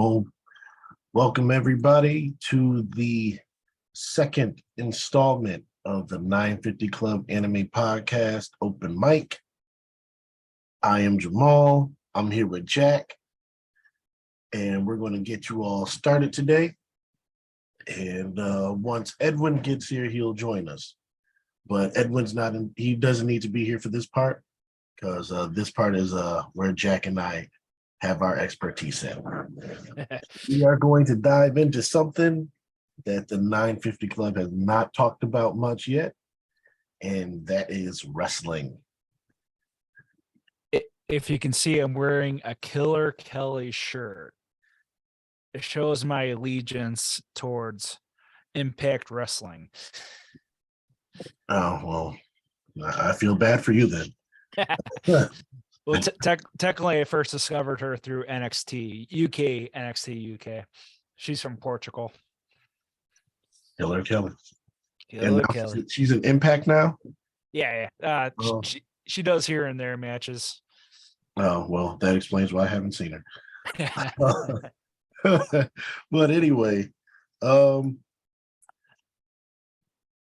Well, welcome everybody to the second installment of the 950 Club Anime Podcast Open Mic. I am Jamal. I'm here with Jack, and we're going to get you all started today. And once Edwin gets here, he'll join us. But Edwin's not in, he doesn't need to be here for this part because this part is where Jack and I have our expertise in. We are going to dive into something that the 950 Club has not talked about much yet, and that is wrestling. If you can see, I'm wearing a Killer Kelly shirt. It shows my allegiance towards Impact Wrestling. Oh, well, I feel bad for you then. Well, technically, I first discovered her through NXT UK. She's from Portugal. Killer Kelly. Killer Kelly. She's an Impact now? Yeah. She does here and there matches. Oh, well, that explains why I haven't seen her. But anyway,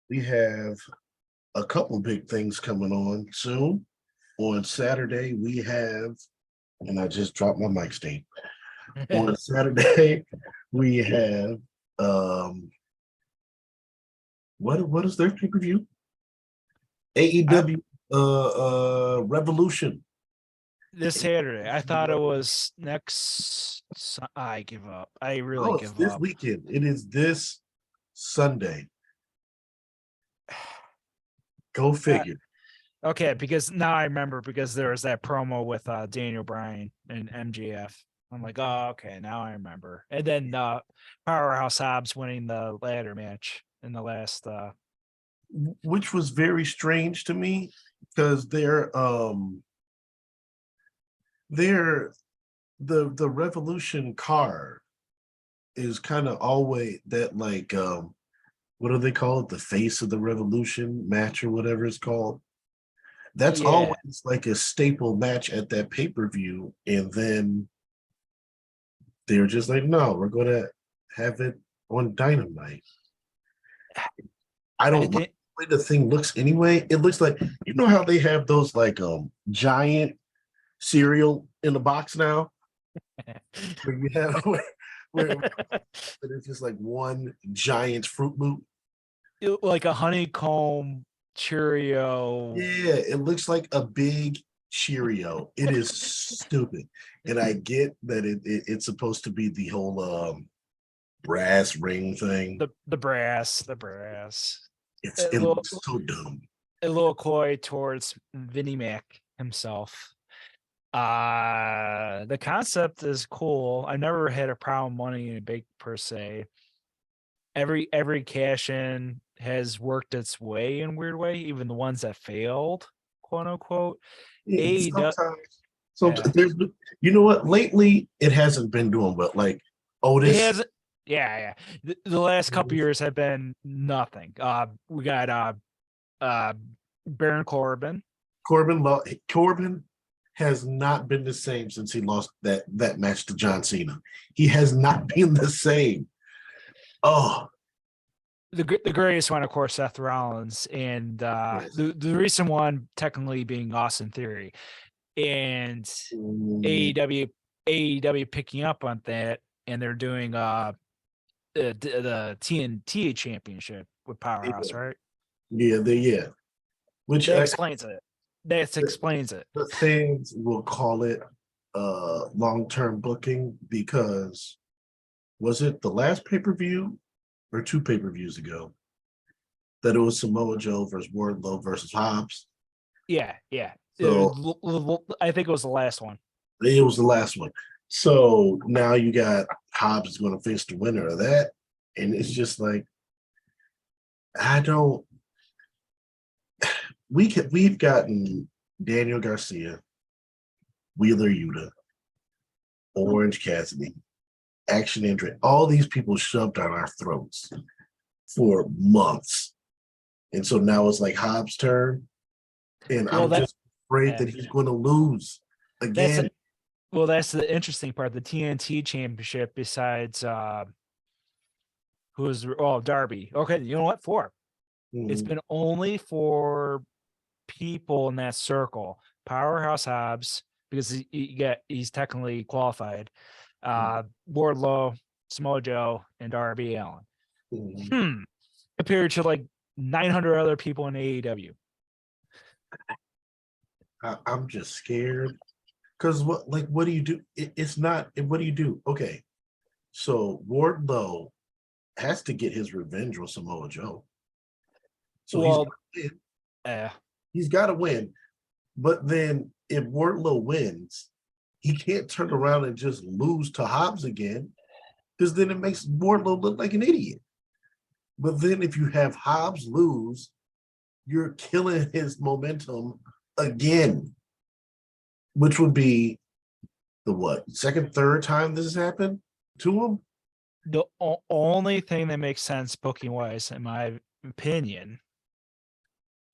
we have a couple big things coming on soon. On Saturday, we have, and I just dropped my mic stand. On Saturday, we have what is their pay-per-view? AEW Revolution. This Saturday. I thought it was next. I give up. I really give up. This weekend. It is this Sunday. Go figure. Okay, because now I remember because there was that promo with Daniel Bryan and MJF. I'm like, oh, okay, now I remember. And then Powerhouse Hobbs winning the ladder match in the last, which was very strange to me because they're the Revolution card is kind of always that like what do they call it? The face of the Revolution match or whatever it's called. That's always like a staple match at that pay-per-view. And then they were just like, no, we're going to have it on Dynamite. I don't like the way the thing looks anyway. It looks like, you know how they have those like giant cereal in the box now? Where you have where it's just like one giant Fruit Loop. Like a honeycomb Cheerio. Yeah, it looks like a big Cheerio. It is stupid. And I get that it's supposed to be the whole brass ring thing. The brass. It looks so dumb. A little coy towards Vinnie Mac himself. The concept is cool. I never had a problem money in a bake per se. Every cash in has worked its way in a weird way, even the ones that failed, quote unquote. Sometimes you know what? Lately it hasn't been doing well. Like Otis. It hasn't, yeah. The last couple years have been nothing. We got Baron Corbin. Corbin has not been the same since he lost that match to John Cena. He has not been the same. Oh, the greatest one, of course, Seth Rollins, and the recent one technically being Austin Theory, and AEW picking up on that, and they're doing the TNT Championship with Powerhouse, right? Yeah. Which that explains it. That explains it. The fans will call it long-term booking because was it the last pay-per-view or two pay-per-views ago that it was Samoa Joe versus Wardlow versus Hobbs? Yeah. So, I think it was the last one. It was the last one. So now you got Hobbs is going to face the winner of that, and it's just like we've gotten Daniel Garcia, Wheeler Yuta, Orange Cassidy, Action Andretti, all these people shoved down our throats for months. And so now it's like Hobbs' turn. And I'm just afraid that he's going to lose again. Well, that's the interesting part. The TNT championship, besides who's Darby. Okay, you know what? 4. It's been only for people in that circle. Powerhouse Hobbs, because he's technically qualified. Wardlow, Samoa Joe, and Darby Allin. Compared to like 900 other people in AEW. I'm just scared because what do you do? It's not. What do you do? Okay, so Wardlow has to get his revenge on Samoa Joe. So he's got to win. But then if Wardlow wins, he can't turn around and just lose to Hobbs again, because then it makes Wardlow look like an idiot. But then if you have Hobbs lose, you're killing his momentum again, which would be the second, third time this has happened to him? The only thing that makes sense booking wise, in my opinion,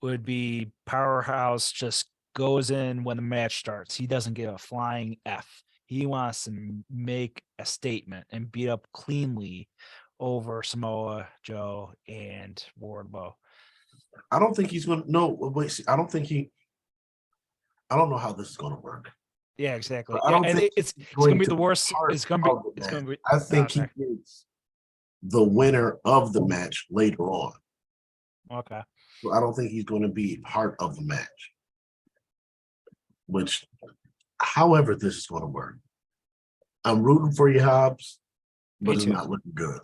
would be Powerhouse just goes in when the match starts. He doesn't give a flying F. He wants to make a statement and beat up cleanly over Samoa Joe and Wardlow. I don't think he's going to. No, wait. See, I don't know how this is going to work. Yeah, exactly. I don't think it's going to be the worst. It's going to be. I think he gets the winner of the match later on. Okay. So I don't think he's going to be part of the match. Which, however, this is going to work. I'm rooting for you, Hobbs, but it's not looking good.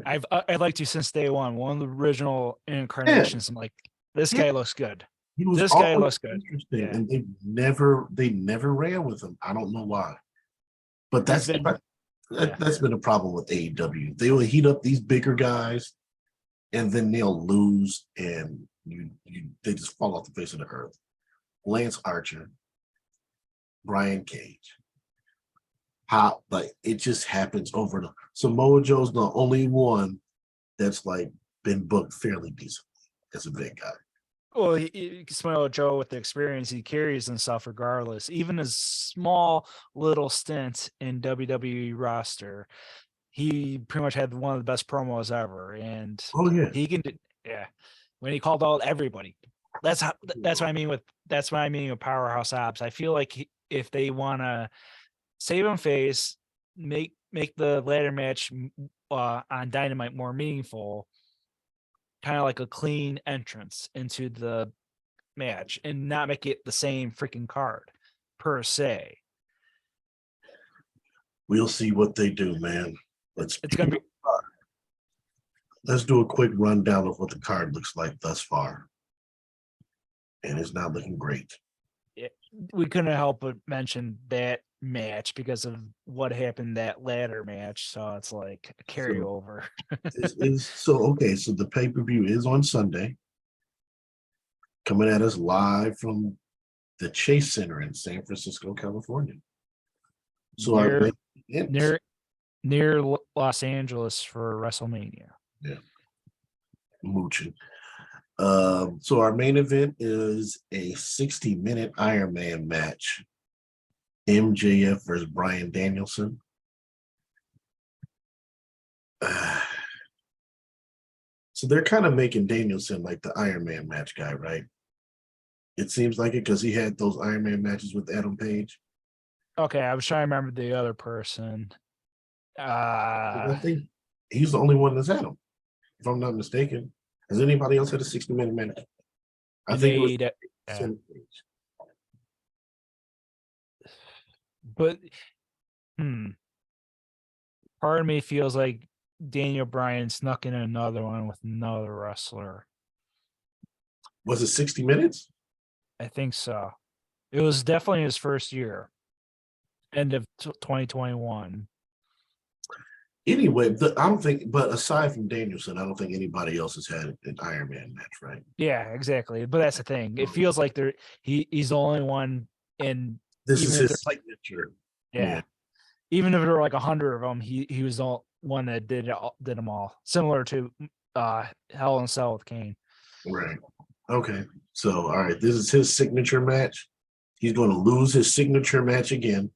I've liked you since day one. One of the original incarnations. I'm like, this guy looks good. This guy looks good. Interesting, and they never ran with him. I don't know why, but that's been a problem with AEW. They will heat up these bigger guys, and then they'll lose, and they just fall off the face of the earth. Lance Archer, Brian Cage. It just happens over the. Samoa Joe's the only one that's been booked fairly decently as a big guy. Well, Samoa Joe, with the experience he carries himself, regardless, even his small little stint in WWE roster, he pretty much had one of the best promos ever, and he can. When he called out everybody, that's what I mean with Powerhouse Hobbs. I feel like if they want to save him face, make the ladder match on Dynamite more meaningful, kind of like a clean entrance into the match, and not make it the same freaking card per se. We'll see what they do, man. Let's do a quick rundown of what the card looks like thus far. And it's not looking great. We couldn't help but mention that match because of what happened that ladder match. So it's like a carryover. So the pay-per-view is on Sunday. Coming at us live from the Chase Center in San Francisco, California. So near Los Angeles for WrestleMania. Yeah. Mooching. So our main event is a 60-minute Iron Man match. MJF versus Bryan Danielson. So they're kind of making Danielson like the Iron Man match guy, right? It seems like it because he had those Iron Man matches with Adam Page. Okay, I was trying to remember the other person. I think he's the only one that's had them, if I'm not mistaken. Has anybody else had a 60-minute match? I think it was But part of me feels like Daniel Bryan snuck in another one with another wrestler. Was it 60 minutes? I think so. It was definitely his first year, end of 2021. Anyway, I don't think, but aside from Danielson, I don't think anybody else has had an Iron Man match, right? Yeah, exactly. But that's the thing. It feels like he's the only one in. This is his signature. Yeah. Even if there were like 100 of them, he was the one that did them all. Similar to Hell in a Cell with Kane. Right. Okay. So, all right, this is his signature match. He's going to lose his signature match again,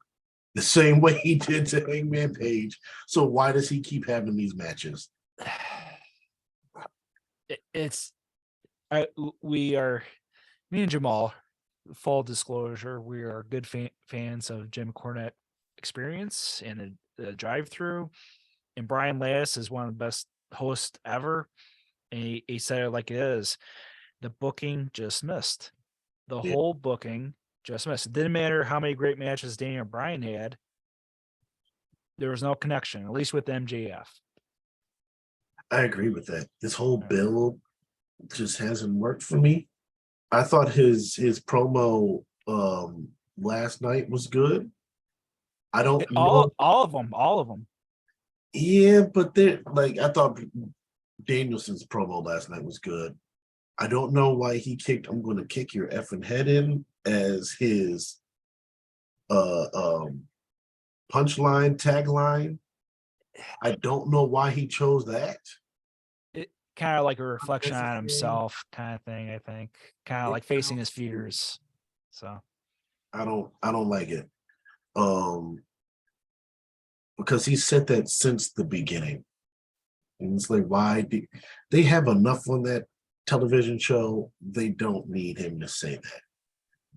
the same way he did to Hangman Page. So why does he keep having these matches? We are, me and Jamaal, full disclosure, we are good fans of Jim Cornette experience and the drive-through. And Brian Last is one of the best hosts ever. And he said it like it is. The booking just missed. The whole booking just missed. It didn't matter how many great matches Daniel Bryan had. There was no connection, at least with MJF. I agree with that. This whole build just hasn't worked for me. I thought his promo last night was good. I don't know. All of them. Yeah, but they're like, I thought Danielson's promo last night was good. I don't know why he kicked "I'm going to kick your effing head in" as his punchline, tagline. I don't know why he chose that. It kind of like a reflection on himself kind of thing, I think. Kind of like facing his fears. So I don't like it. Because he said that since the beginning. And it's like, why they have enough on that television show? They don't need him to say that.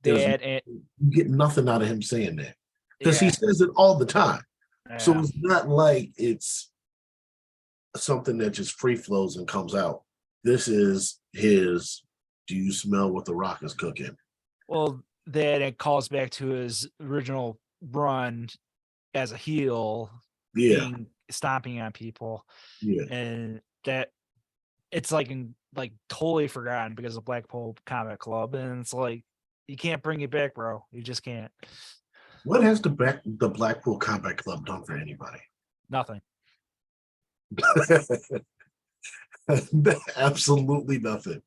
You get nothing out of him saying that. Because he says it all the time. Yeah. So it's not like it's something that just free flows and comes out. This is his, do you smell what the Rock is cooking? Well, then it calls back to his original run as a heel, stomping on people. Yeah. And that it's like totally forgotten because of Blackpool Combat Club. And it's like, you can't bring it back, bro. You just can't. What has the Blackpool Combat Club done for anybody? Nothing. Absolutely nothing.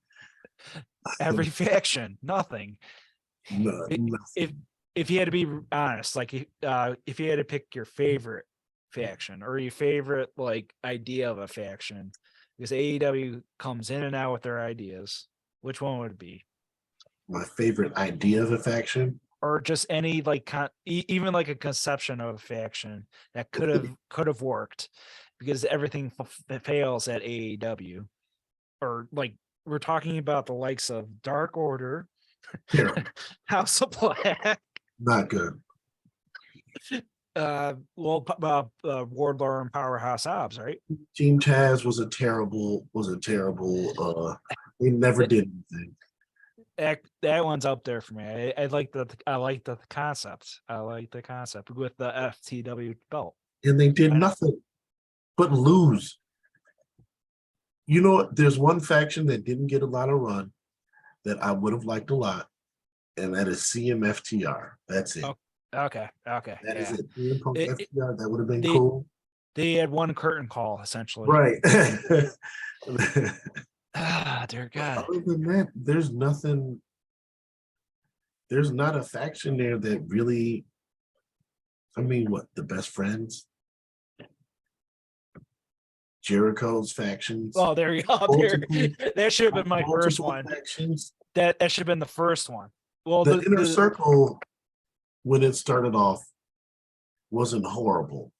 Every faction, nothing. No, if you had to be honest, like if you had to pick your favorite faction or your favorite like idea of a faction, because AEW comes in and out with their ideas, which one would it be? My favorite idea of a faction, or just any like even like a conception of a faction that could have worked, because everything fails at AEW. Or like we're talking about the likes of Dark Order, House of Black, not good. Wardlow and Powerhouse Hobbs, right? Team Taz was a terrible. They never did anything. That one's up there for me. I like the concept. I like the concept with the FTW belt. And they did nothing but lose. You know, there's one faction that didn't get a lot of run that I would have liked a lot, and that is CMFTR. That's it. Okay. That is it. FTR, that would have been cool. They had one curtain call, essentially. Right. Dear God. Other than that, there's nothing. There's not a faction there that really. I mean, what, the Best Friends? Jericho's factions. Oh, there you go. That should have been my first one. Factions. That should have been the first one. Well, the Inner Circle, when it started off, wasn't horrible.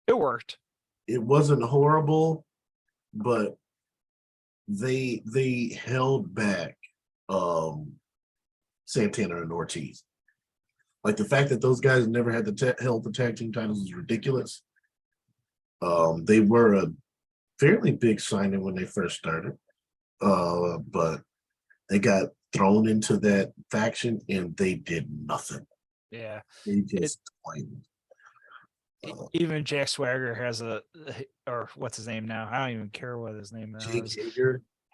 It worked. It wasn't horrible, but they held back Santana and Ortiz. Like the fact that those guys never had held the tag team titles is ridiculous. They were a fairly big signing when they first started, but they got thrown into that faction and they did nothing. Yeah, they just claimed. Even Jack Swagger has or what's his name now? I don't even care what his name is. Jake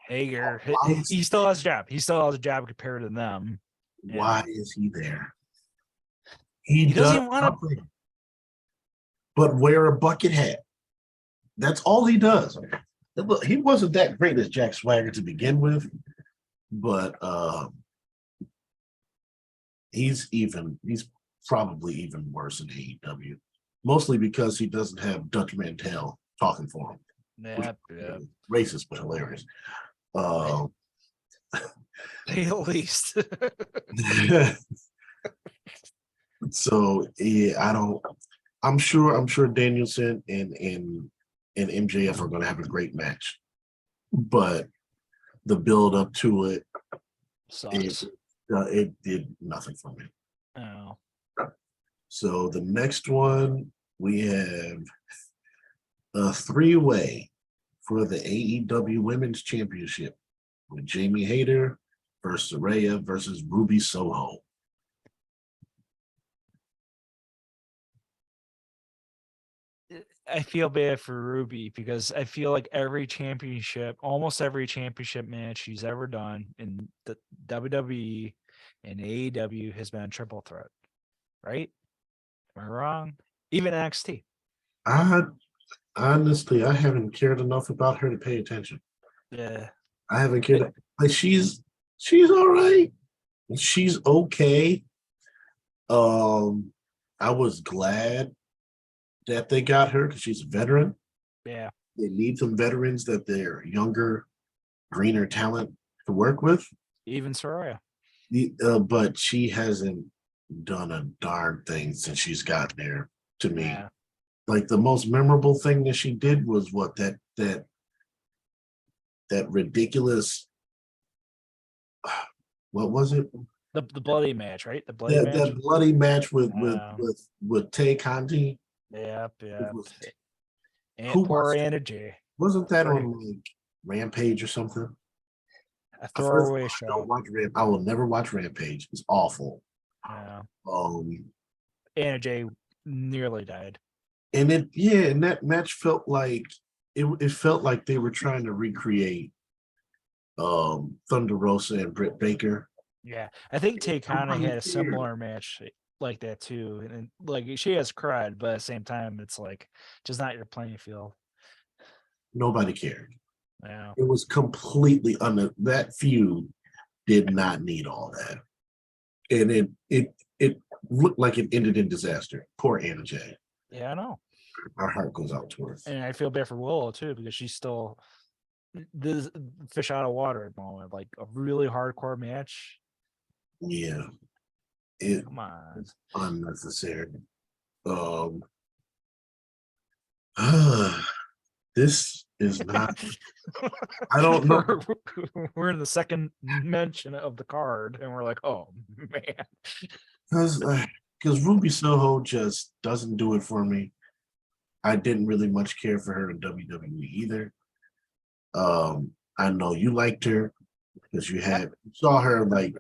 Hager. He still has a job. He still has a job compared to them. Why is he there? He doesn't want to. But wear a bucket hat. That's all he does. He wasn't that great as Jack Swagger to begin with, but he's probably even worse in AEW, mostly because he doesn't have Dutch Mantel talking for him. Yeah. Racist but hilarious. At least. So yeah, I don't. I'm sure Danielson and MJF are going to have a great match, but the build up to it, it Sucks. it did nothing for me. Oh. So the next one we have a three-way for the AEW Women's Championship with Jamie Hayter versus Saraya versus Ruby Soho. I feel bad for Ruby because I feel like almost every championship match she's ever done in the WWE and AEW has been a triple threat, right? Am I wrong? Even NXT. I honestly, I haven't cared enough about her to pay attention. Yeah. I haven't cared. Like she's all right. She's okay. I was glad that they got her because she's a veteran. Yeah. They need some veterans that they're younger, greener talent to work with. Even Soraya. But she hasn't done a darn thing since she's gotten there to me. Yeah. Like the most memorable thing that she did was what that ridiculous what was it? The bloody match, right? The bloody match. That bloody match with Um, Tay Conti. Yep. Was, And who poor was Anna J. wasn't that on like Rampage or something? A throwaway show. I don't watch I will never watch Rampage. It's awful. Yeah. Um, Anna J nearly died. and that match felt like it felt like they were trying to recreate Thunder Rosa and Britt Baker. Yeah, I think Takana had a similar match like that too, and like she has cried, but at the same time, it's like just not your playing field. Nobody cared. Yeah, It was completely that feud did not need all that, and it looked like it ended in disaster. Poor Anna J. yeah, I know. Our heart goes out to her. And I feel bad for Willow too because she's still this fish out of water at the moment. Like a really hardcore match. Yeah, Come on, unnecessary. Um, this is not. I don't know. We're in the second mention of the card, and we're like, oh man, Because Ruby Soho just doesn't do it for me. I didn't really much care for her in WWE either. I know you liked her because you saw her like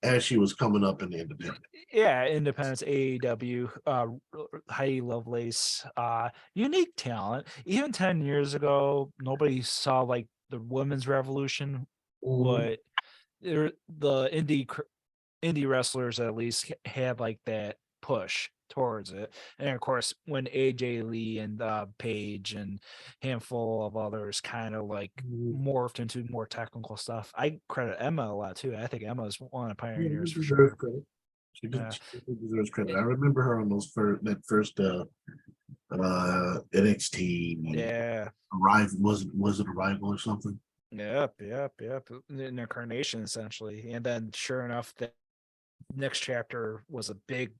as she was coming up in the independent. Yeah, Independence, AEW, Heidi Lovelace, unique talent. Even 10 years ago, nobody saw like the women's revolution. What the indie wrestlers at least had like that push towards it. And of course, when AJ Lee and Paige and handful of others kind of like morphed into more technical stuff, I credit Emma a lot too. I think Emma is one of the pioneers for sure. She deserves credit. I remember her on those first NXT. Yeah. Arrival was it Arrival or something? Yep. An incarnation essentially. And then sure enough, that next chapter was a big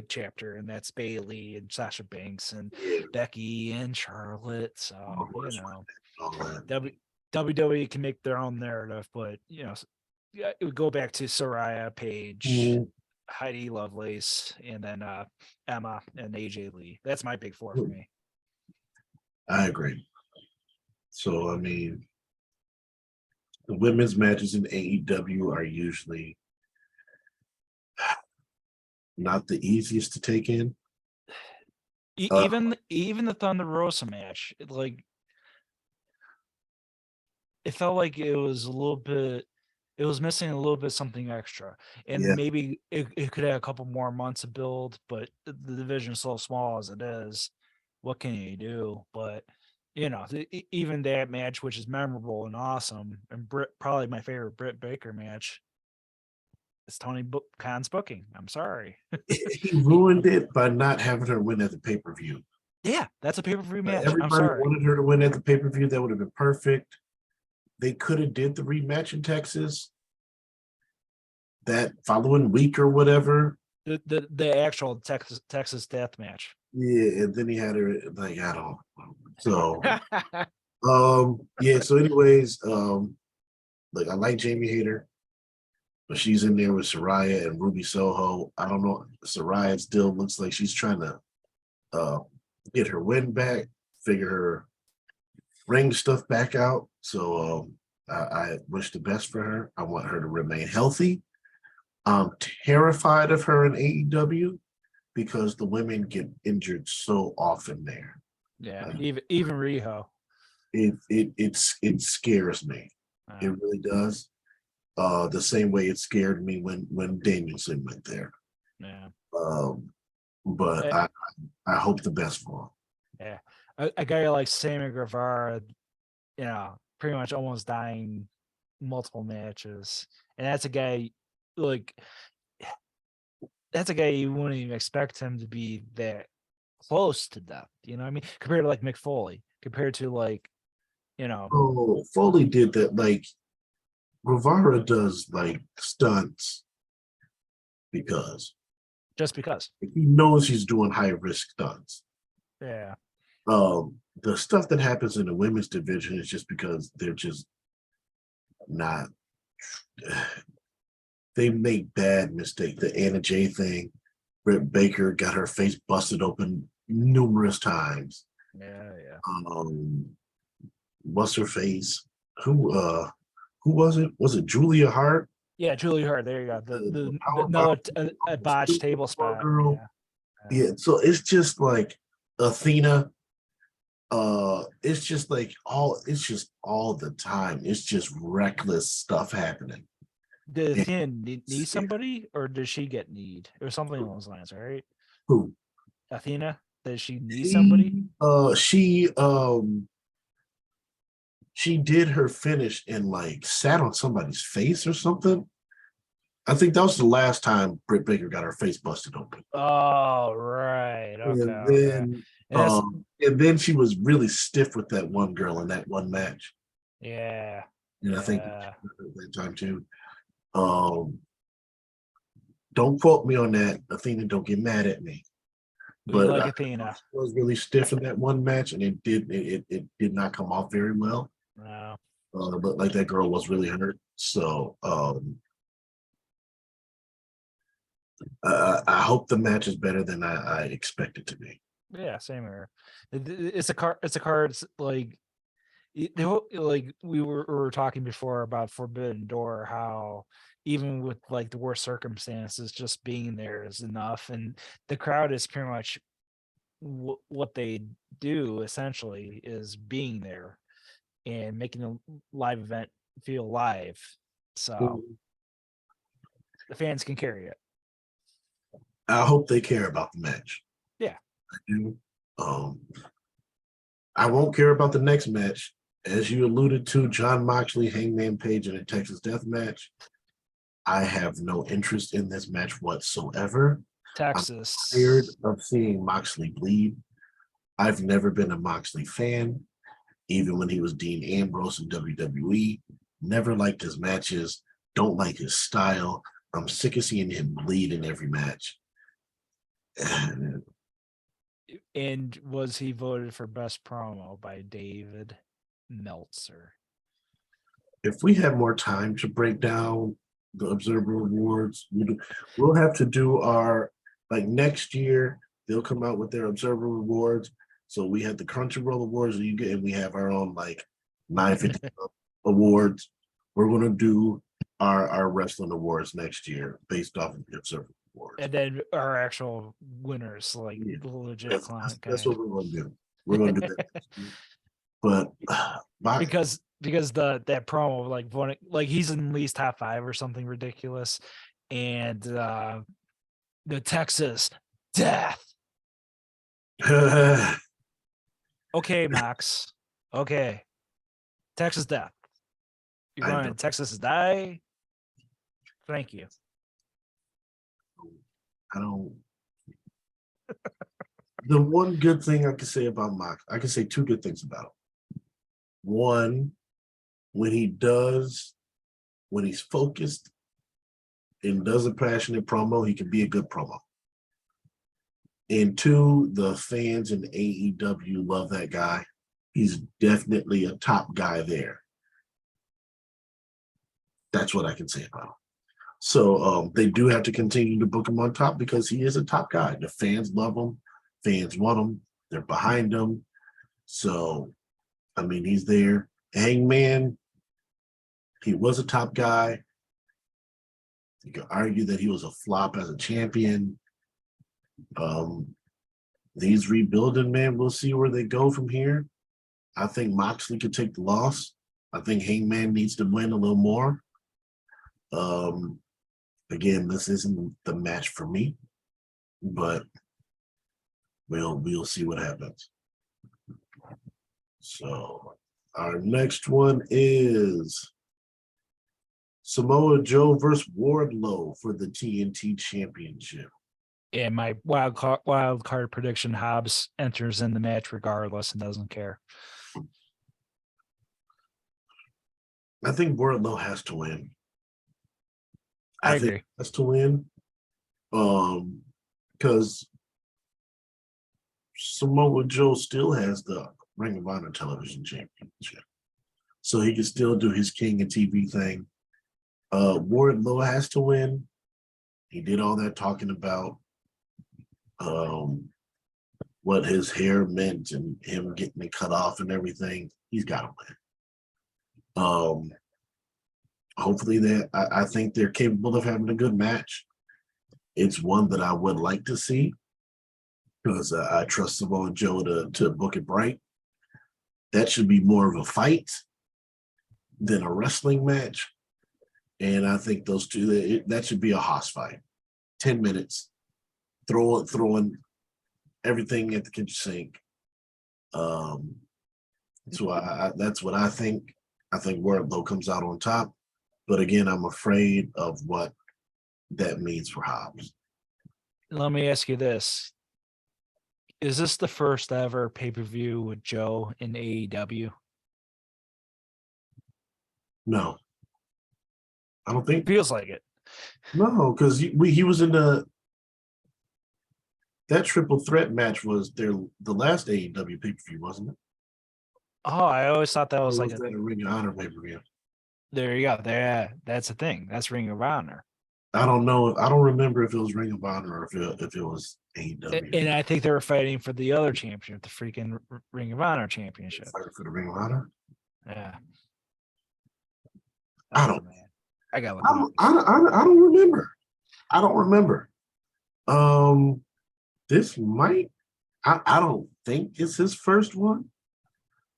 chapter, and that's Bailey and Sasha Banks and Becky and Charlotte. So WWE can make their own narrative, but it would go back to Soraya, Paige, Heidi Lovelace, and then Emma and AJ Lee. That's my big four for me. I agree. So I mean, the women's matches in AEW are usually not the easiest to take in. Even the Thunder Rosa match, it felt like it was missing a little bit something extra, and maybe it could have a couple more months of build, but the division is so small as it is. What can you do? But even that match, which is memorable and awesome, and probably my favorite Britt Baker match, it's Tony Khan's booking. I'm sorry. He ruined it by not having her win at the pay-per-view. Yeah, that's a pay-per-view match. Everybody I'm sorry. wanted her to win at the pay-per-view. That would have been perfect. They could have did the rematch in Texas that following week or whatever. The actual Texas death match. Yeah, and then he had her like I don't know. So yeah, so anyways, like I like Jamie Hayter, but she's in there with Soraya and Ruby Soho. I don't know. Soraya still looks like she's trying to get her win back, figure her ring stuff back out. So I wish the best for her. I want her to remain healthy. I'm terrified of her in AEW because the women get injured so often there. Yeah, even Riho. It scares me. It really does. The same way it scared me when Danielson went there. Yeah. But I hope the best for him. Yeah. A guy like Sammy Guevara, pretty much almost dying multiple matches. And that's a guy that's a guy you wouldn't even expect him to be that close to death. You know what I mean? Compared to like Mick Foley, compared to like, Oh, Foley did that. Like Guevara does like stunts just because. he knows he's doing high risk stunts. Yeah. The stuff that happens in the women's division is just because they're just not. They make bad mistakes. The Anna Jay thing, Britt Baker got her face busted open numerous times. Yeah. What's her face? Who was it? Was it Julia Hart? Yeah, Julia Hart. There you go. Another a botched table spot. Girl. Yeah. So it's just like Athena. It's just all the time. It's just reckless stuff happening. Did Athena need somebody, or does she get need, or something along those lines, right? Who? Athena? Does she need somebody? She did her finish and like sat on somebody's face or something. I think that was the last time Britt Baker got her face busted open. Oh, right. Okay. And then she was really stiff with that one girl in that one match. Yeah. And I think at that time too. Don't quote me on that, Athena. Don't get mad at me. But like Athena, she was really stiff in that one match, and it did not come off very well. No. But like that girl was really hurt. So I hope the match is better than I expect it to be. Yeah, same here. It's a card. It's like we were talking before about Forbidden Door, how even with like the worst circumstances, just being there is enough, and the crowd is pretty much what they do essentially is being there and making the live event feel live. So the fans can carry it. I hope they care about the match. Yeah. I do. I won't care about the next match. As you alluded to, Jon Moxley, Hangman Page in a Texas Death Match. I have no interest in this match whatsoever. Texas. I'm tired of seeing Moxley bleed. I've never been a Moxley fan, even when he was Dean Ambrose in WWE. Never liked his matches. Don't like his style. I'm sick of seeing him bleed in every match. And was he voted for best promo by David Meltzer? If we have more time to break down the Observer Awards, we'll have to do our, like next year, they'll come out with their Observer Awards. So we have the Crunchyroll Awards, and we have our own like 950 awards. We're going to do our wrestling awards next year based off of the Observer Awards. And then our actual winners, like the legit that's what we're going to do. We're going to do that. But because that promo, like voting, like he's in at least top 5 or something ridiculous, and the Texas death. Okay, Max. Okay, Texas death. You're going to Texas die. Thank you. I don't. The one good thing I can say about Mox, I can say 2 good things about him. One, when he's focused and does a passionate promo, he can be a good promo. And two, the fans in AEW love that guy. He's definitely a top guy there. That's what I can say about him. So they do have to continue to book him on top because he is a top guy. The fans love him. Fans want him. They're behind him. So, I mean, he's there. Hangman, he was a top guy. You could argue that he was a flop as a champion. These rebuilding, man, we'll see where they go from here. I think Moxley could take the loss. I think Hangman needs to win a little more. Again, this isn't the match for me, but we'll see what happens. So our next one is Samoa Joe versus Wardlow for the TNT Championship. Yeah, my wild card prediction: Hobbs enters in the match regardless and doesn't care. I think Wardlow has to win. I agree. Think has to win. Because Samoa Joe still has the Ring of Honor Television Championship. So he can still do his King of TV thing. Wardlow has to win. He did all that talking about what his hair meant and him getting it cut off and everything. He's got to win. Hopefully I think they're capable of having a good match. It's one that I would like to see because I trust Samoa Joe to book it right. That should be more of a fight than a wrestling match. And I think those two, that should be a Haas fight. 10 minutes, throwing everything at the kitchen sink. So that's what I think. I think Wardlow comes out on top. But again, I'm afraid of what that means for Hobbs. Let me ask you this. Is this the first ever pay-per-view with Joe in AEW? No. I don't think. Feels like it. No, because he was in that triple threat match was the last AEW pay-per-view, wasn't it? Oh, I always thought that was like a Ring of Honor pay-per-view. There you go. There, that's the thing. That's Ring of Honor. I don't know. I don't remember if it was Ring of Honor or if it was AEW. And I think they were fighting for the other championship, the freaking Ring of Honor championship. Fighting for the Ring of Honor? Yeah. I don't. Man. I got. I don't remember. I don't remember. This might. I don't think it's his first one,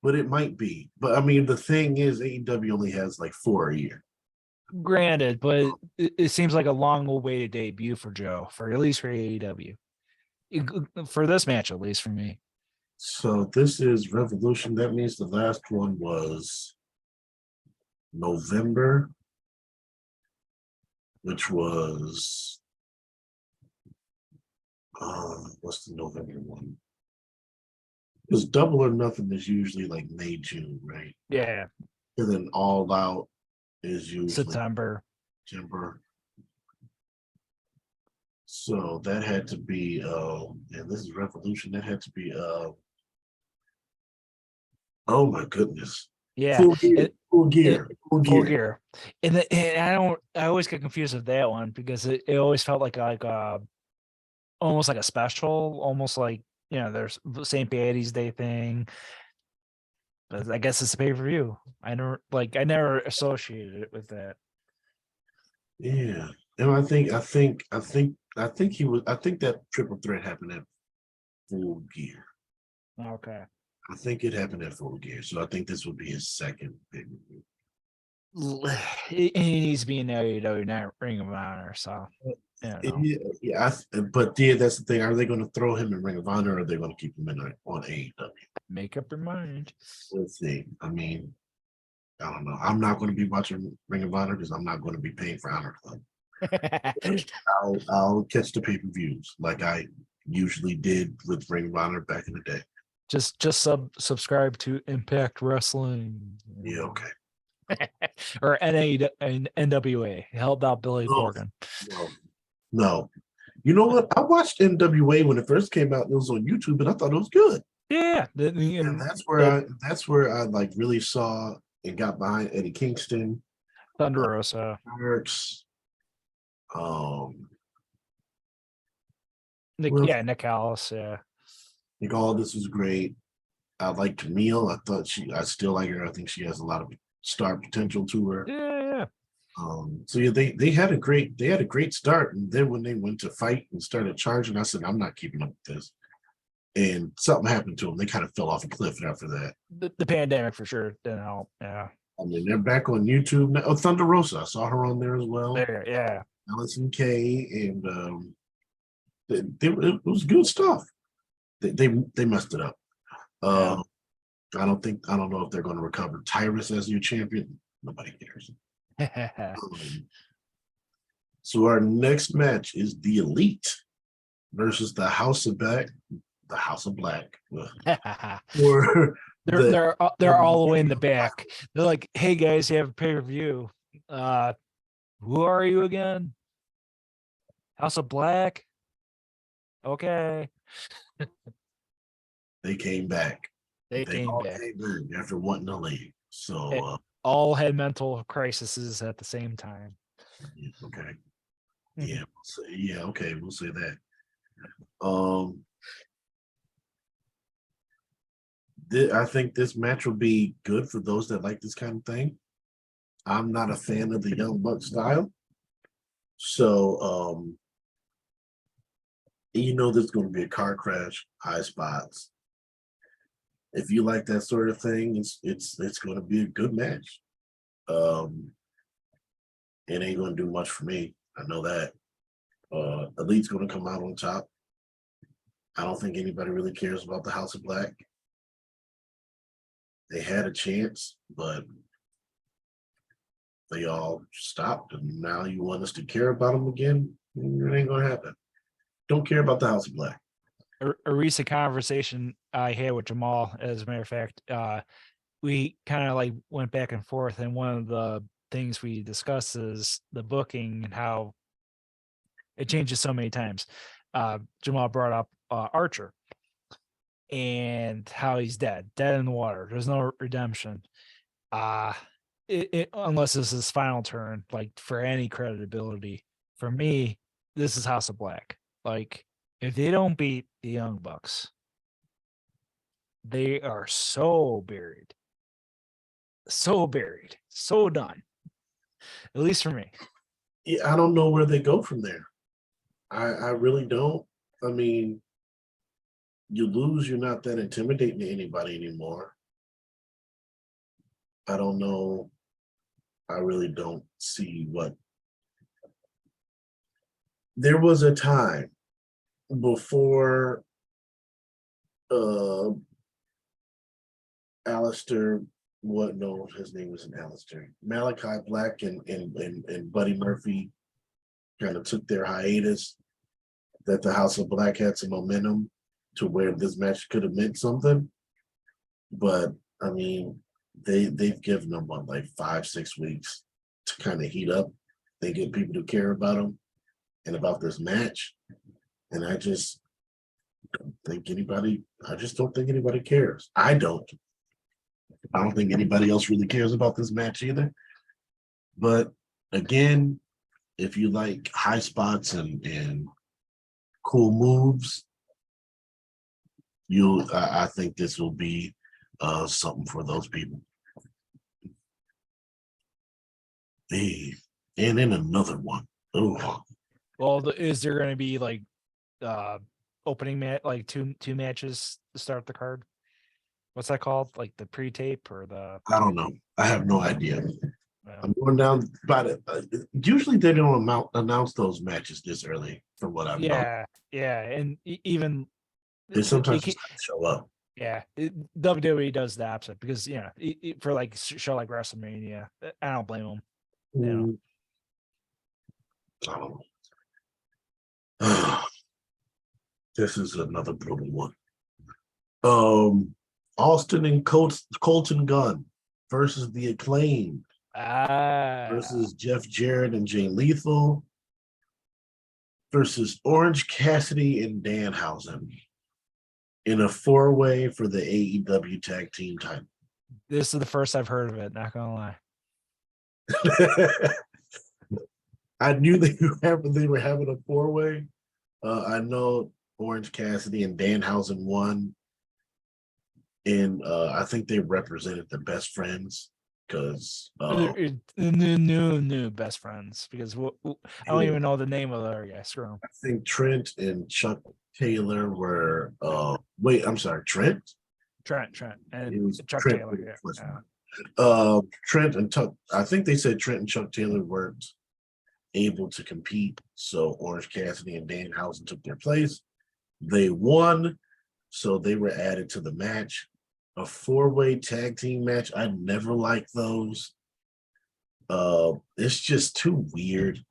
but it might be. But I mean, the thing is, AEW only has like 4 a year. Granted, but it seems like a long-awaited debut for Joe, at least for AEW. For this match, at least for me. So this is Revolution. That means the last one was November, which was what's the November one? Because Double or Nothing is usually like May, June, right? Yeah. And then All Out is usually September. So that had to be and this is Revolution. That had to be oh my goodness. Yeah. Full gear. And I always get confused with that one because it always felt like almost like a special, almost like, there's St. Patty's Day thing. But I guess it's a pay-per-view. I never associated it with that. Yeah. And I think that triple threat happened at Full Gear. Okay. I think it happened at Full Gear. So I think this would be his second pay-per-view. He needs to be in the AEW, not Ring of Honor. So but that's the thing. Are they going to throw him in Ring of Honor or are they going to keep him on AEW? Make up your mind. Let's see. I mean, I don't know. I'm not going to be watching Ring of Honor because I'm not going to be paying for Honor Club. I'll catch the pay-per-views like I usually did with Ring of Honor back in the day. Just subscribe to Impact Wrestling. Yeah, okay. or NWA held out Billy Corgan. No. You know what? I watched NWA when it first came out. And it was on YouTube, and I thought it was good. Yeah, And that's where I like really saw and got behind Eddie Kingston, Thunder Rosa, Turks, Nick Alice, yeah. Like all this was great. I liked Camille. I still like her. I think she has a lot of star potential to her. Yeah. So yeah, they had a great start, and then when they went to fight and started charging, I said, I'm not keeping up with this. And something happened to them. They kind of fell off a cliff after that. The pandemic for sure didn't help. Yeah. I mean, they're back on YouTube now. Oh, Thunder Rosa, I saw her on there as well. There, yeah. Allison Kay, and it was good stuff. They messed it up. Yeah. I don't know if they're going to recover Tyrus as your champion. Nobody cares. So our next match is the Elite versus the House of Black. The House of Black. Or they're all the way in the back. They're like, "Hey guys, you have a pay-per-view. Who are you again? House of Black? Okay." They came back. They came back after wanting to leave. So all had mental crises at the same time. Okay. Yeah. Okay. We'll say that. I think this match will be good for those that like this kind of thing. I'm not a fan of the Young Buck style. So there's going to be a car crash, high spots. If you like that sort of thing, it's going to be a good match. It ain't going to do much for me. I know that. Elite's going to come out on top. I don't think anybody really cares about the House of Black. They had a chance, but they all stopped, and now you want us to care about them again? It ain't going to happen. Don't care about the House of Black. A recent conversation I had with Jamal, as a matter of fact, we kind of like went back and forth, and one of the things we discussed is the booking and how it changes so many times. Jamal brought up Archer and how he's dead in the water. There's no redemption. Unless this is his final turn, like for any credibility. For me, this is House of Black. Like, if they don't beat the Young Bucks, they are so buried. So done. At least for me. Yeah, I don't know where they go from there. I really don't. I mean, you lose, you're not that intimidating to anybody anymore. I don't know. I really don't see what. There was a time before Alistair, his name wasn't Alistair. Malachi Black and Buddy Murphy kind of took their hiatus, that the House of Black had some momentum to where this match could have meant something. But I mean, they've given them like 5-6 weeks to kind of heat up. They get people to care about them and about this match. And I just don't think anybody cares. I don't think anybody else really cares about this match either. But again, if you like high spots and cool moves, I think this will be something for those people. Hey, and then another one. Oh, well, is there going to be like opening match, like two matches to start the card? What's that called? Like the pre-tape or the? I don't know. I have no idea. I'm going down about it. Usually they don't announce those matches this early, from what I've known. Yeah, and even they sometimes just show up. Yeah, WWE does the opposite because for like show like WrestleMania, I don't blame them. I don't know. This is another brutal one. Austin and Colton Gunn versus the Acclaimed. versus Jeff Jarrett and Jay Lethal versus Orange Cassidy and Danhausen in a 4-way for the AEW tag team title. This is the first I've heard of it, not gonna lie. I knew they were having a 4-way. I know Orange Cassidy and Danhausen won, and I think they represented the Best Friends because new best friends, because I don't even know the name of the other guy. Screw him. I think Trent and Chuck Taylor were wait, I'm sorry, Trent, and Chuck Trent, Taylor. Yeah. Trent and Chuck. I think they said Trent and Chuck Taylor weren't able to compete, so Orange Cassidy and Danhausen took their place. They won, so they were added to the match. A 4-way tag team match. I never liked those. It's just too weird.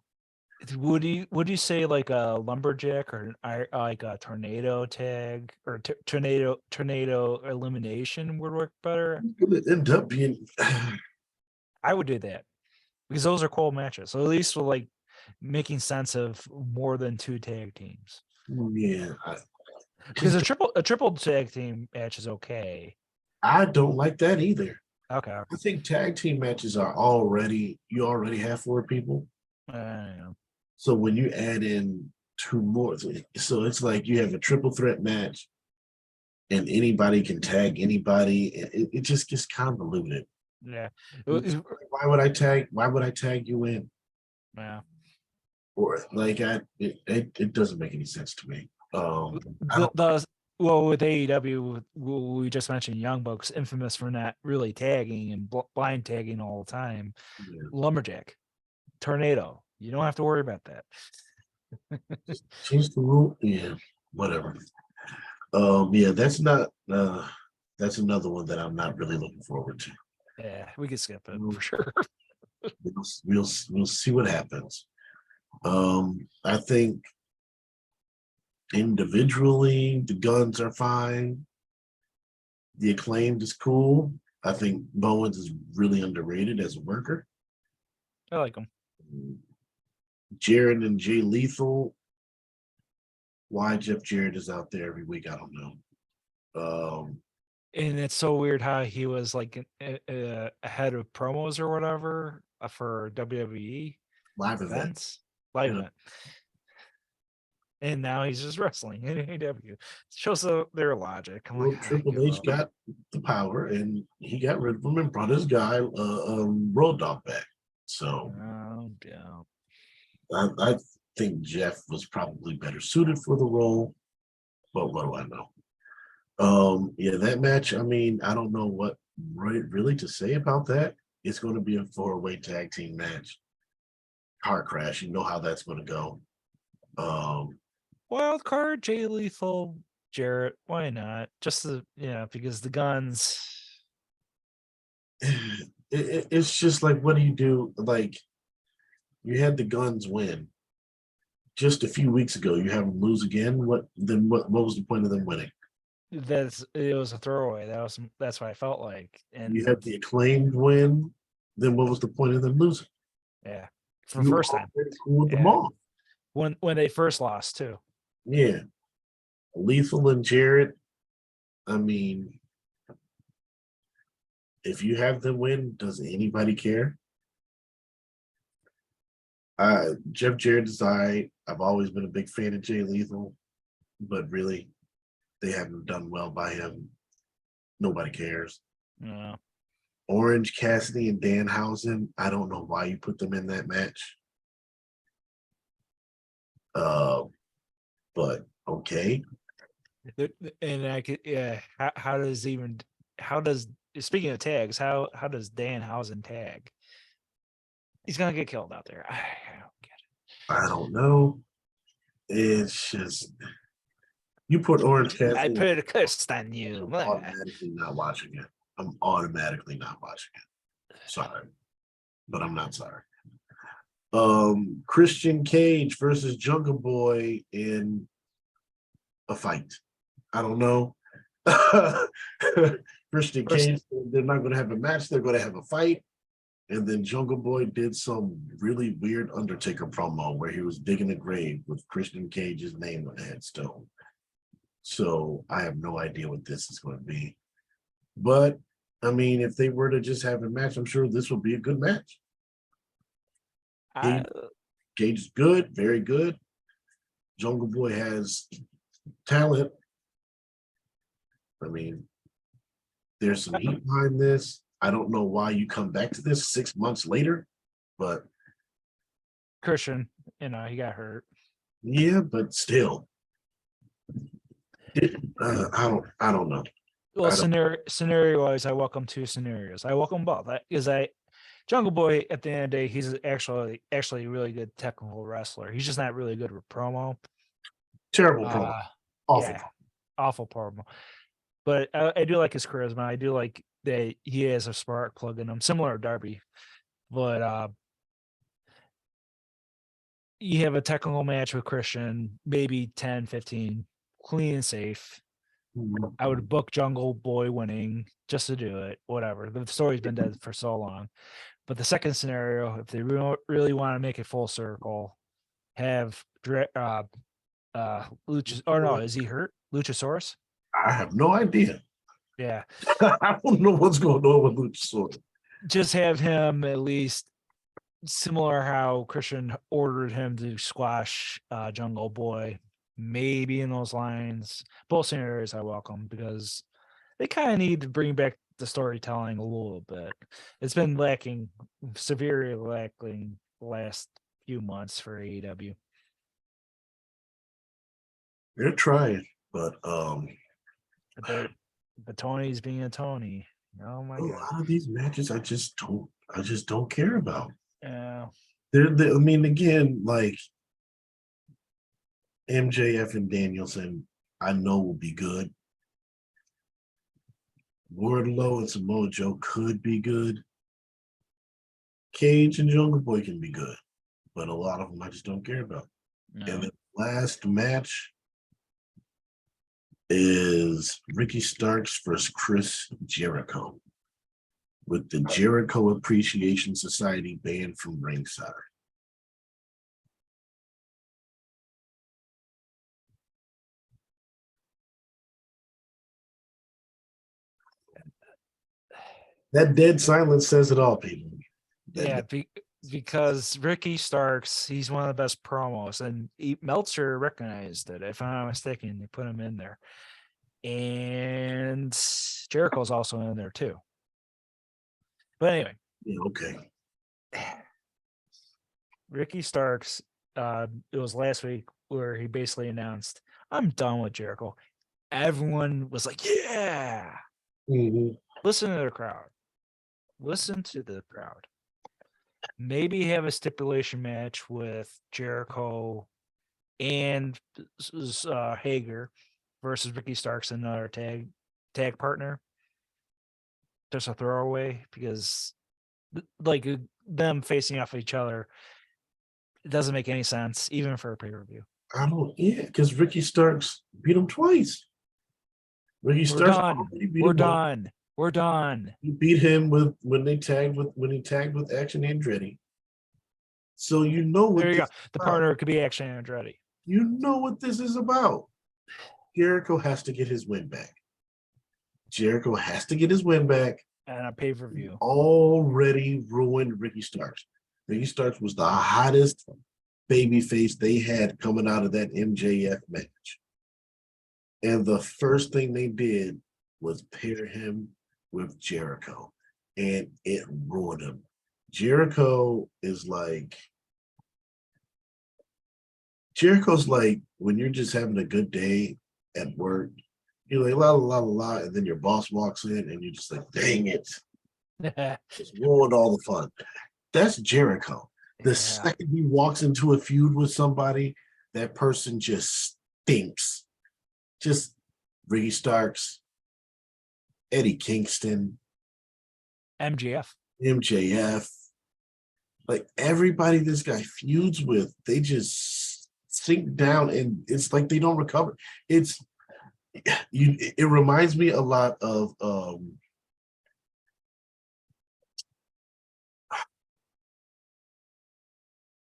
Would you say like a lumberjack or like a tornado tag or tornado elimination would work better? It would end up being. I would do that because those are cool matches. So at least we're like making sense of more than 2 tag teams. Yeah, because a triple tag team match is okay. I don't like that either. Okay. I think tag team matches are you already have 4 people. Yeah. So when you add in 2 more, so it's like you have a triple threat match and anybody can tag anybody. It just gets convoluted. Yeah. Why would I tag you in? Yeah. Or like it doesn't make any sense to me. Well, with AEW, we just mentioned Young Bucks, infamous for not really tagging and blind tagging all the time. Yeah. Lumberjack, tornado. You don't have to worry about that. Change the rule. Yeah, whatever. Yeah, that's not. That's another one that I'm not really looking forward to. Yeah, we can skip it for sure. We'll see what happens. I think individually the Guns are fine. The Acclaimed is cool. I think Bowens is really underrated as a worker. I like him. Jarrett and Jay Lethal. Why Jeff Jarrett is out there every week, I don't know. And it's so weird how he was like ahead of promos or whatever for WWE live events. Event. And now he's just wrestling in AEW. It shows their logic. Well, Triple H got the power, and he got rid of him and brought his guy, Road Dogg, back. So, yeah. I think Jeff was probably better suited for the role, but what do I know? Yeah, that match. I mean, I don't know what really to say about that. It's going to be a 4-way tag team match. Car crash. You know how that's going to go. Wild card, Jay Lethal, Jarrett. Why not? Just because the Guns. It's just like, what do you do? Like, you had the Guns win just a few weeks ago. You have them lose again. What was the point of them winning? It was a throwaway. That's what I felt like. And you had the Acclaimed win. Then what was the point of them losing? Yeah, for the first time. Cooled them off. When they first lost too. Yeah, Lethal and Jarrett. I mean, if you have them win, does anybody care? Jeff Jarrett is I've always been a big fan of Jay Lethal, but really, they haven't done well by him. Nobody cares. No. Orange Cassidy and Danhausen. I don't know why you put them in that match. But okay. And I could, how does speaking of tags, how does Danhausen tag? He's gonna get killed out there. I don't get it. I don't know. It's just you put Orange Cassidy. I put a curse on you. I'm automatically not watching it. I'm automatically not watching it. Sorry, but I'm not sorry. Christian Cage versus Jungle Boy in a fight. I don't know. Christian Cage, they're not going to have a match. They're going to have a fight. And then Jungle Boy did some really weird Undertaker promo where he was digging a grave with Christian Cage's name on the headstone. So I have no idea what this is going to be. But I mean, if they were to just have a match, I'm sure this would be a good match. Cage is good, very good. Jungle Boy has talent. I mean, there's some heat behind this. I don't know why you come back to this 6 months later, but Christian, he got hurt. Yeah, but still, I don't know. Well, scenario wise, I welcome two scenarios. I welcome both. Jungle Boy, at the end of the day, he's actually a really good technical wrestler. He's just not really good with promo. Terrible promo. Awful. Yeah, awful promo. But I do like his charisma. I do like that he has a spark plug in him, similar to Darby. But you have a technical match with Christian, maybe 10, 15, clean and safe. I would book Jungle Boy winning just to do it, whatever. The story's been dead for so long. But the second scenario, if they really want to make it full circle, have Luchas, or no, is he hurt? Luchasaurus? I have no idea. Yeah. I don't know what's going on with Luchasaurus. Just have him at least similar how Christian ordered him to squash Jungle Boy. Maybe in those lines. Both scenarios I welcome because they kind of need to bring back the storytelling a little bit. It's been severely lacking the last few months for AEW. They're trying, but Tony's being a Tony. Oh my god! A lot of these matches I just don't care about. Yeah. I mean, again, like MJF and Danielson, I know will be good. Wardlow and Samoa Joe could be good. Cage and Jungle Boy can be good, but a lot of them I just don't care about. No. And the last match is Ricky Starks versus Chris Jericho, with the Jericho Appreciation Society banned from ringside. That dead silence says it all, people. Because Ricky Starks, he's one of the best promos, and Meltzer recognized it. If I'm not mistaken, they put him in there. And Jericho's also in there too. But anyway. Yeah, okay. Ricky Starks, it was last week where he basically announced, I'm done with Jericho. Everyone was like, yeah. Mm-hmm. Listen to the crowd. Listen to the crowd. Maybe have a stipulation match with Jericho and Hager versus Ricky Starks, another tag partner. Just a throwaway because like them facing off each other, it doesn't make any sense, even for a pay-per-view. Because Ricky Starks beat him twice. Ricky Starks We're done. He beat him when he tagged with Action Andretti. So you know what there you go. The partner could be Action Andretti. You know what this is about. Jericho has to get his win back. And a pay-per-view. Already ruined Ricky Starks. Ricky Starks was the hottest babyface they had coming out of that MJF match. And the first thing they did was pair him with Jericho, and it ruined him. Jericho's like when you're just having a good day at work, you're like la la la la, and then your boss walks in and you're just like, dang it. Just ruined all the fun. That's Jericho. The second he walks into a feud with somebody, that person just stinks. Just Ricky Starks, Eddie Kingston, MJF, like everybody this guy feuds with, they just sink down and it's like they don't recover. It reminds me a lot of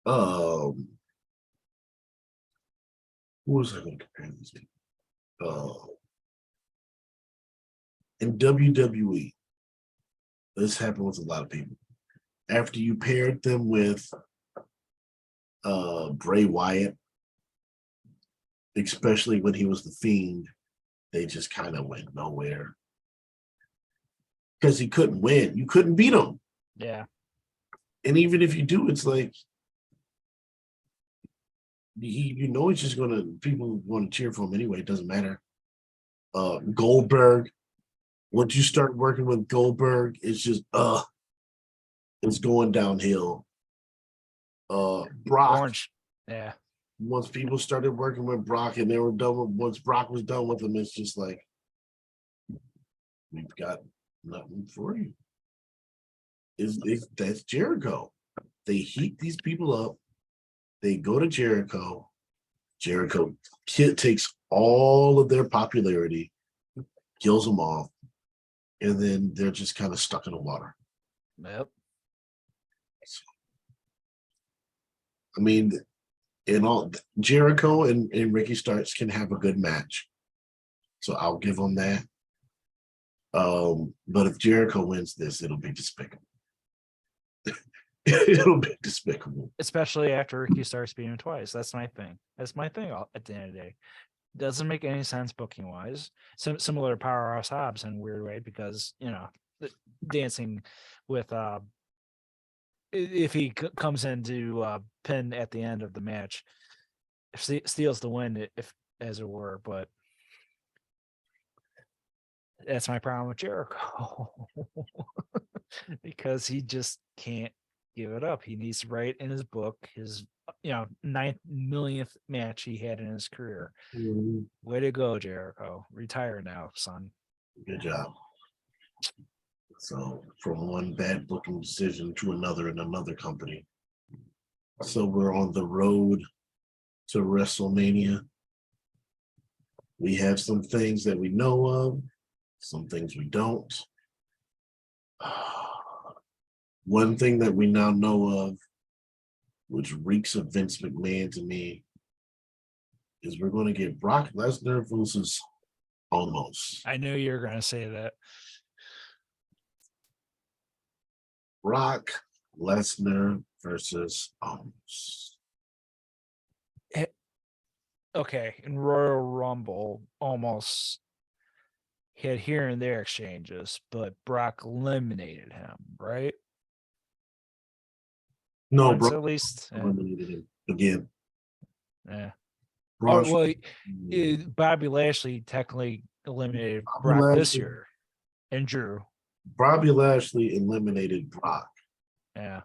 Who was I going to compare this to? In WWE, this happened with a lot of people. After you paired them with Bray Wyatt, especially when he was the Fiend, they just kind of went nowhere. Because he couldn't win. You couldn't beat him. Yeah. And even if you do, it's like he's just gonna people want to cheer for him anyway. It doesn't matter. Goldberg. Once you start working with Goldberg, it's just it's going downhill. Brock. Orange. Yeah. Once people started working with Brock and they were done with once Brock was done with them, it's just like we've got nothing for you. That's Jericho. They heat these people up. They go to Jericho. Jericho takes all of their popularity, kills them off, and then they're just kind of stuck in the water. Yep. I mean, Jericho and Ricky Starks can have a good match, so I'll give them that. But if Jericho wins this, it'll be despicable. It'll be despicable. Especially after Ricky starts beating him twice. That's my thing. At the end of the day. Doesn't make any sense booking wise. Similar to Powerhouse Hobbs in a weird way, because dancing with if he comes in to pin at the end of the match, steals the win, if as it were, but that's my problem with Jericho. Because he just can't give it up. He needs to write in his book his 9th millionth match he had in his career. Mm-hmm. Way to go, Jericho. Retire now, son. Good job. So from one bad booking decision to another in another company. So we're on the road to WrestleMania. We have some things that we know of, some things we don't. One thing that we now know of, which reeks of Vince McMahon to me, is we're going to get Brock Lesnar versus Omos. I knew you were going to say that. Brock Lesnar versus Omos. Okay, in Royal Rumble, Omos had here and there exchanges, but Brock eliminated him, right? No, Once Brock at least eliminated him again. Yeah. Braun Bobby Lashley technically eliminated Bobby Brock Lashley. this year, and Drew. Bobby Lashley eliminated Brock. Yeah.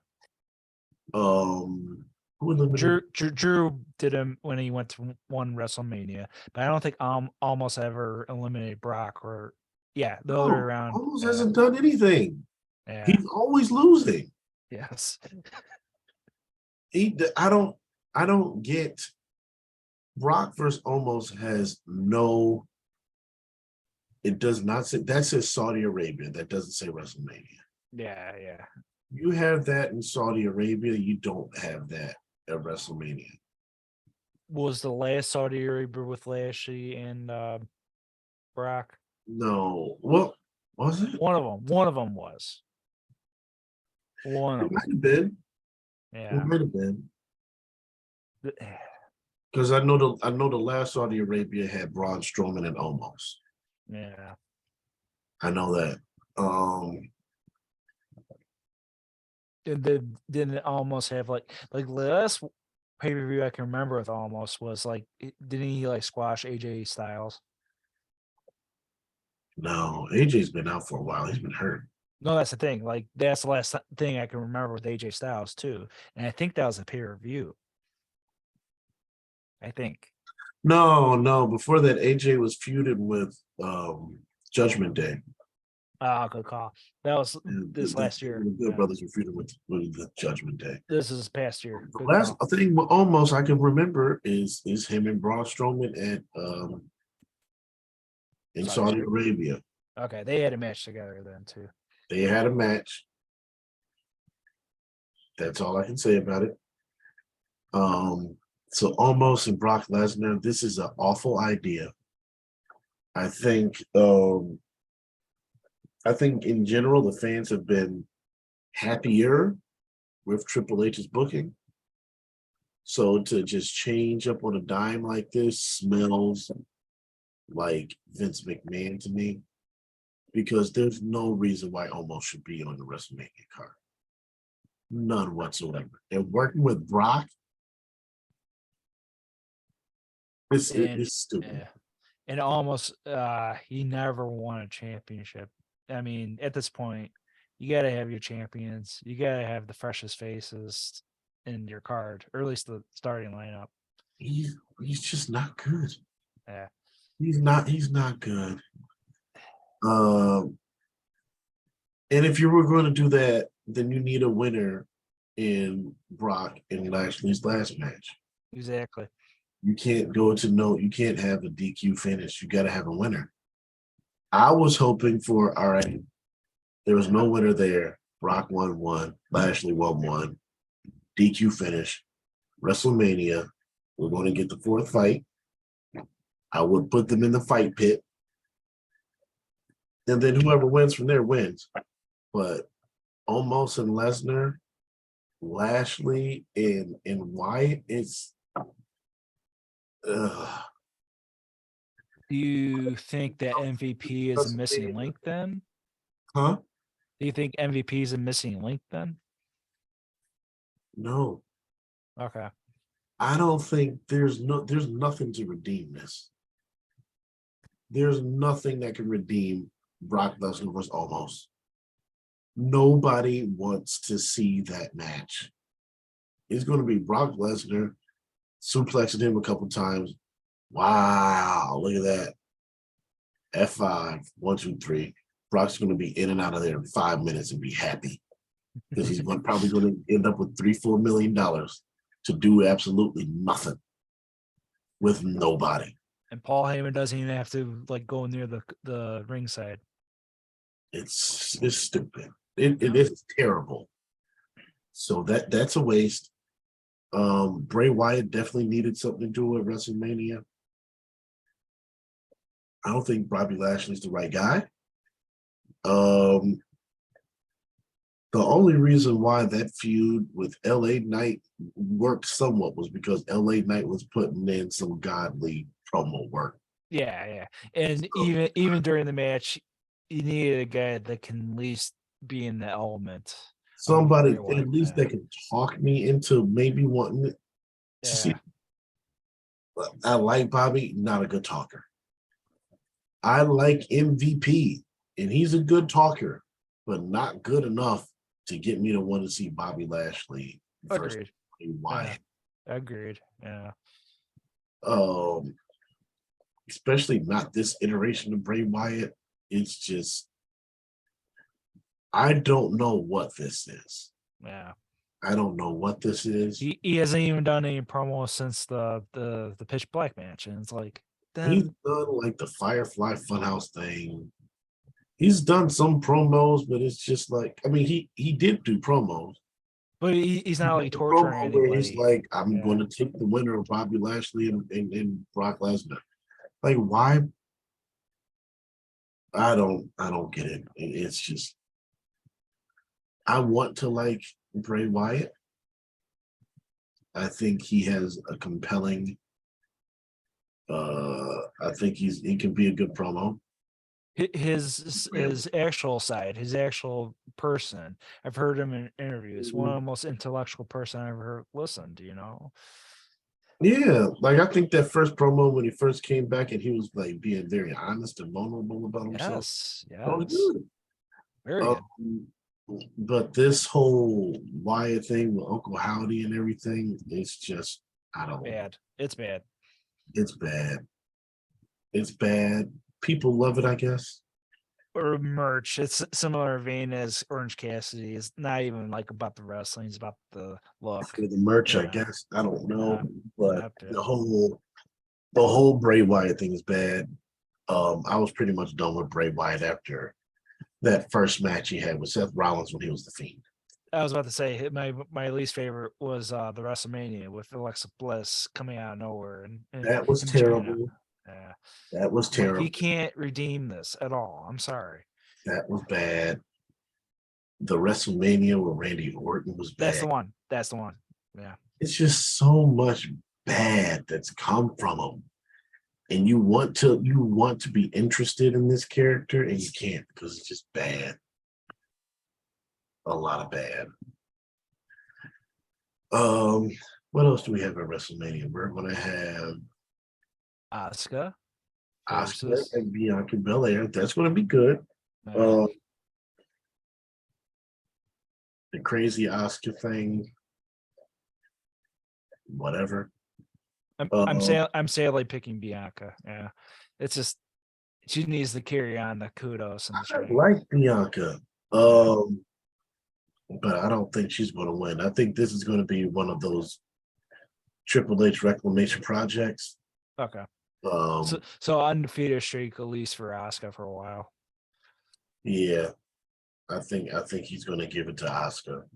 Who eliminated? Drew did him when he went to one WrestleMania, but I don't think almost ever eliminated Brock, or the other way around. Almost hasn't done anything. Yeah. He's always losing. Yes. I don't get. Brock versus Omos has no. It does not say that says Saudi Arabia. That doesn't say WrestleMania. Yeah. You have that in Saudi Arabia. You don't have that at WrestleMania. Was the last Saudi Arabia with Lashley and Brock? No. What was it? One of them was. One of them might have been. Yeah. It might have been. Because I know the last Saudi Arabia had Braun Strowman and Omos. Yeah. I know that. Didn't it almost have like the last pay-per-view I can remember with Almost was like, didn't he like squash AJ Styles? No, AJ's been out for a while. He's been hurt. No, that's the thing. Like, that's the last thing I can remember with AJ Styles too, and I think that was a pay-per-view. I think. No. Before that, AJ was feuded with Judgment Day. Good call. That was this last year. The Good Brothers were feuded with the Judgment Day. This is past year. The last thing almost I can remember is him and Braun Strowman at in Saudi Arabia. Okay, they had a match together then too. They had a match. That's all I can say about it. So almost in Brock Lesnar, this is an awful idea. I think in general the fans have been happier with Triple H's booking. So to just change up on a dime like this smells like Vince McMahon to me, because there's no reason why Omos should be on the WrestleMania card. None whatsoever. And working with Brock, it's stupid. Yeah. And almost he never won a championship. I mean, at this point, you got to have your champions. You got to have the freshest faces in your card, or at least the starting lineup. He's just not good. Yeah. He's not good. And if you were going to do that, then you need a winner in Brock and Lashley's last match. Exactly. You can't you can't have a DQ finish. You got to have a winner. I was hoping for, all right, there was no winner there. Brock won one, Lashley won one, DQ finish, WrestleMania. We're going to get the fourth fight. I would put them in the fight pit. And then whoever wins from there wins. But Omos and Lesnar, Lashley and Wyatt, it's do you think that MVP is a missing link then? Huh? Do you think MVP is a missing link then? No. Okay. I don't think there's nothing to redeem this. There's nothing that can redeem Brock Lesnar versus Omos. Nobody wants to see that match. It's going to be Brock Lesnar suplexing him a couple times. Wow, look at that. F5, 1, 2, 3. Brock's going to be in and out of there in 5 minutes and be happy, because he's probably going to end up with $3-4 million to do absolutely nothing with nobody. And Paul Heyman doesn't even have to go near the ringside. It's stupid. It is terrible. So that's a waste. Bray Wyatt definitely needed something to do at WrestleMania. I don't think Bobby Lashley's the right guy. The only reason why that feud with LA Knight worked somewhat was because LA Knight was putting in some godly promo work. Yeah. And even during the match, you needed a guy that can at least be in the element. Somebody at least that can talk me into maybe wanting to see. I like Bobby, not a good talker. I like MVP, and he's a good talker, but not good enough to get me to want to see Bobby Lashley versus Bray Wyatt. Agreed. Yeah. Especially not this iteration of Bray Wyatt. It's just, I don't know what this is. Yeah. I don't know what this is. He hasn't even done any promos since the Pitch Black match, and it's like he's done like the Firefly Funhouse thing. He's done some promos, but it's just like, I mean, he did do promos, but he's not like torturing anybody. He's like, I'm going to take the winner of Bobby Lashley and Brock Lesnar. Like, why? I don't get it. It's just, I want to like Bray Wyatt. I think he has a compelling. I think he can be a good promo. His actual side, his actual person. I've heard him in interviews. One of the most intellectual person I ever listened. Yeah, like I think that first promo when he first came back and he was like being very honest and vulnerable about himself. Yes. Very good. But this whole Wyatt thing with Uncle Howdy and everything, it's just, I don't know. It's bad. It's bad. It's bad. People love it, I guess. Or merch. It's similar vein as Orange Cassidy. It's not even like about the wrestling. It's about the look. For the merch, I guess. I don't know. But the whole Bray Wyatt thing is bad. I was pretty much done with Bray Wyatt after that first match he had with Seth Rollins when he was the Fiend. I was about to say my least favorite was the WrestleMania with Alexa Bliss coming out of nowhere and That was in China. terrible. Yeah. That was I'm like, terrible. you can't redeem this at all. I'm sorry. That was bad. The WrestleMania where Randy Orton was That's bad. the one. That's the one. Yeah. It's just so much bad that's come from him. And you want to be interested in this character and you can't because it's just bad. A lot of bad. What else do we have at WrestleMania? We're gonna have Asuka Oscar versus and Bianca Belair. That's gonna be good. uh, The crazy Oscar thing, whatever. I'm sadly picking Bianca. Yeah. It's just she needs to carry on the kudos and the I strength. like Bianca. But I don't think she's going to win. I think this is going to be one of those Triple H reclamation projects. Okay. Um, So undefeated streak at least for Asuka for a while. yeah, I think he's going to give it to Oscar.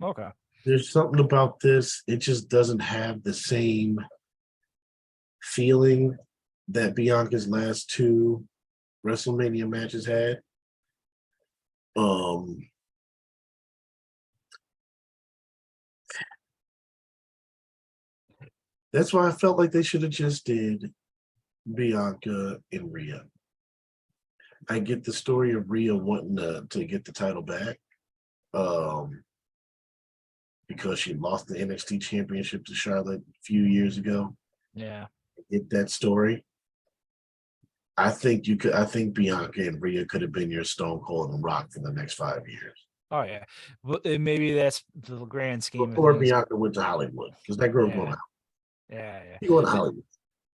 Okay. There's something about this; it just doesn't have the same feeling that Bianca's last two WrestleMania matches had. That's why I felt like they should have just did Bianca and Rhea. I get the story of Rhea wanting to get the title back because she lost the NXT championship to Charlotte a few years ago. Yeah. I get that story. I think Bianca and Rhea could have been your Stone Cold and Rock for the next 5 years. Oh yeah. But maybe that's the grand scheme Before of things. Bianca went to Hollywood, because that girl's going out. Yeah. She going to Hollywood.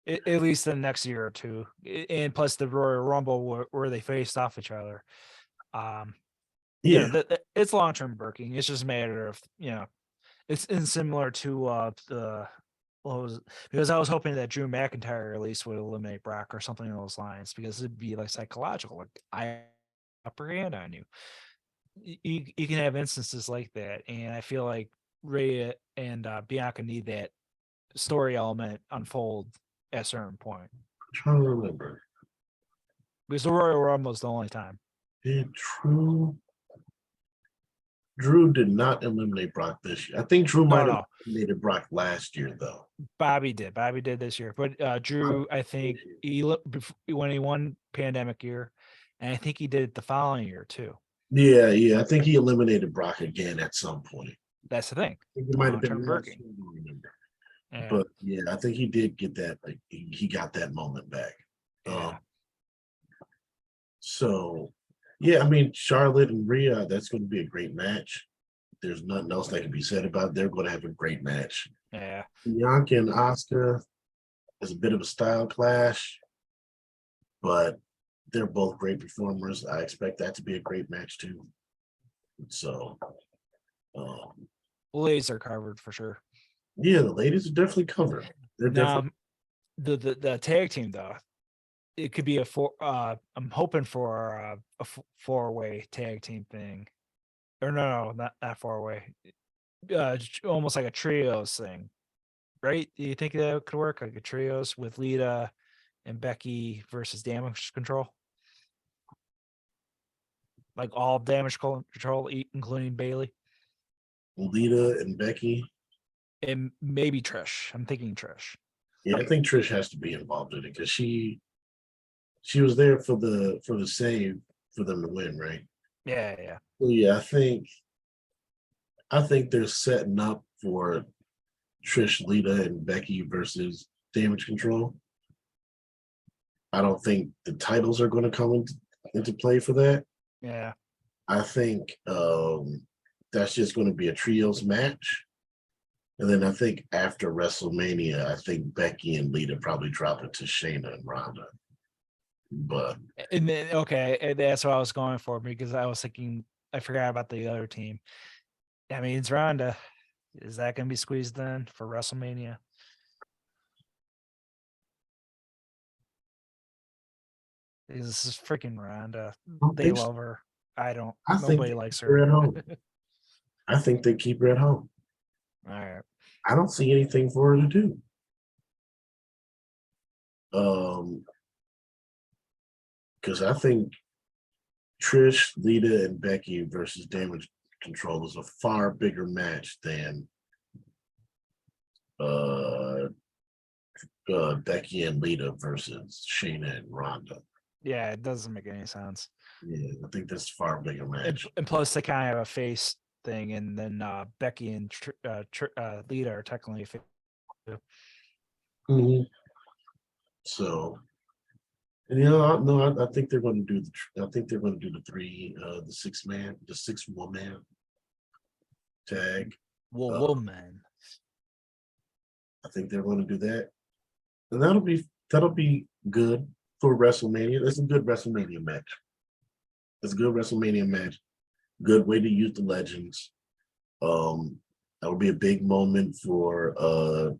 At least the next year or two, and plus the Royal Rumble where they faced off each other. Yeah. It's long term working. It's just a matter of it's similar to the because I was hoping that Drew McIntyre at least would eliminate Brock or something along those lines because it'd be like psychological, like I upper hand on you. You can have instances like that, and I feel like Rhea and Bianca need that story element unfold at a certain point. I'm trying to remember. Because the Royal Rumble is the only time. Did Drew did not eliminate Brock this year. I think Drew might have eliminated Brock last year, though. Bobby did this year, but Drew, I think when he won pandemic year, and I think he did it the following year too. Yeah. I think he eliminated Brock again at some point. That's the thing. I think it might have been working. I don't remember. Yeah. But yeah, I think he did get that. Like he got that moment back. Yeah. So yeah, I mean Charlotte and Rhea, that's going to be a great match. There's nothing else that can be said about it. They're going to have a great match. Yeah. Bianca and Asuka is a bit of a style clash, but they're both great performers. I expect that to be a great match too. So, ladies are covered for sure. Yeah, the ladies are definitely covered. They're definitely the tag team though. It could be a I'm hoping for a four-way tag team thing, or no, not four-way. Almost like a trios thing, right? Do you think that could work like a trios with Lita and Becky versus Damage Control? Like all Damage Control, including Bailey, Lita and Becky, and maybe Trish. I'm thinking Trish. Yeah, I think Trish has to be involved in it because she was there for the save for them to win, right? Yeah. So yeah, I think they're setting up for Trish, Lita, and Becky versus Damage Control. I don't think the titles are going to come into play for that. Yeah. I think that's just going to be a trios match. And then I think after WrestleMania, I think Becky and Lita probably drop it to Shayna and Ronda. But and then and that's what I was going for because I was thinking I forgot about the other team. That means Ronda. Is that going to be squeezed in for WrestleMania? This is freaking Ronda. They love her. I don't. Nobody likes her. At home. I think they keep her at home. All right. I don't see anything for her to do. Because I think Trish, Lita, and Becky versus Damage Control is a far bigger match than Becky and Lita versus Shayna and Ronda. Yeah, it doesn't make any sense. Yeah, I think that's a far bigger match. And plus, they kind of have a face thing, and then Becky and Lita are technically a face. Mm-hmm. So, and, you know, no, I think they're going to do the. I think they're going to do the 6-woman tag. Woman. I think they're going to do that, and that'll be good for WrestleMania. That's a good WrestleMania match. It's a good WrestleMania match. Good way to use the legends. That would be a big moment for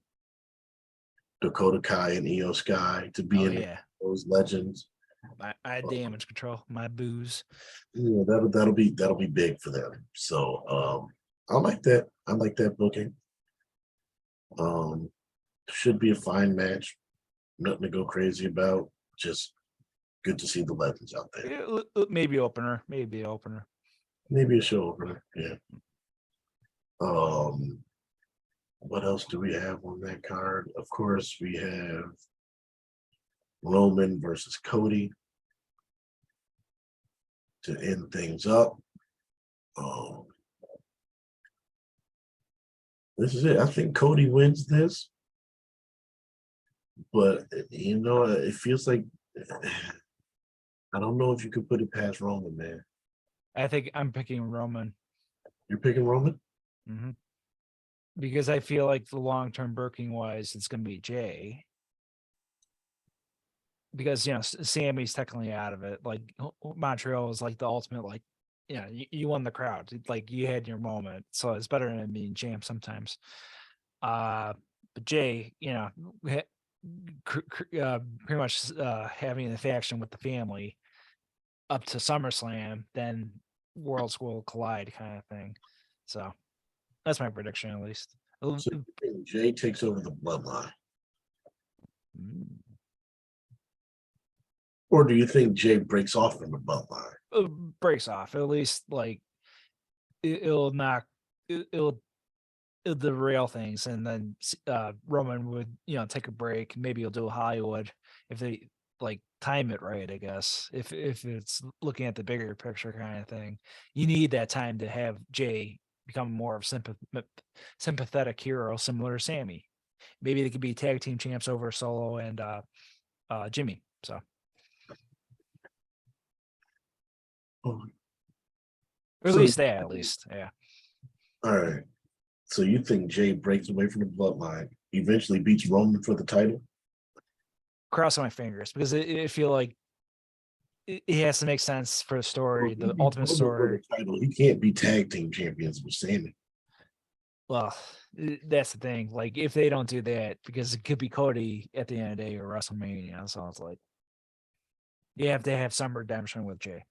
Dakota Kai and Io Sky to be in those legends. I Damage Control, my booze. Yeah, that'll be big for them. So I like that. I like that booking. Should be a fine match. Nothing to go crazy about. Just good to see the legends out there. Maybe opener. Maybe opener. Maybe a show opener. Yeah. What else do we have on that card? Of course, we have Roman versus Cody to end things up. This is it. I think Cody wins this, but you know, it feels like I don't know if you could put it past Roman, man. I think I'm picking Roman. You're picking Roman? Mm-hmm. Because I feel like the long-term booking wise, it's going to be Jay. Because, you know, Sammy's technically out of it. Like, Montreal is like the ultimate, like, you won the crowd. Like, you had your moment. So it's better than being champ sometimes. But Jay, you know, pretty much having the faction with the family up to SummerSlam, then worlds will collide kind of thing. So that's my prediction, at least. So Jay takes over the bloodline. Or do you think Jay breaks off from the bloodline? Breaks off. At least, like, it'll derail things, and then Roman would, take a break. Maybe he'll do Hollywood if they like time it right, I guess. If it's looking at the bigger picture kind of thing, you need that time to have Jay become more of sympathetic hero, similar to Sammy. Maybe they could be tag team champs over Solo and Jimmy. So, or at least that, yeah. All right. So you think Jay breaks away from the bloodline, eventually beats Roman for the title? Crossing my fingers, because I feel like it has to make sense for the story, the ultimate story. The title. He can't be tag team champions with Sammy. Well, that's the thing. Like, if they don't do that, because it could be Cody at the end of the day or WrestleMania, so it's like you have to have some redemption with Jay.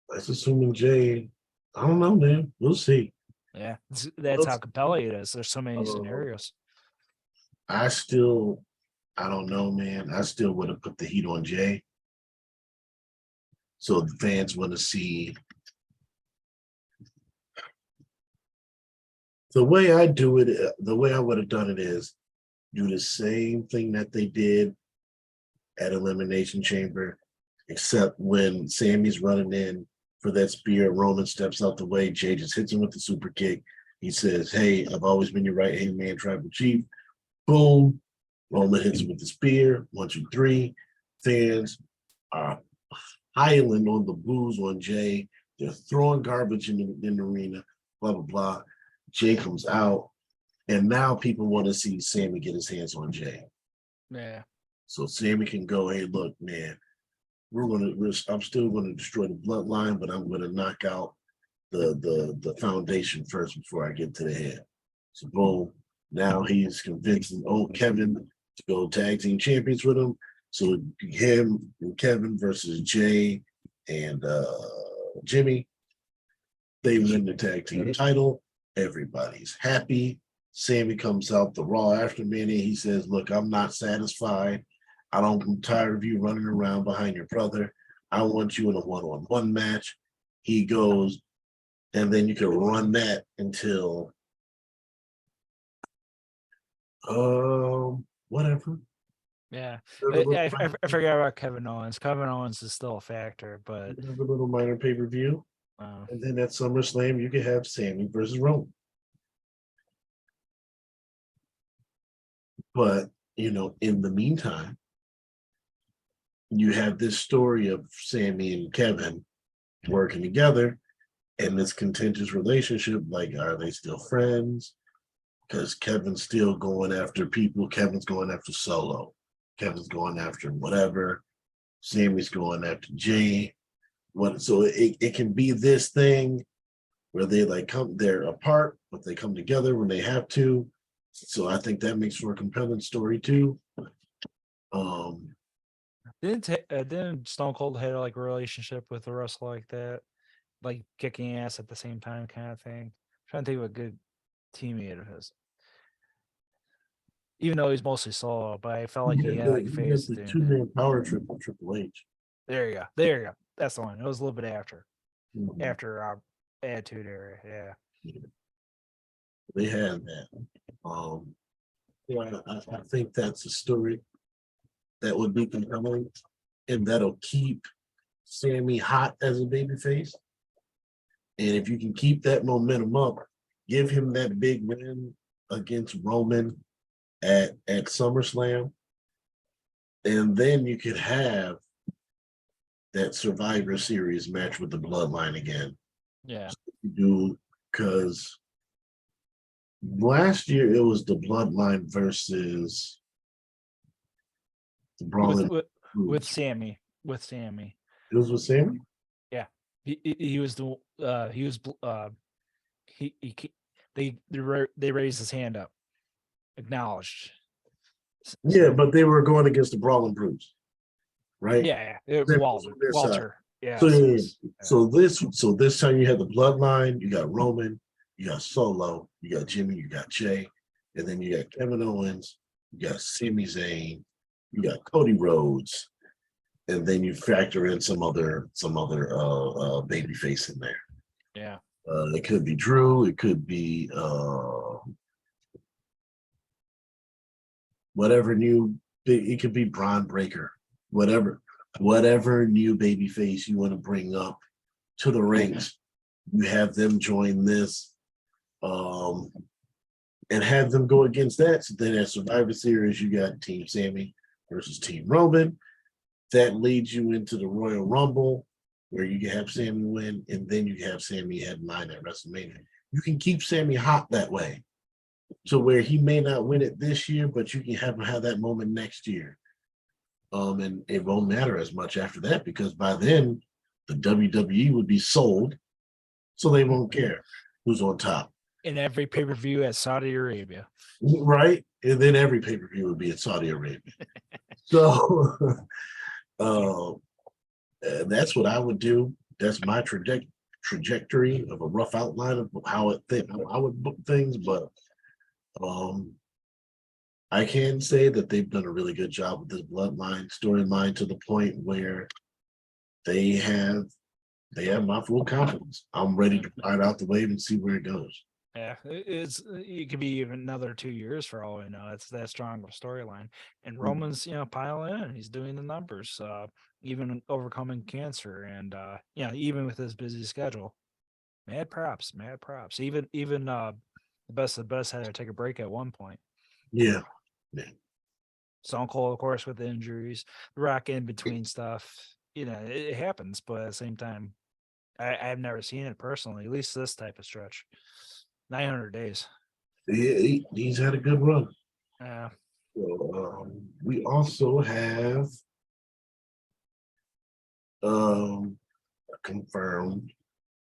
That's assuming Jay. I don't know, man. We'll see. Yeah, that's how compelling it is. There's so many scenarios. I don't know, man. I still would have put the heat on Jay. So the fans want to see. The way I do it, the way I would have done it is do the same thing that they did at Elimination Chamber, except when Sammy's running in for that spear, Roman steps out the way, Jay just hits him with the super kick. He says, "Hey, I've always been your right-hand man, tribal chief." Boom. Roman hits him with the spear. 1, 2, 3. Fans are piling on the booze on Jay. They're throwing garbage in the arena, blah, blah, blah. Jay comes out, and now people want to see Sammy get his hands on Jay. Yeah. So Sammy can go, "Hey, look, man, I'm still gonna destroy the bloodline, but I'm gonna knock out the foundation first before I get to the head." So boom, now he's convincing old Kevin to go tag team champions with him. So him and Kevin versus Jay and Jimmy. They win the tag team title. Everybody's happy. Sammy comes out the Raw after Mania. He says, look, I'm not satisfied. I'm tired of you running around behind your brother. I want you in a one-on-one match. He goes, and then you can run that until whatever. Yeah. I forgot about Kevin Owens. Kevin Owens is still a factor, but a little minor pay-per-view. And then at SummerSlam, you can have Sammy versus Roman. But, in the meantime, you have this story of Sammy and Kevin working together and this contentious relationship. Like, are they still friends? Because Kevin's still going after people. Kevin's going after Solo. Kevin's going after whatever. Sammy's going after Jay. So it can be this thing where they're apart, but they come together when they have to. So I think that makes for a compelling story too. Didn't Stone Cold have like a relationship with a wrestler like that, like kicking ass at the same time kind of thing? I'm trying to think of a good teammate of his. Even though he's mostly solo, but I felt like he had like phase. The 2-man power trip with Triple H. There you go. That's the one. It was a little bit after Attitude Era. Yeah. They had that. I think that's a story that would be compelling, and that'll keep Sammy hot as a babyface. And if you can keep that momentum up, give him that big win against Roman at SummerSlam, and then you could have that Survivor Series match with the Bloodline again. Yeah. Because last year it was the Bloodline versus the Brawling with Sammy. With Sammy. It was with Sammy? Yeah. He was they raised his hand up. Acknowledged. Yeah, but they were going against the Brawling Brutes, right? Yeah. Walter. Yeah. So this time you had the Bloodline, you got Roman, you got Solo, you got Jimmy, you got Jay, and then you got Kevin Owens, you got Sami Zayn, you got Cody Rhodes, and then you factor in some other baby face in there. Yeah. It could be Drew, it could be whatever new, it could be Braun Breaker, whatever new baby face you want to bring up to the ranks, you have them join this, and have them go against that. So then at Survivor Series, you got Team Sammy versus Team Roman. That leads you into the Royal Rumble, where you can have Sammy win, and then you can have Sammy headline at WrestleMania. You can keep Sammy hot that way, to where he may not win it this year, but you can have him have that moment next year. And it won't matter as much after that, because by then the WWE would be sold, so they won't care who's on top. In every pay-per-view at Saudi Arabia. Right? And then every pay-per-view would be in Saudi Arabia. So that's what I would do. That's my trajectory of a rough outline of how I would book things, but I can say that they've done a really good job with this Bloodline storyline, to the point where they have my full confidence. I'm ready to ride out the wave and see where it goes. Yeah, it could be even another 2 years for all we know. It's that strong of a storyline. And Roman's, piling in. He's doing the numbers, even overcoming cancer, and even with his busy schedule. Mad props. Even the best of the best had to take a break at one point. Yeah. Stone Cold, of course, with the injuries, The Rock in between stuff. It happens, but at the same time, I've never seen it personally, at least this type of stretch. 900 days. Yeah, he's had a good run. Yeah. So, we also have confirmed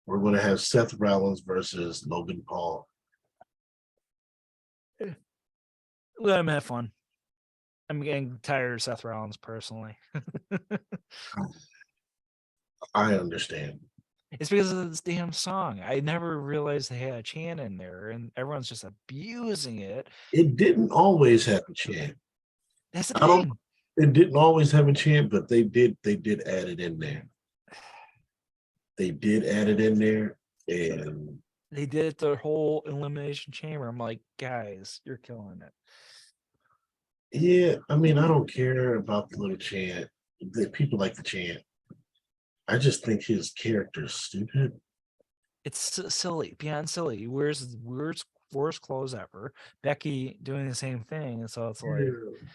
we're going to have Seth Rollins versus Logan Paul. Let him have fun. I'm getting tired of Seth Rollins personally. I understand. It's because of this damn song. I never realized they had a chant in there, and everyone's just abusing it. It didn't always have a chant. That's the I don't. thing. It didn't always have a chant, but they did. They did add it in there. They did add it in there, and They did it the whole Elimination Chamber. I'm like, guys, you're killing it. yeah. I mean, I don't care about the little chant. The people like the chant. I just think his character is stupid. It's silly, beyond silly. He wears worst clothes ever. Becky doing the same thing, and so it's like,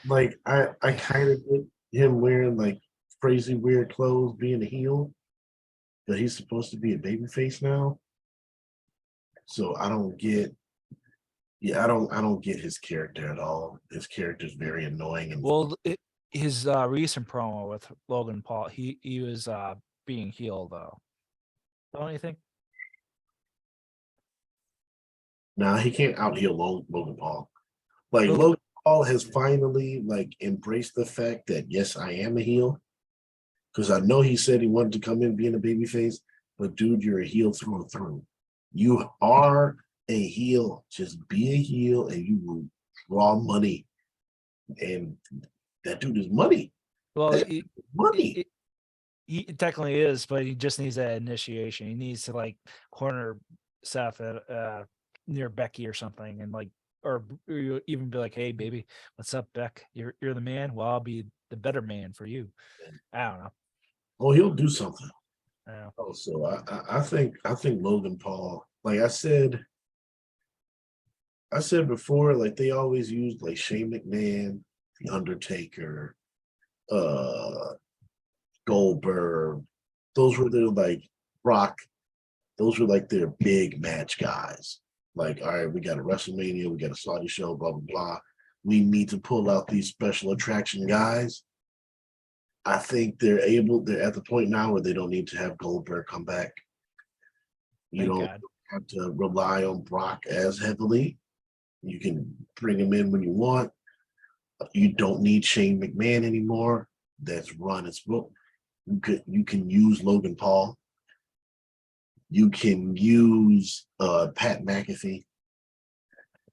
Like I kind of get him wearing like crazy weird clothes, being a heel, but he's supposed to be a babyface now. So I don't get. Yeah, I don't get his character at all. His character is very annoying and well, his recent promo with Logan Paul, he was being healed though. Don't you think? nah, he can't out heel Logan Paul. Like Logan, Logan Paul has finally like embraced the fact that yes, I am a heel. Because I know he said he wanted to come in being a babyface, but dude, you're a heel through and through. You are a heel. Just be a heel and you will draw money. And that dude is money. well, That's money. he technically is, but he just needs that initiation. He needs to like corner Seth at near Becky or something, and like, or you even be like, "Hey, baby, what's up, Beck? You're the man. Well, I'll be the better man for you." I don't know. Oh, he'll do something. I don't know. Oh, so I think Logan Paul, like I said before, like they always used like Shane McMahon, The Undertaker, uh Goldberg. Those were their like Rock. Those were like their big match guys. Like, all right, we got a WrestleMania, we got a Saudi show, blah blah blah. We need to pull out these special attraction guys. I think they're at the point now where they don't need to have Goldberg come back. You Thank don't God. have to rely on Brock as heavily. You can bring him in when you want. You don't need Shane McMahon anymore. That's run its book. You can use Logan Paul. You can use Pat McAfee.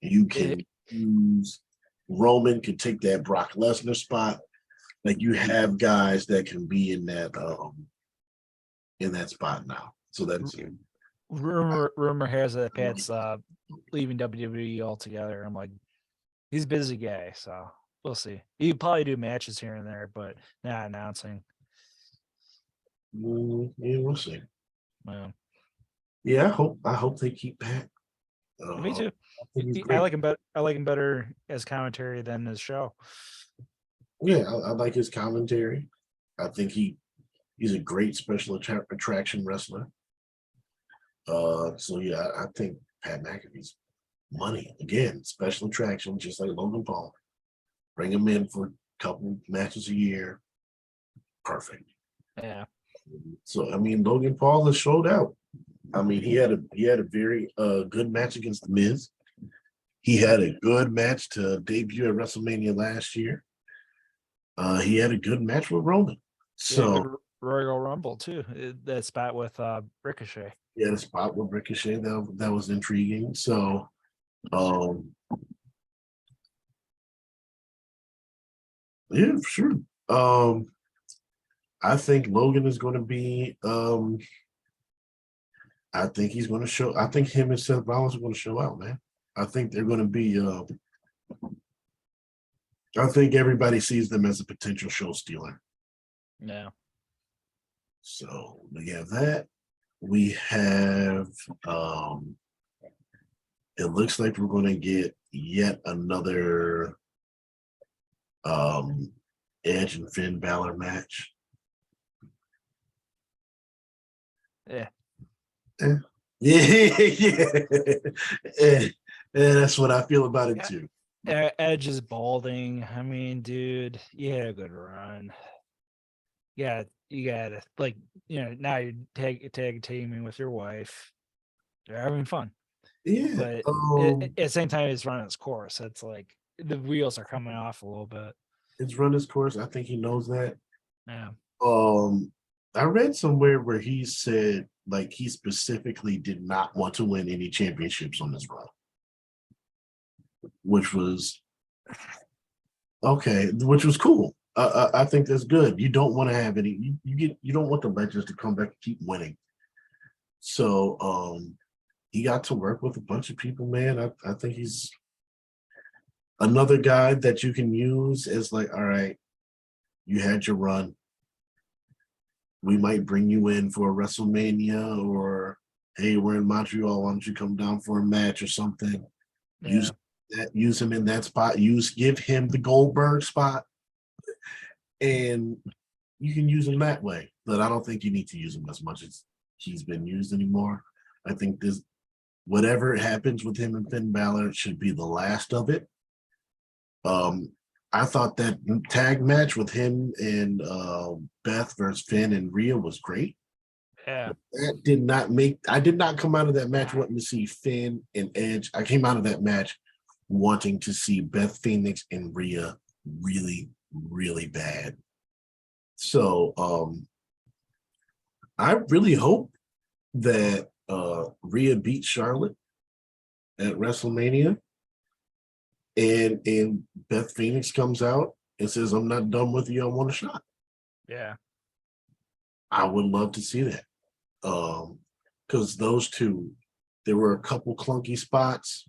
You can use Roman could take that Brock Lesnar spot. Like you have guys that can be in that spot now. So that's Rumor has it that Pat's leaving WWE altogether. I'm like, he's a busy guy, so we'll see. He'd probably do matches here and there, but not announcing. yeah, we'll see. Yeah. Yeah, I hope they keep Pat. Me too. I think he's I great. like him better. I like him better as commentary than his show. Yeah, I like his commentary. I think he's a great special attraction wrestler. So yeah, I think Pat McAfee's money again, special attraction, just like Logan Paul. Bring him in for a couple matches a year. Perfect. Yeah. So I mean, Logan Paul has showed out. I mean, he had a very good match against The Miz. He had a good match to debut at WrestleMania last year. He had a good match with Roman. So good Royal Rumble too. That spot with Ricochet. he had a spot with Ricochet that was intriguing. So yeah, for sure. I think Logan is going to be I think he's going to show. I think him and Seth Rollins are going to show out, man. I think they're going to be. I think everybody sees them as a potential show stealer. Yeah. So we have that. We have. It looks like we're going to get yet another Edge and Finn Balor match. Yeah. Yeah. That's what I feel about it too. Edge is balding. I mean, dude, you had a good run. Yeah, you got it. Like, now you're tag teaming with your wife. You're having fun. Yeah. But at the same time, it's running its course. It's like the wheels are coming off a little bit. It's run its course. I think he knows that. Yeah. I read somewhere where he said like he specifically did not want to win any championships on this run, which was okay, which was cool. I think that's good. You don't want to have any. You don't want the legends to come back and keep winning. So he got to work with a bunch of people, man. I think he's another guy that you can use as like, all right, you had your run. We might bring you in for a WrestleMania, or hey, we're in Montreal. Why don't you come down for a match or something? Yeah. Use him in that spot. Give him the Goldberg spot, and you can use him that way. But I don't think you need to use him as much as he's been used anymore. I think this, whatever happens with him and Finn Balor, should be the last of it. I thought that tag match with him and Beth versus Finn and Rhea was great. Yeah. I did not come out of that match wanting to see Finn and Edge. I came out of that match wanting to see Beth Phoenix and Rhea really, really bad. So I really hope that Rhea beats Charlotte at WrestleMania. And Beth Phoenix comes out and says, I'm not done with you. I want a shot. Yeah. I would love to see that. Because those two, there were a couple clunky spots,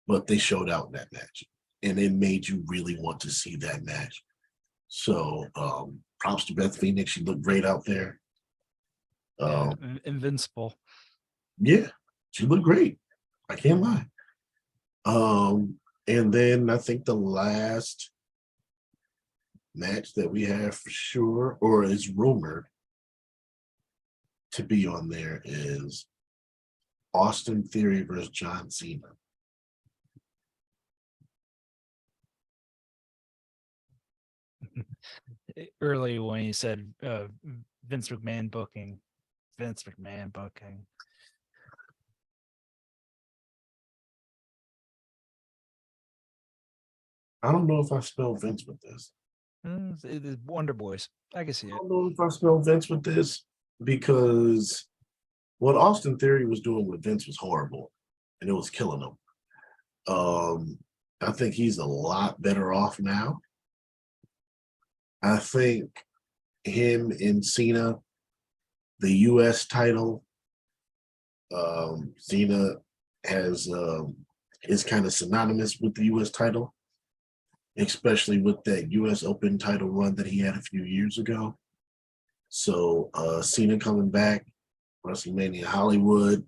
but they showed out in that match. And it made you really want to see that match. So props to Beth Phoenix. She looked great out there. Invincible. Yeah, she looked great. I can't lie. And then I think the last match that we have for sure, or is rumored to be on there, is Austin Theory versus John Cena. Early when he said Vince McMahon booking. I don't know if I spelled Vince with this. It is Wonder Boys. I can see it. I don't know if I spelled Vince with this, because what Austin Theory was doing with Vince was horrible, and it was killing him. I think he's a lot better off now. I think him and Cena, the U.S. title, Cena has is kind of synonymous with the U.S. title, especially with that U.S. Open title run that he had a few years ago. So Cena coming back, WrestleMania Hollywood,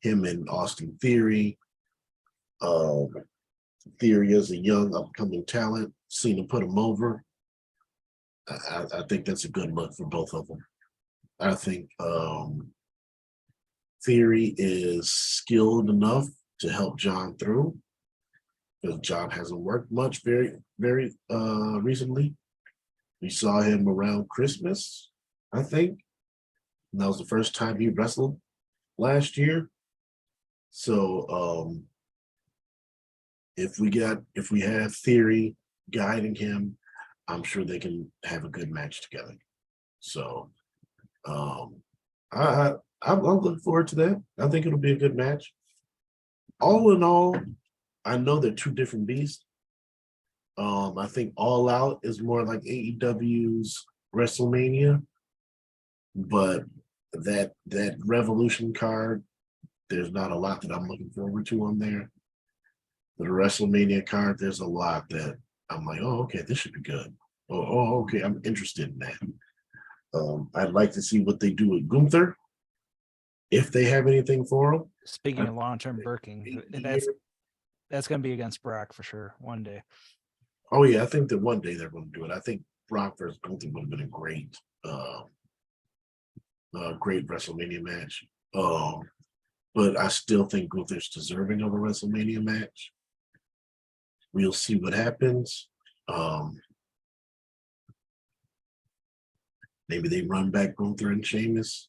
him and Austin Theory. Theory is a young upcoming talent. Cena put him over. I think that's a good look for both of them. I think Theory is skilled enough to help John through, because John hasn't worked much very recently. We saw him around Christmas, I think. And that was the first time he wrestled last year. So if we have Theory guiding him, I'm sure they can have a good match together. So I'm looking forward to that. I think it'll be a good match. All in all, I know they're two different beasts. I think All Out is more like AEW's WrestleMania, but that Revolution card, there's not a lot that I'm looking forward to on there. The WrestleMania card, there's a lot that I'm like, oh, okay, this should be good. Oh, okay, I'm interested in that. I'd like to see what they do with Gunther, if they have anything for him. Speaking of long-term booking, that's going to be against Brock for sure one day. Oh yeah, I think that one day they're going to do it. I think Brock versus Gunther would have been a great WrestleMania match. But I still think Gunther's deserving of a WrestleMania match. We'll see what happens. Maybe they run back Gunther and Sheamus.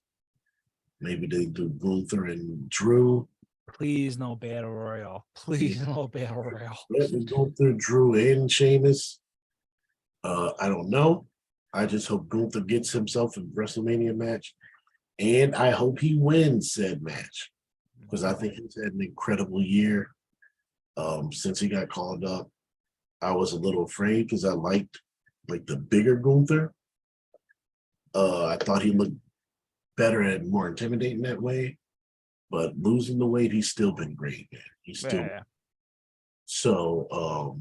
Maybe they do Gunther and Drew. Please no battle royal. Please no battle royal. Let me go through Drew and Sheamus. I don't know. I just hope Gunther gets himself a WrestleMania match. And I hope he wins said match because I think he's had an incredible year since he got called up. I was a little afraid because I liked like the bigger Gunther. I thought he looked better and more intimidating that way. But losing the weight, he's still been great, man. He's still so.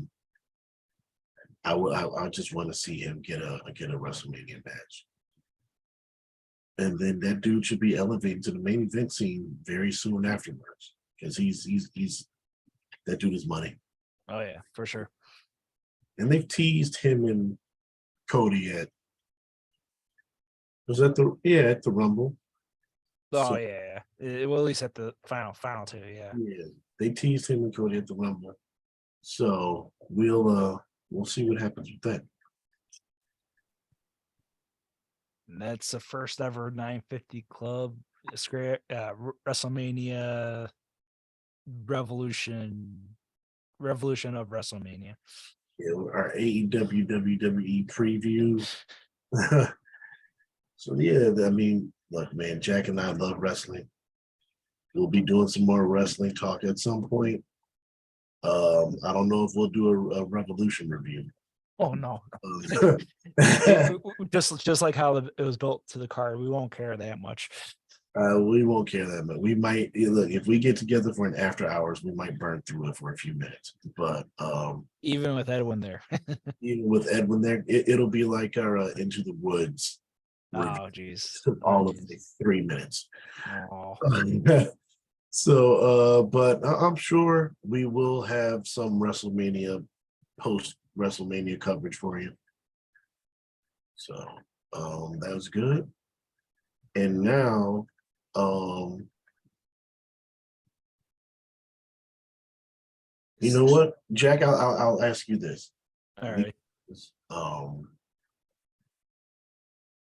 I just want to see him get a WrestleMania match, and then that dude should be elevated to the main event scene very soon afterwards because he's that dude is money. Oh yeah, for sure. And they've teased him and Cody at the Rumble. Oh yeah. Well, at least at the final two, yeah. Yeah, they teased him and Cody at the Rumble. So we'll see what happens with that. And that's the first ever 950 Club WrestleMania revolution of WrestleMania. Yeah, our AEW WWE preview. So yeah, I mean, look, man, Jack and I love wrestling. We'll be doing some more wrestling talk at some point. I don't know if we'll do a Revolution review. Oh no. just like how it was built to the card, we won't care that much. We won't care that much. We might look if we get together for an after hours, we might burn through it for a few minutes. But even with Edwin there, it'll be like our Into the Woods. Oh geez. All of the 3 minutes. Oh. So but I'm sure we will have some WrestleMania post WrestleMania coverage for you. So that was good. And now you know what, Jack, I'll ask you this. All right.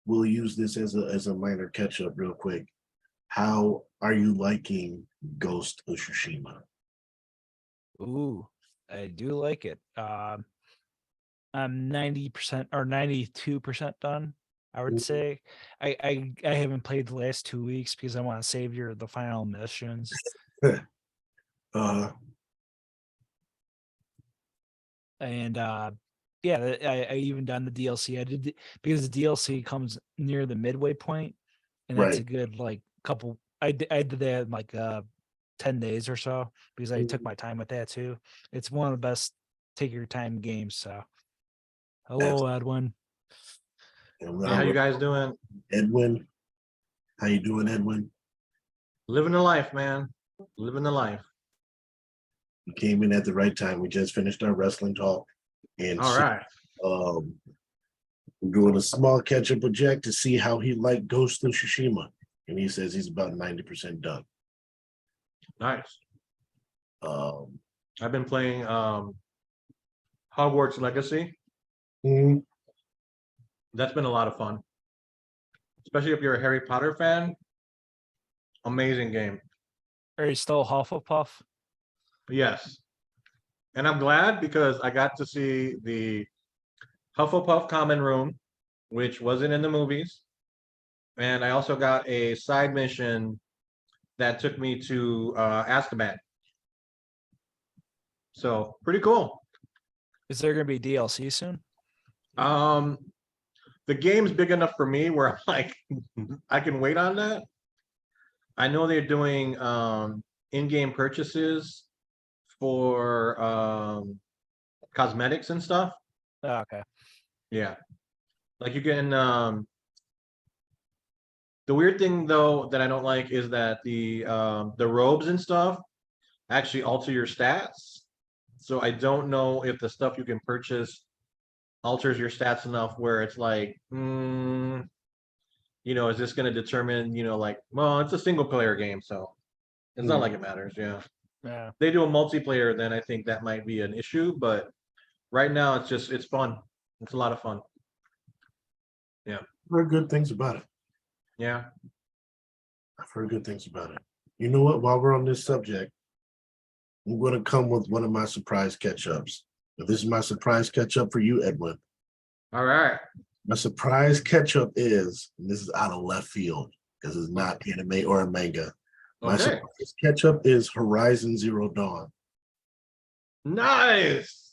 We'll use this as a minor catch up real quick. How are you liking Ghost of Tsushima? Ooh, I do like it. I'm 90% or 92% done. I would say I haven't played the last 2 weeks because I want to save the final missions. And I even done the DLC. I did because the DLC comes near the midway point, and that's a good like couple. I did that in like 10 days or so because I took my time with that too. It's one of the best take your time games. So, hello, Edwin. Hey, how you guys doing? Edwin, how you doing, Edwin? Living the life, man. Living the life. We came in at the right time. We just finished our wrestling talk, and all right. We're doing a small catch up with Jack to see how he liked Ghost of Tsushima, and he says he's about 90% done. Nice. I've been playing Hogwarts Legacy. Mm-hmm. That's been a lot of fun, especially if you're a Harry Potter fan. Amazing game. Are you still Hufflepuff? Yes. And I'm glad because I got to see the Hufflepuff Common Room, which wasn't in the movies. And I also got a side mission that took me to Azkaban. So pretty cool. Is there going to be DLC soon? The game's big enough for me where I'm like, I can wait on that. I know they're doing in-game purchases for cosmetics and stuff. Oh, okay. Yeah. Like you can the weird thing though that I don't like is that the robes and stuff actually alter your stats. So I don't know if the stuff you can purchase alters your stats enough where it's like, is this going to determine, like, well, it's a single player game, so it's not like it matters. Yeah. They do a multiplayer, then I think that might be an issue, but right now it's fun. It's a lot of fun. Yeah. I've heard good things about it. Yeah. I've heard good things about it. You know what? While we're on this subject, I'm going to come with one of my surprise catch-ups. This is my surprise catch-up for you, Edwin. All right. My surprise catch-up is, and this is out of left field, because it's not anime or a manga. My Okay. surprise catch-up is Horizon Zero Dawn. Nice.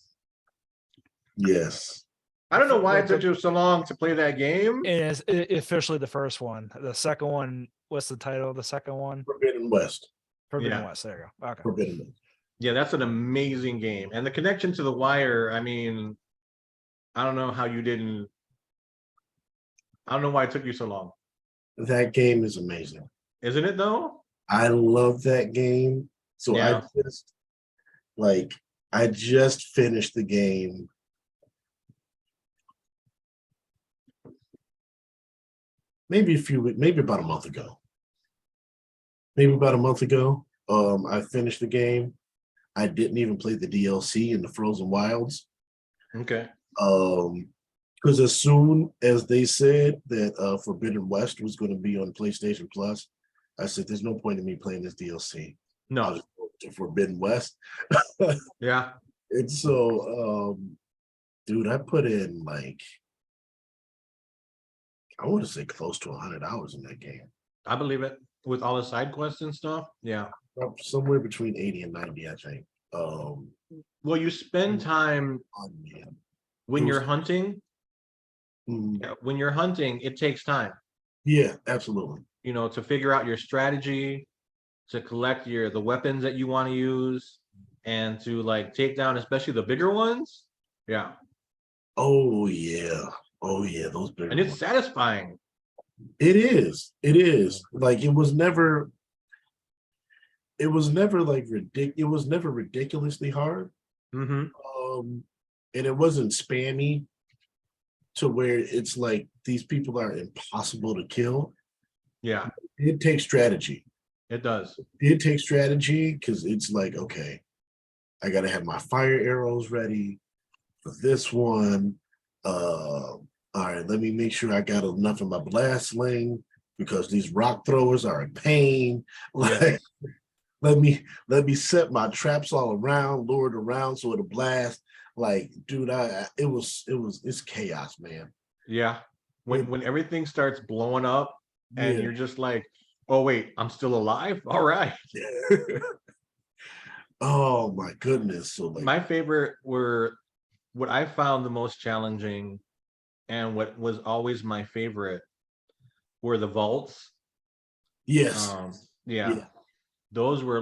Yes. I don't know why it took you so long to play that game. It is officially the first one. The second one, what's the title of the second one? Forbidden West. Forbidden Yeah. West. There you go. Okay. Forbidden West. Yeah, that's an amazing game. And the connection to The Wire, I mean, I don't know how you didn't. I don't know why it took you so long. That game is amazing. Isn't it though? I love that game. So Yeah. I just finished the game. Maybe about a month ago. I finished the game. I didn't even play the DLC in the Frozen Wilds. Okay. Because as soon as they said that Forbidden West was going to be on PlayStation Plus, I said, "There's no point in me playing this DLC. I'll No. just go to Forbidden West." Yeah. And so, dude, I put in I want to say close to 100 hours in that game. I believe it. With all the side quests and stuff. Yeah. Somewhere between 80 and 90, I think. Well, you spend time Man. when you're hunting. Mm, Yeah, when you're hunting, it takes time, yeah, absolutely. to figure out your strategy, to collect the weapons that you want to use, and to take down especially the bigger ones. Yeah. Oh yeah, those big And it's ones. satisfying. It is. Like it was never like ridiculous. It was never ridiculously hard. Mm-hmm. And it wasn't spammy to where it's like these people are impossible to kill. Yeah, It takes strategy. it does. It takes strategy because it's like, okay, I gotta have my fire arrows ready for this one. All right, let me make sure I got enough of my blast sling because these rock throwers are a pain. Like, let me set my traps all around, lured around so it'll blast. Like, dude, it's chaos, man. Yeah. When everything starts blowing up and you're just like, oh wait, I'm still alive. All right. Oh my goodness. So My favorite were what I found the most challenging and what was always my favorite were the vaults. yes. Yeah. Those were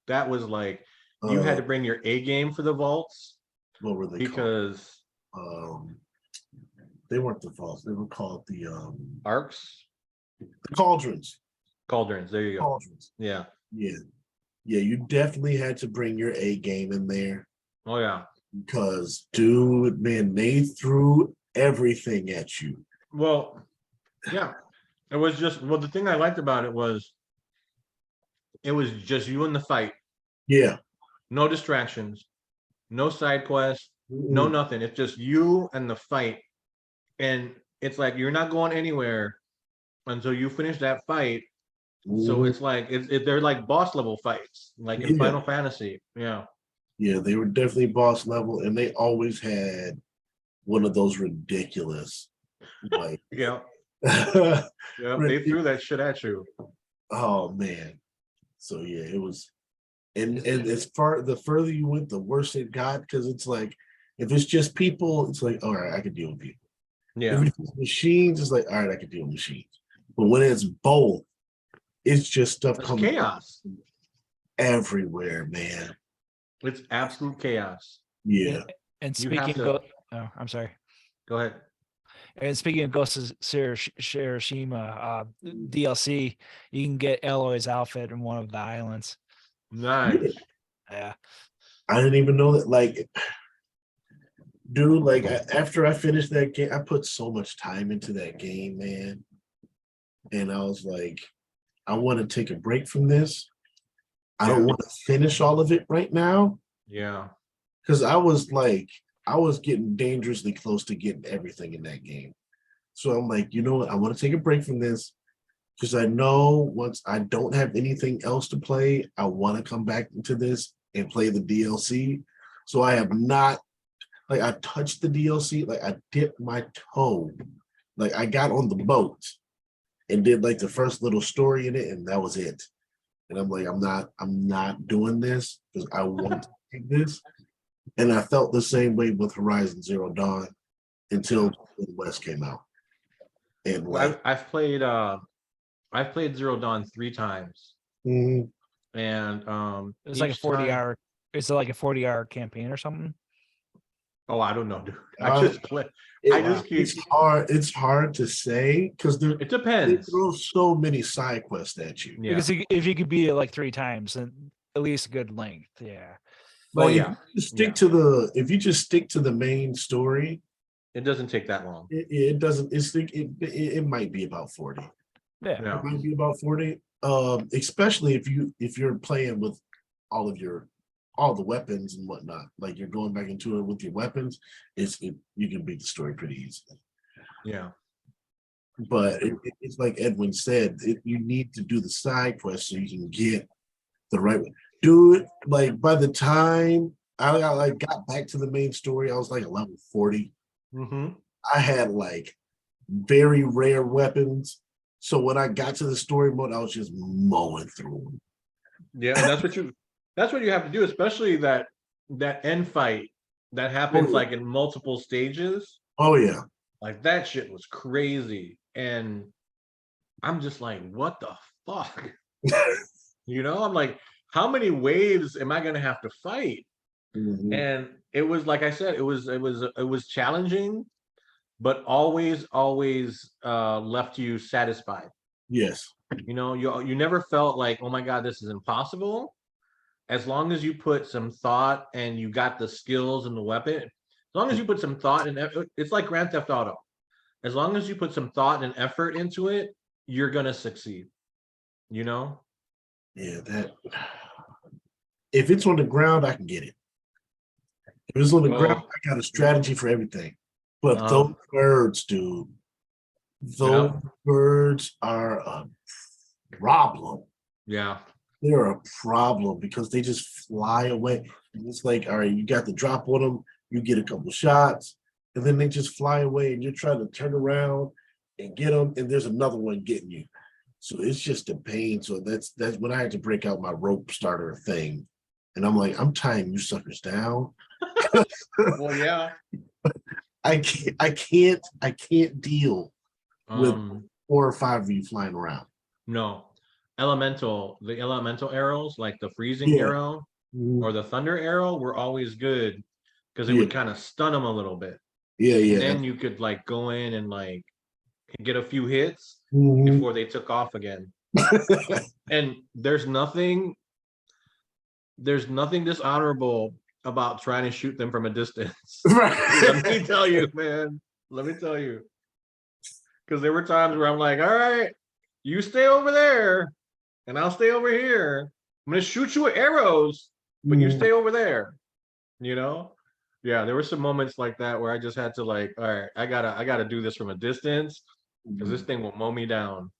that was you had to bring your A game for the vaults. What were they because called? They weren't the vaults. They were called the arcs. The cauldrons. Cauldrons. There you go. Cauldrons. Yeah. You definitely had to bring your A game in there. Oh yeah. Because, dude, man, they threw everything at you. Well, yeah. It was just the thing I liked about it was just you in the fight. Yeah. No distractions, no side quests, no nothing. It's just you and the fight. And it's like you're not going anywhere until you finish that fight. So it's like they're like boss level fights, like in Final Fantasy. Yeah. Yeah, they were definitely boss level, and they always had one of those ridiculous, yeah. yeah, They threw that shit at you. Oh man. So yeah, it was, and the further you went, the worse it got, because it's like if it's just people, it's like, all right, I can deal with people. Yeah. If it's machines, it's like, all right, I can deal with machines. But when it's both, it's just stuff coming chaos everywhere, man. It's absolute chaos. Yeah. And speaking of, I'm sorry. Go ahead. And speaking of Ghost of Tsushima DLC, you can get Eloy's outfit in one of the islands. Nice. Yeah. I didn't even know that. Dude, after I finished that game, I put so much time into that game, man. And I was like, I want to take a break from this. I don't want to finish all of it right now. Yeah. Because I was getting dangerously close to getting everything in that game. So I'm like, you know what? I want to take a break from this because I know once I don't have anything else to play, I want to come back into this and play the DLC. So I have not, I touched the DLC, I dipped my toe. I got on the boat and did like the first little story in it, and that was it. And I'm like, I'm not doing this because I want to take this. And I felt the same way with Horizon Zero Dawn until West came out. And well, I've played Zero Dawn 3 times. mm-hmm. And it's like a 40-hour. Is it like a 40-hour campaign or something? Oh, I don't know, dude. I just play. It's hard to say because it depends. They throw so many side quests at you. Yeah. Because if you could beat it like 3 times, then at least a good length. Yeah. But if you just stick to the main story, it doesn't take that long. It doesn't. It might be about 40. Yeah. It might be about 40. Especially if you're playing with all the weapons and whatnot, like you're going back into it with your weapons, you can beat the story pretty easily. Yeah. But it's like Edwin said, you need to do the side quest so you can get the right way. Dude, like by the time I got back to the main story, I was like level 40. Mm-hmm. I had like very rare weapons. So when I got to the story mode, I was just mowing through them. Yeah, and that's what you have to do, especially that end fight that happens like in multiple stages. Oh yeah. Like that shit was crazy. And I'm just like, what the fuck? I'm like, how many waves am I gonna have to fight? Mm-hmm. And it was like I said, it was challenging, but always left you satisfied. Yes. You never felt like, oh my God, this is impossible. As long as you put some thought and you got the skills and the weapon, as long as you put some thought and effort, it's like Grand Theft Auto. As long as you put some thought and effort into it, you're gonna succeed. Yeah, that if it's on the ground, I can get it. If it's on the ground, I got a strategy for everything. But those birds, dude, birds are a problem. Yeah. They're a problem because they just fly away. And it's like, all right, you got the drop on them, you get a couple shots, and then they just fly away, and you're trying to turn around and get them, and there's another one getting you. So it's just a pain. So that's when I had to break out my rope starter thing, and I'm like, I'm tying you suckers down. Well, yeah. I can't deal with 4 or 5 of you flying around. No. The elemental arrows, like the freezing arrow or the thunder arrow, were always good because it would kind of stun them a little bit. Yeah. And then you could like go in and like get a few hits before they took off again. And there's nothing dishonorable about trying to shoot them from a distance. Let me tell you, man. Because there were times where I'm like, all right, you stay over there and I'll stay over here. I'm gonna shoot you with arrows, but you stay over there. Yeah, there were some moments like that where I just had to like, all right, I gotta do this from a distance because this thing will mow me down.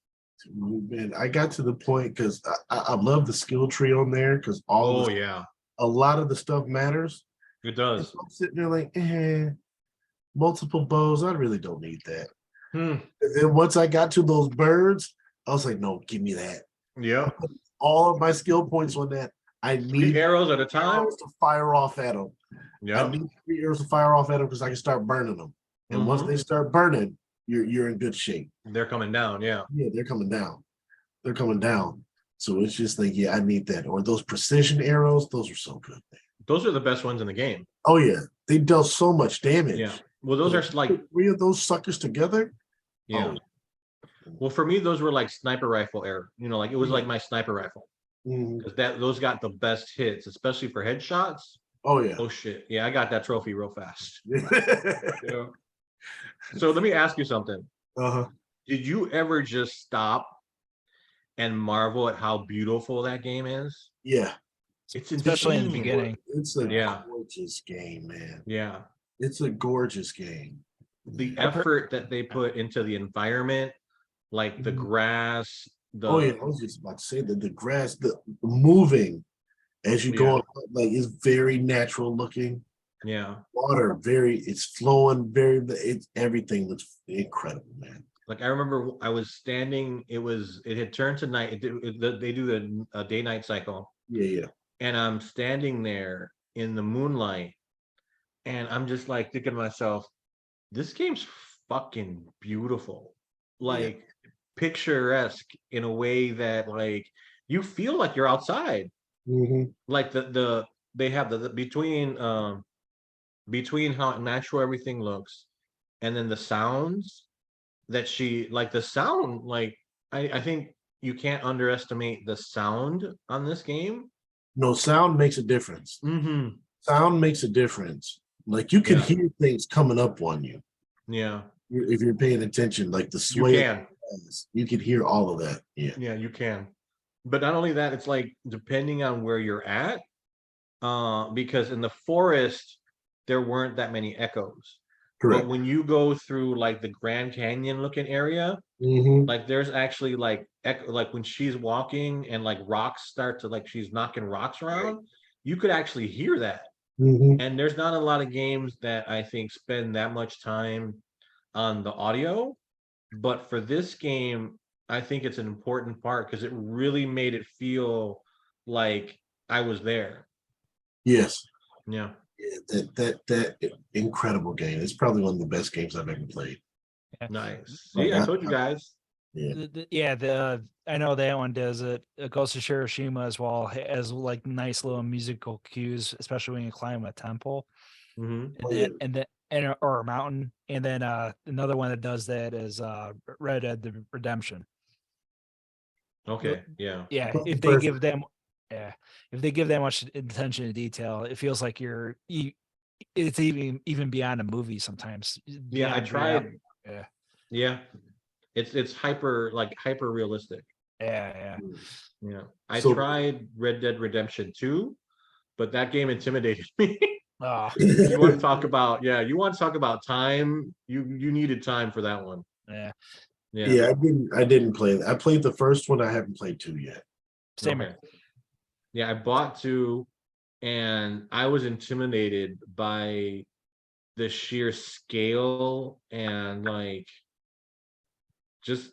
Man, I got to the point because I love the skill tree on there because a lot of the stuff matters. It does. I'm sitting there like, multiple bows. I really don't need that. And then once I got to those birds, I was like, no, give me that. Yeah. All of my skill points on that. I need 3 arrows at a time to fire off at them. Yeah. I need 3 arrows to fire off at them because I can start burning them. And once they start burning, you're in good shape. They're coming down. Yeah. Yeah, they're coming down. So it's just like, I need that. Or those precision arrows, those are so good, man. Those are the best ones in the game. Oh yeah, they dealt so much damage. Yeah. Well, those are like 3 of those suckers together. Yeah. Well, for me, those were like sniper rifle arrow. Like it was like my sniper rifle because those got the best hits, especially for headshots. Oh yeah. Oh shit. Yeah, I got that trophy real fast. So let me ask you something. Did you ever just stop and marvel at how beautiful that game is? Yeah. It's especially in the beginning. It's a gorgeous game, man. Yeah. It's a gorgeous game. The effort that they put into the environment, like the grass. I was just about to say that the grass, the moving as you go, like it's very natural looking. Yeah. Water, it's flowing, everything looks incredible, man. Like I remember I was standing, it had turned to night. They do the day night cycle. Yeah. And I'm standing there in the moonlight and I'm just like thinking to myself, this game's fucking beautiful. Like picturesque in a way that like you feel like you're outside. Like they have the between how natural everything looks and then the sounds that the sound, like I think you can't underestimate the sound on this game. No, sound makes a difference. Mm-hmm. Sound makes a difference. Like you can hear things coming up on you. Yeah. If you're paying attention, like the sway, you can hear all of that. Yeah. Yeah, you can. But not only that, it's like depending on where you're at, because in the forest there weren't that many echoes. Correct. But when you go through like the Grand Canyon looking area, like there's actually like like when she's walking and like rocks start to like she's knocking rocks around, you could actually hear that. And there's not a lot of games that I think spend that much time on the audio, but for this game, I think it's an important part because it really made it feel like I was there. Yes. Yeah. That incredible game. It's probably one of the best games I've ever played. Nice. See, I told you guys. I know that one does it. It goes to Hiroshima as well as like nice little musical cues, especially when you climb a temple, and then or a mountain. And then another one that does that is Red Dead Redemption. Okay. Yeah. Yeah. If they give them that much attention to detail, it feels like it's even beyond a movie sometimes. Yeah, I tried. Yeah. It's hyper realistic. Yeah. I tried Red Dead Redemption 2, but that game intimidated me. You want to talk about time? You needed time for that one. Yeah. I didn't play that. I played the first one. I haven't played 2 yet. Same here. Yeah, I bought 2 and I was intimidated by the sheer scale and like just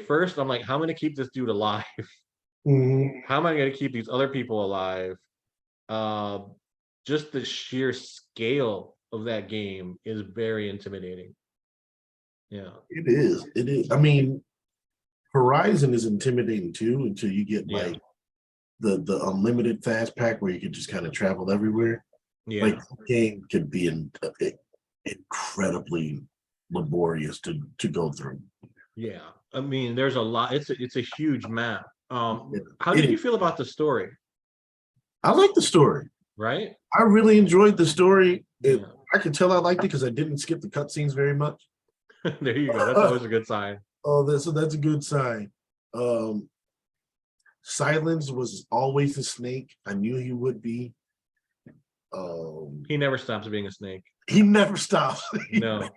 first I'm like, how am I gonna keep this dude alive? How am I gonna keep these other people alive? Just the sheer scale of that game is very intimidating. Yeah. It is. I mean, Horizon is intimidating too until you get like the unlimited fast pack where you can just kind of travel everywhere. Yeah. Like the game could be incredibly laborious to go through. Yeah. I mean, there's a lot. It's a huge map. How did you feel about the story? I like the story. Right? I really enjoyed the story. I could tell I liked it because I didn't skip the cutscenes very much. There you go. That's always a good sign. So that's a good sign. Silence was always a snake. I knew he would be. He never stops being a snake. He never stops. No.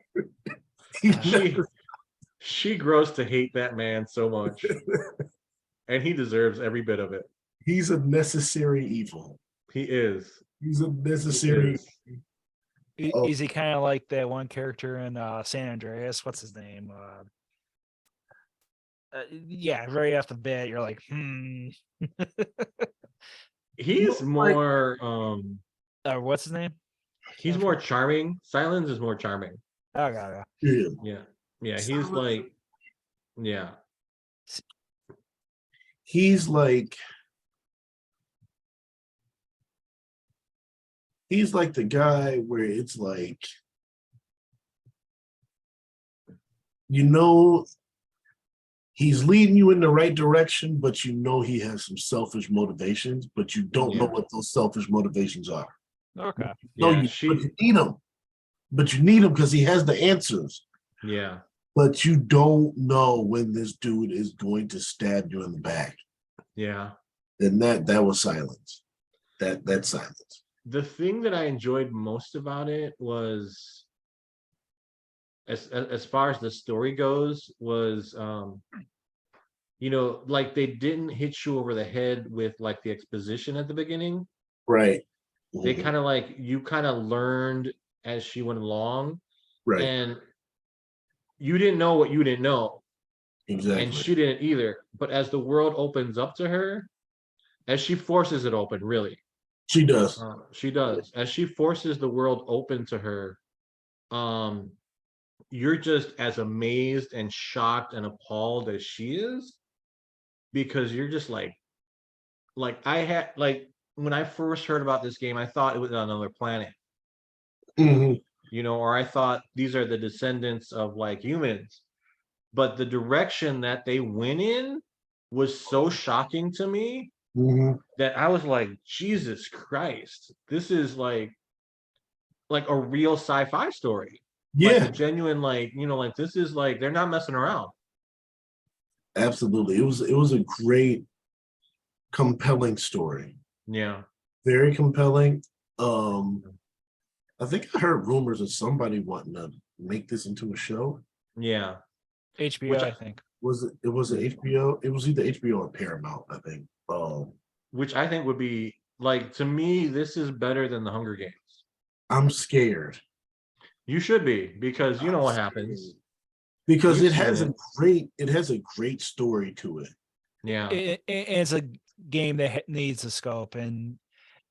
She grows to hate that man so much. And he deserves every bit of it. He's a necessary evil. He is. He's a necessary. Is he kind of like that one character in San Andreas? What's his name? Right off the bat, you're like, He's more. What's his name? He's more charming. Silence is more charming. Okay. Yeah. He's like, He's like. He's like the guy where it's like, he's leading you in the right direction, but he has some selfish motivations, but you don't know what those selfish motivations are. Okay. You need him. But you need him because he has the answers. Yeah. But you don't know when this dude is going to stab you in the back. Yeah. And that was Silence. That's Silence. The thing that I enjoyed most about it was, as far as the story goes, was like they didn't hit you over the head with like the exposition at the beginning. Right. They kind of like you kind of learned as she went along. Right. And you didn't know what you didn't know. Exactly. And she didn't either. But as the world opens up to her, as she forces it open, really. She does. She does. As she forces the world open to her, you're just as amazed and shocked and appalled as she is, because you're just like I had like when I first heard about this game, I thought it was on another planet, Mm-hmm. you know, or I thought these are the descendants of like humans. But the direction that they went in was so shocking to me Mm-hmm. that I was like, Jesus Christ, this is like a real sci-fi story. Like a Yeah, genuine, like, you know, like this is like they're not messing around. absolutely. It was a great, compelling story. Yeah. Very compelling. I think I heard rumors of somebody wanting to make this into a show. Yeah. HBO, Which I think. Was it? It was an HBO. It was either HBO or Paramount, I think. Which I think would be like, to me, this is better than the Hunger Games. I'm scared. You should be, because you know I'm what scared. happens. Because You've it has seen it has a great story to it. Yeah. It's a game that needs a scope, and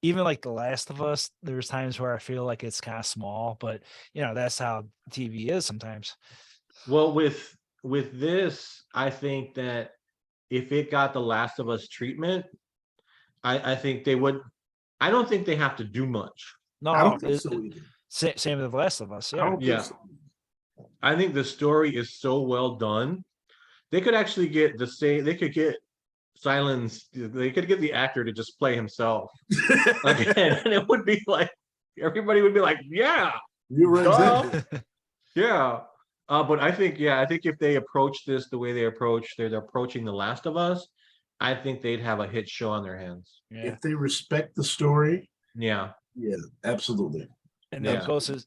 even like The Last of Us, there's times where I feel like it's kind of small, but you know that's how TV is sometimes. Well, with this, I think that if it got The Last of Us treatment, I think they would. I don't think they have to do much. I don't think so either. Same with The Last of Us. I Yeah. don't think so. I think the story is so well done. They could actually get the same. They could get Silence. They could get the actor to just play himself again, and it would be like everybody would be like, "Yeah, You're right. duh, Exactly. yeah." But I think, I think if they approach this the way they're approaching The Last of Us, I think they'd have a hit show on their hands. Yeah. If they respect the story, Yeah. yeah, absolutely. And then Yeah. Ghost of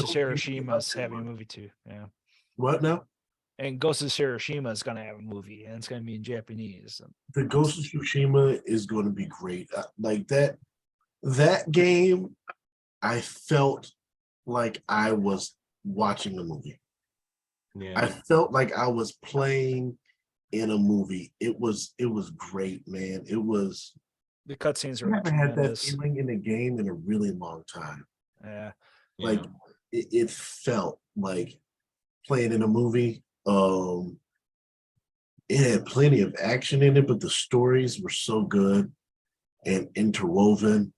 Hiroshima Hiroshima's having a movie too. Yeah. What now? And Ghost of Hiroshima is going to have a movie, and it's going to be in Japanese. The Ghost of Tsushima is going to be great. Like that game, I felt like I was watching a movie. Yeah. I felt like I was playing in a movie. It was great, man. It was. The cutscenes I are haven't had that tremendous. feeling in a game in a really long time. Yeah. Like it felt like playing in a movie. It had plenty of action in it, but the stories were so good and interwoven.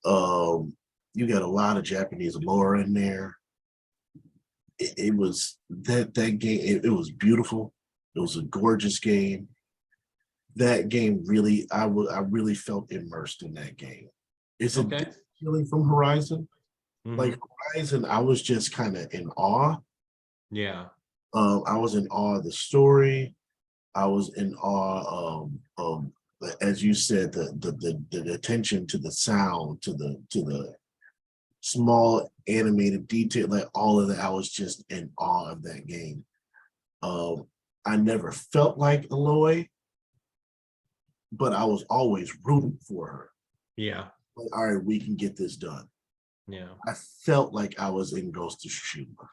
You got a lot of Japanese lore in there. It was that game. It was beautiful. It was a gorgeous game. That game really, I really felt immersed in that game. It's a different feeling from Horizon. Mhm. Like Horizon, I was just kind of in awe. Yeah. I was in awe of the story. I was in awe of as you said, the attention to the sound, to the small animated detail, like all of that. I was just in awe of that game. I never felt like Aloy, but I was always rooting for her. Yeah. Like, all right, we can get this done. Yeah. I felt like I was in Ghost of Tsushima.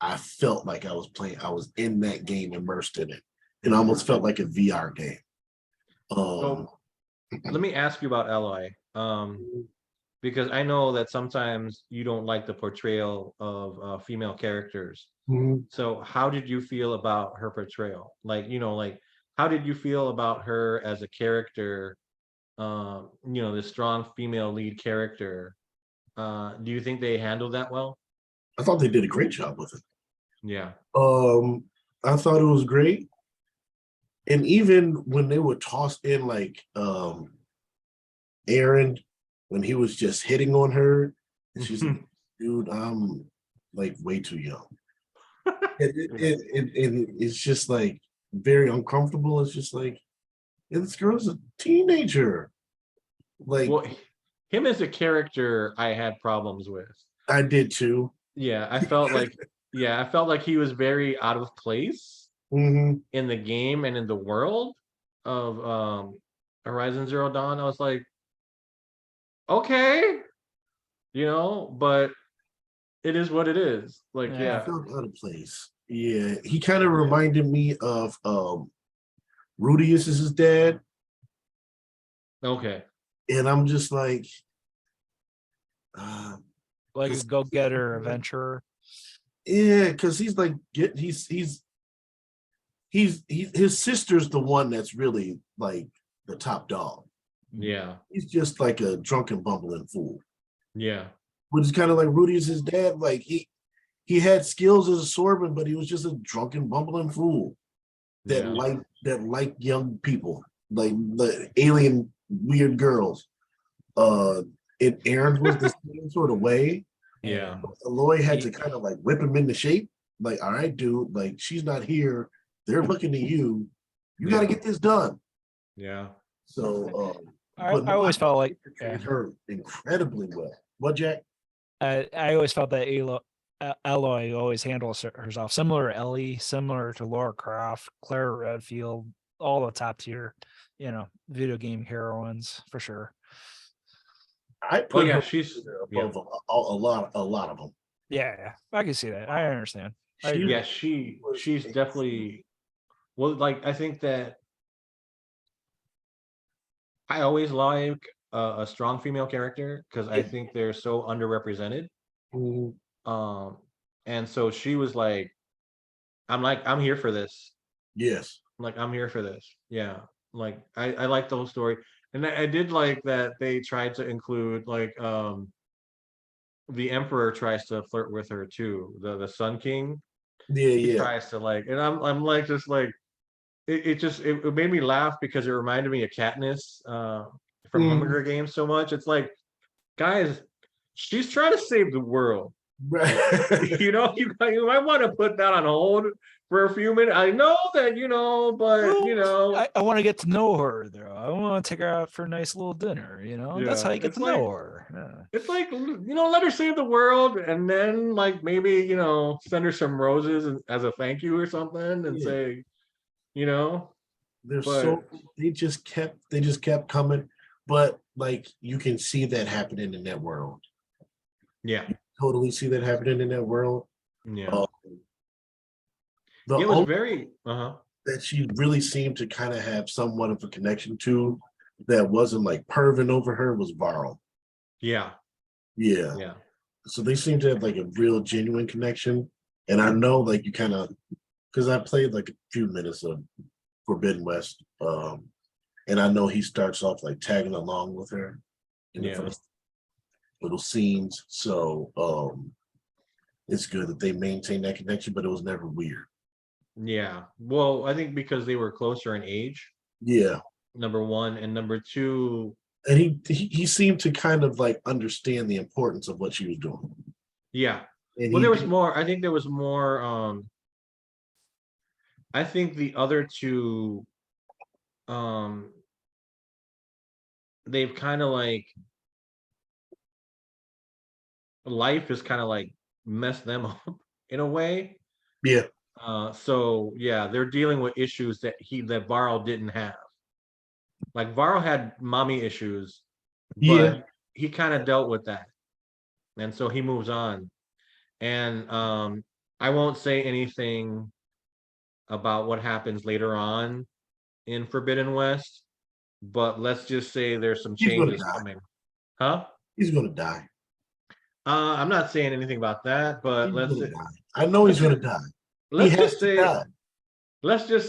I felt like I was in that game, immersed in it. It almost felt like a VR game. So let me ask you about Aloy. Because I know that sometimes you don't like the portrayal of female characters. Mhm. So how did you feel about her portrayal? Like, you know, like how did you feel about her as a character? You know, the strong female lead character. Do you think they handled that well? I thought they did a great job with it. Yeah. I thought it was great. And even when they were tossed in like Aaron, when he was just hitting on her, and she's like, dude, I'm like way too young. It's just like very uncomfortable. It's just like, this girl's a teenager. Like, well, him as a character, I had problems with. I did too. Yeah, I felt like he was very out of place in the game and in the world of Horizon Zero Dawn. I was like, okay, you know, but it is what it is. Like, He felt out of place. Yeah, he kind of reminded me of Rudius is his dad. Okay. And I'm just like like a go-getter adventurer. yeah, because he's like his sister's the one that's really like the top dog. Yeah. He's just like a drunken bumbling fool. Yeah. Which is kind of like Rudius his dad. Like he had skills as a swordman, but he was just a drunken bumbling fool that like young people, like the alien weird girls. And Aaron was the same sort of way. Yeah. Aloy had to kind of like whip him into shape. Like, all right, dude, like she's not here. They're looking at you. You got to get this done. Yeah. So, I always felt like her incredibly well. What, Jack? I always felt that Aloy always handles herself similar to Ellie, similar to Laura Croft, Claire Redfield, all the top tier, video game heroines for sure. I put her she's above a lot of them. Yeah, I can see that. I understand. She's definitely like I think that I always like a strong female character because I think they're so underrepresented. Mm-hmm. And so she was like, I'm here for this. Yes. Like I'm here for this. Yeah. Like I like the whole story. And I did like that they tried to include like the Emperor tries to flirt with her too. The Sun King. He tries to like, and I'm like just like it made me laugh because it reminded me of Katniss from Hunger Games so much. It's like, guys, she's trying to save the world. Right. you might want to put that on hold for a few minutes. I know that, but I want to get to know her though. I want to take her out for a nice little dinner, That's how you get to know her. Yeah. It's like, let her save the world and then like maybe, send her some roses as a thank you or something and say, they just kept coming, but like you can see that happening in that world. Yeah. You totally see that happening in that world. Yeah. It was very that she really seemed to kind of have somewhat of a connection to that wasn't like perving over her was Varl. Yeah. Yeah. Yeah. So they seem to have like a real genuine connection. And I know like you kind of because I played like a few minutes of Forbidden West. And I know he starts off like tagging along with her in the first little scenes. So it's good that they maintain that connection, but it was never weird. Yeah. Well, I think because they were closer in age. Yeah. Number one. And number two. And he seemed to kind of like understand the importance of what she was doing. Yeah. And there was more. I think there was more. I think the other two, they've kind of like life has kind of like messed them up in a way. Yeah. So yeah, they're dealing with issues that Varl didn't have. Like Varl had mommy issues, but he kind of dealt with that, and so he moves on. And I won't say anything about what happens later on in Forbidden West, but let's just say there's some changes coming. Huh? He's gonna die. I'm not saying anything about that, but I know he's gonna die. Let's just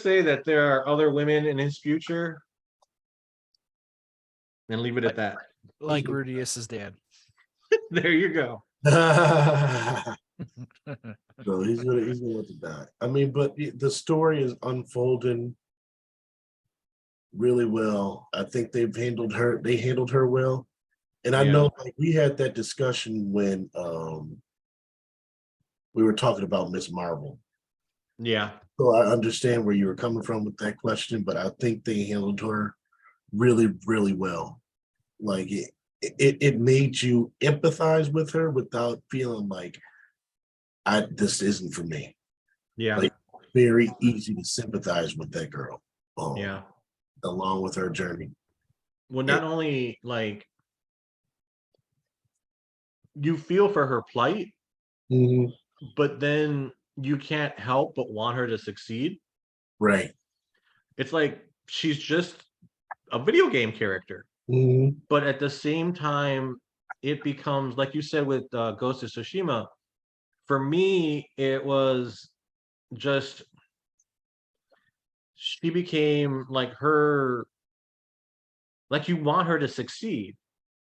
say that there are other women in his future, and leave it at that. Like Rudius's dad. There you go. So he's gonna have to die. I mean, but the story is unfolding really well. I think they handled her well. And I know like we had that discussion when we were talking about Miss Marvel. Yeah. So I understand where you were coming from with that question, but I think they handled her really, really well. Like it made you empathize with her without feeling like this isn't for me. Yeah. Like very easy to sympathize with that girl. Yeah. Along with her journey. Well, not only like you feel for her plight, but then you can't help but want her to succeed. Right. It's like she's just a video game character. Mhm. But at the same time, it becomes, like you said with Ghost of Tsushima, for me, it was just, she became like her, like you want her to succeed,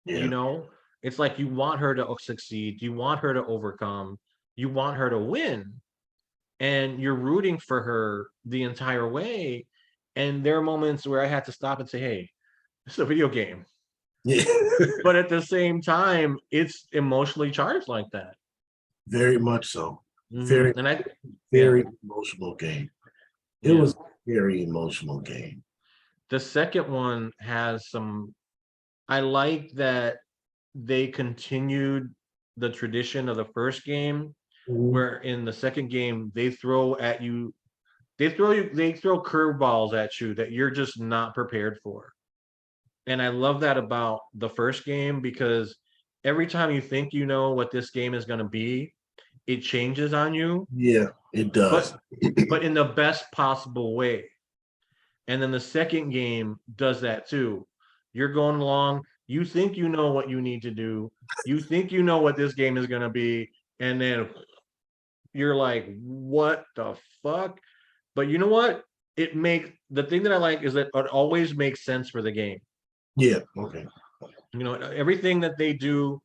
Yeah. you know? It's like you want her to succeed, you want her to overcome, you want her to win, and you're rooting for her the entire way. And there are moments where I had to stop and say, hey, this is a video game. Yeah. But at the same time, it's emotionally charged like that. Very much so. And I, Very emotional game. It yeah. was a very emotional game. The second one has some, I like that they continued the tradition of the first game, where in the second game they throw at you, they throw curveballs at you that you're just not prepared for. And I love that about the first game, because every time you think you know what this game is going to be, it changes on you. Yeah, it does. But in the best possible way. And then the second game does that too. You're going along, you think you know what you need to do, you think you know what this game is going to be, and then you're like, what the fuck? But you know what? It makes, the thing that I like is that it always makes sense for the game. Yeah, okay. You know, everything that they do,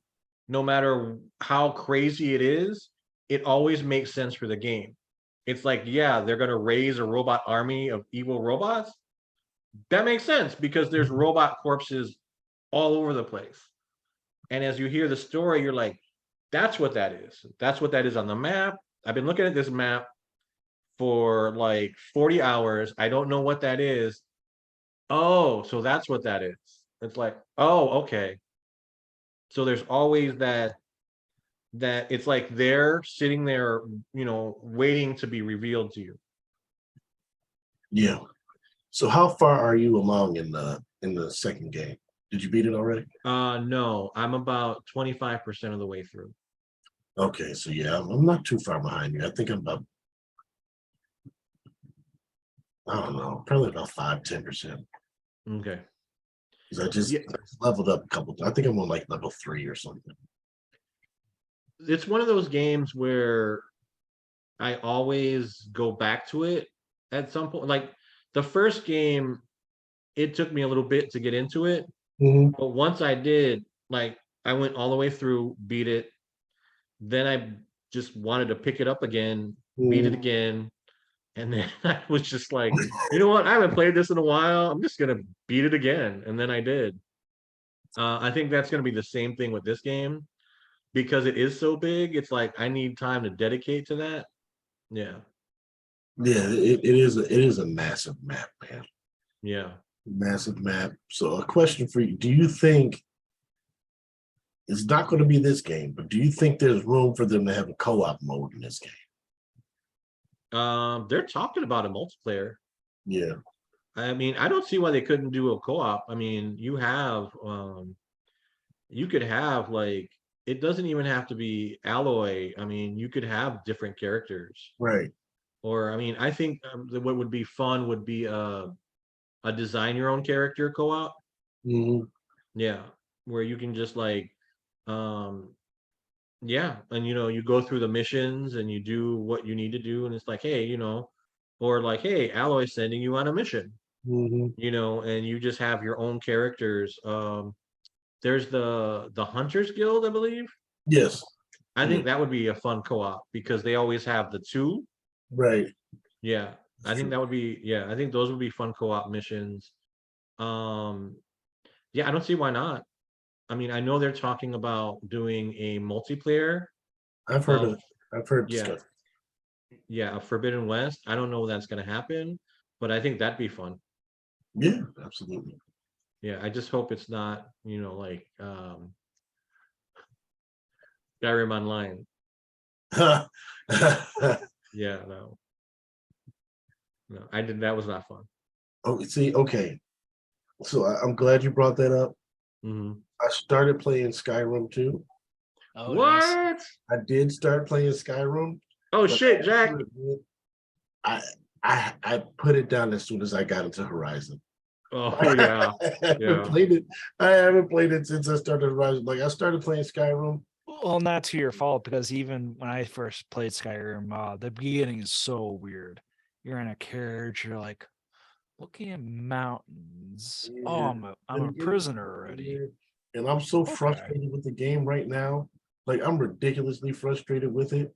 no matter how crazy it is, it always makes sense for the game. It's like, yeah, they're going to raise a robot army of evil robots. That makes sense because there's robot corpses all over the place. And as you hear the story, you're like, that's what that is. That's what that is on the map. I've been looking at this map for like 40 hours. I don't know what that is. Oh, so that's what that is. It's like, oh, okay. So there's always that it's like they're sitting there, you know, waiting to be revealed to you. Yeah. So how far are you along in the second game? Did you beat it already? No, I'm about 25% of the way through. Okay, so yeah, I'm not too far behind you. I think I'm about, I don't know, probably about 5-10%. Okay. Because I just leveled up a couple. I think I'm on like level 3 or something. It's one of those games where I always go back to it at some point. Like the first game, it took me a little bit to get into it. But once I did, like I went all the way through, beat it. Then I just wanted to pick it up again, beat it again. And then I was just like, you know what? I haven't played this in a while. I'm just going to beat it again. And then I did. I think that's going to be the same thing with this game because it is so big. It's like I need time to dedicate to that. Yeah. Yeah, it is a massive map, man. Yeah. Massive map. So a question for you. Do you think it's not going to be this game, but do you think there's room for them to have a co-op mode in this game? They're talking about a multiplayer. Yeah. I mean, I don't see why they couldn't do a co-op. I mean, you could have like, it doesn't even have to be Alloy. I mean, you could have different characters. Right. Or, I mean, I think what would be fun would be a design your own character co-op. Yeah, where you can just like, yeah, and you know, you go through the missions and you do what you need to do, and it's like, hey, you know, or like, hey, Alloy's sending you on a mission, you know, and you just have your own characters. There's the Hunters Guild, I believe. Yes. I think that would be a fun co-op because they always have the two. Right. Yeah, I think that would be, yeah, I think those would be fun co-op missions. Yeah, I don't see why not. I mean, I know they're talking about doing a multiplayer. I've heard yeah, stuff. yeah, a Forbidden West. I don't know if that's going to happen, but I think that'd be fun. Yeah, absolutely. Yeah, I just hope it's not, you know, like Skyrim Online. Yeah, no, I did. That was not fun. Oh, see, okay. So I'm glad you brought that up. I started playing Skyrim too. Oh, what? nice. I did start playing Skyrim. Oh shit, Jack. I I put it down as soon as I got into Horizon. Oh yeah. I haven't played it since I started Horizon. Like I started playing Skyrim. Well, not to your fault, because even when I first played Skyrim, the beginning is so weird. You're in a carriage, you're like looking at mountains. Oh, I'm a prisoner already. And I'm so Okay. frustrated with the game right now. Like I'm ridiculously frustrated with it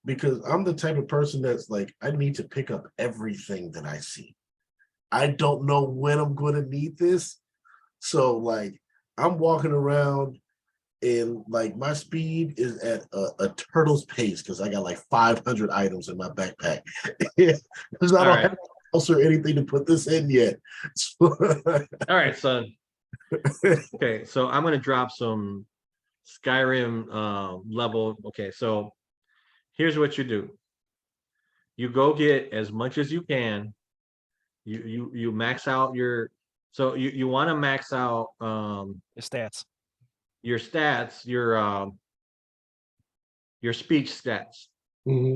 because I'm the type of person that's like, I need to pick up everything that I see. I don't know when I'm going to need this. So like I'm walking around and like my speed is at a turtle's pace because I got like 500 items in my backpack. Because I don't have else or anything to put this in yet. All right, son. Okay, so I'm gonna drop some Skyrim level. Okay, so here's what you do. You go get as much as you can. You max out your, so you want to max out your stats, your speech stats,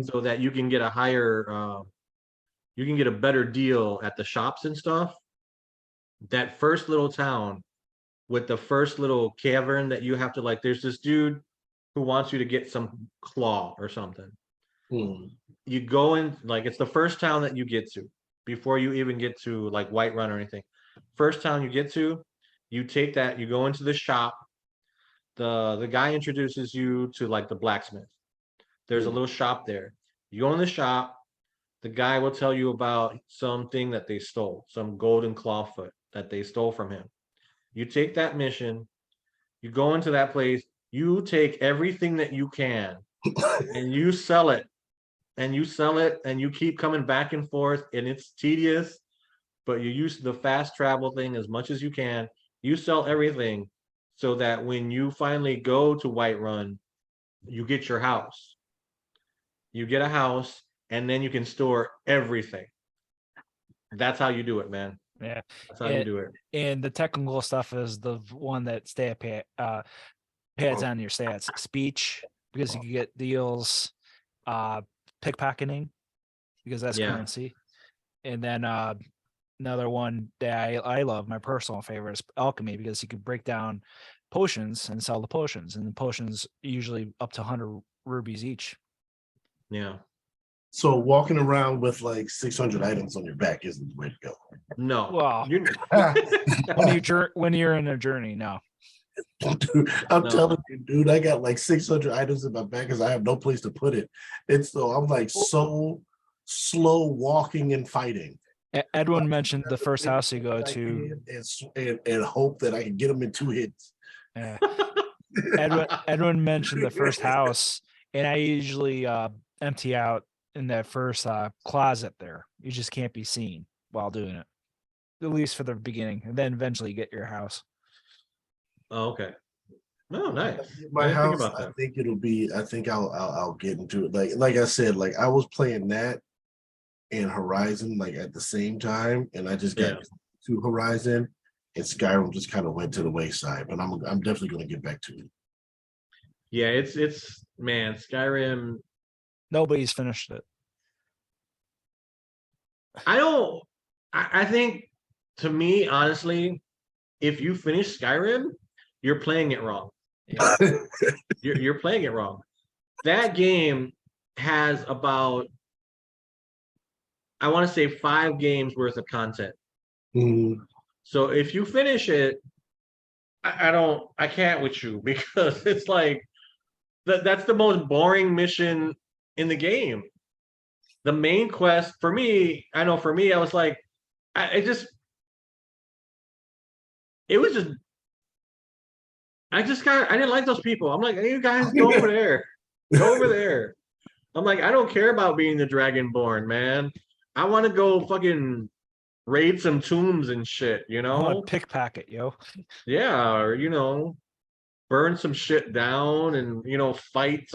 so that you can get a higher you can get a better deal at the shops and stuff. That first little town with the first little cavern that you have to, like, there's this dude who wants you to get some claw or something. You go in, like, it's the first town that you get to before you even get to like Whiterun or anything. First town you get to, you take that, you go into the shop. The guy introduces you to like the blacksmith. There's a little shop there. You go in the shop, the guy will tell you about something that they stole, some golden clawfoot that they stole from him. You take that mission, you go into that place, you take everything that you can and you sell it. And you sell it and you keep coming back and forth, and it's tedious, but you use the fast travel thing as much as you can. You sell everything so that when you finally go to Whiterun, you get your house. You get a house and then you can store everything. That's how you do it, man. Yeah. That's how you do it. And the technical stuff is the one that pads on your stats. Speech, because you can get deals, pickpocketing, because that's currency. And then another one that I love, my personal favorite, is alchemy, because you can break down potions and sell the potions, and the potions usually up to 100 rubies each. Yeah. So walking around with like 600 items on your back isn't the way to go. No. Well, when you're in a journey, no. Dude, I'm telling you, dude, I got like 600 items in my bag because I have no place to put it. And so I'm like so slow walking and fighting. Edwin mentioned the first house you go to and hope that I can get them in 2 hits. Yeah. Edwin mentioned the first house, and I usually empty out in that first closet there. You just can't be seen while doing it, at least for the beginning, and then eventually get your house. Oh, okay. No, nice. My house, I think it'll be. I think I'll get into it. Like I said, like I was playing that and Horizon like at the same time, and I just got to Horizon, and Skyrim just kind of went to the wayside. But I'm definitely going to get back to it. Yeah, it's man, Skyrim. Nobody's finished it. I think, to me, honestly, if you finish Skyrim, you're playing it wrong. Yeah. you're playing it wrong. That game has about, I want to say, 5 games worth of content. So if you finish it, I can't with you, because it's like that's the most boring mission in the game. The main quest for me, I was like, I didn't like those people. I'm like, hey, you guys, go over there. Go over there. I'm like, I don't care about being the Dragonborn, man. I want to go fucking raid some tombs and shit, you know? I want to pickpocket, yo. Yeah, or, burn some shit down and, fight,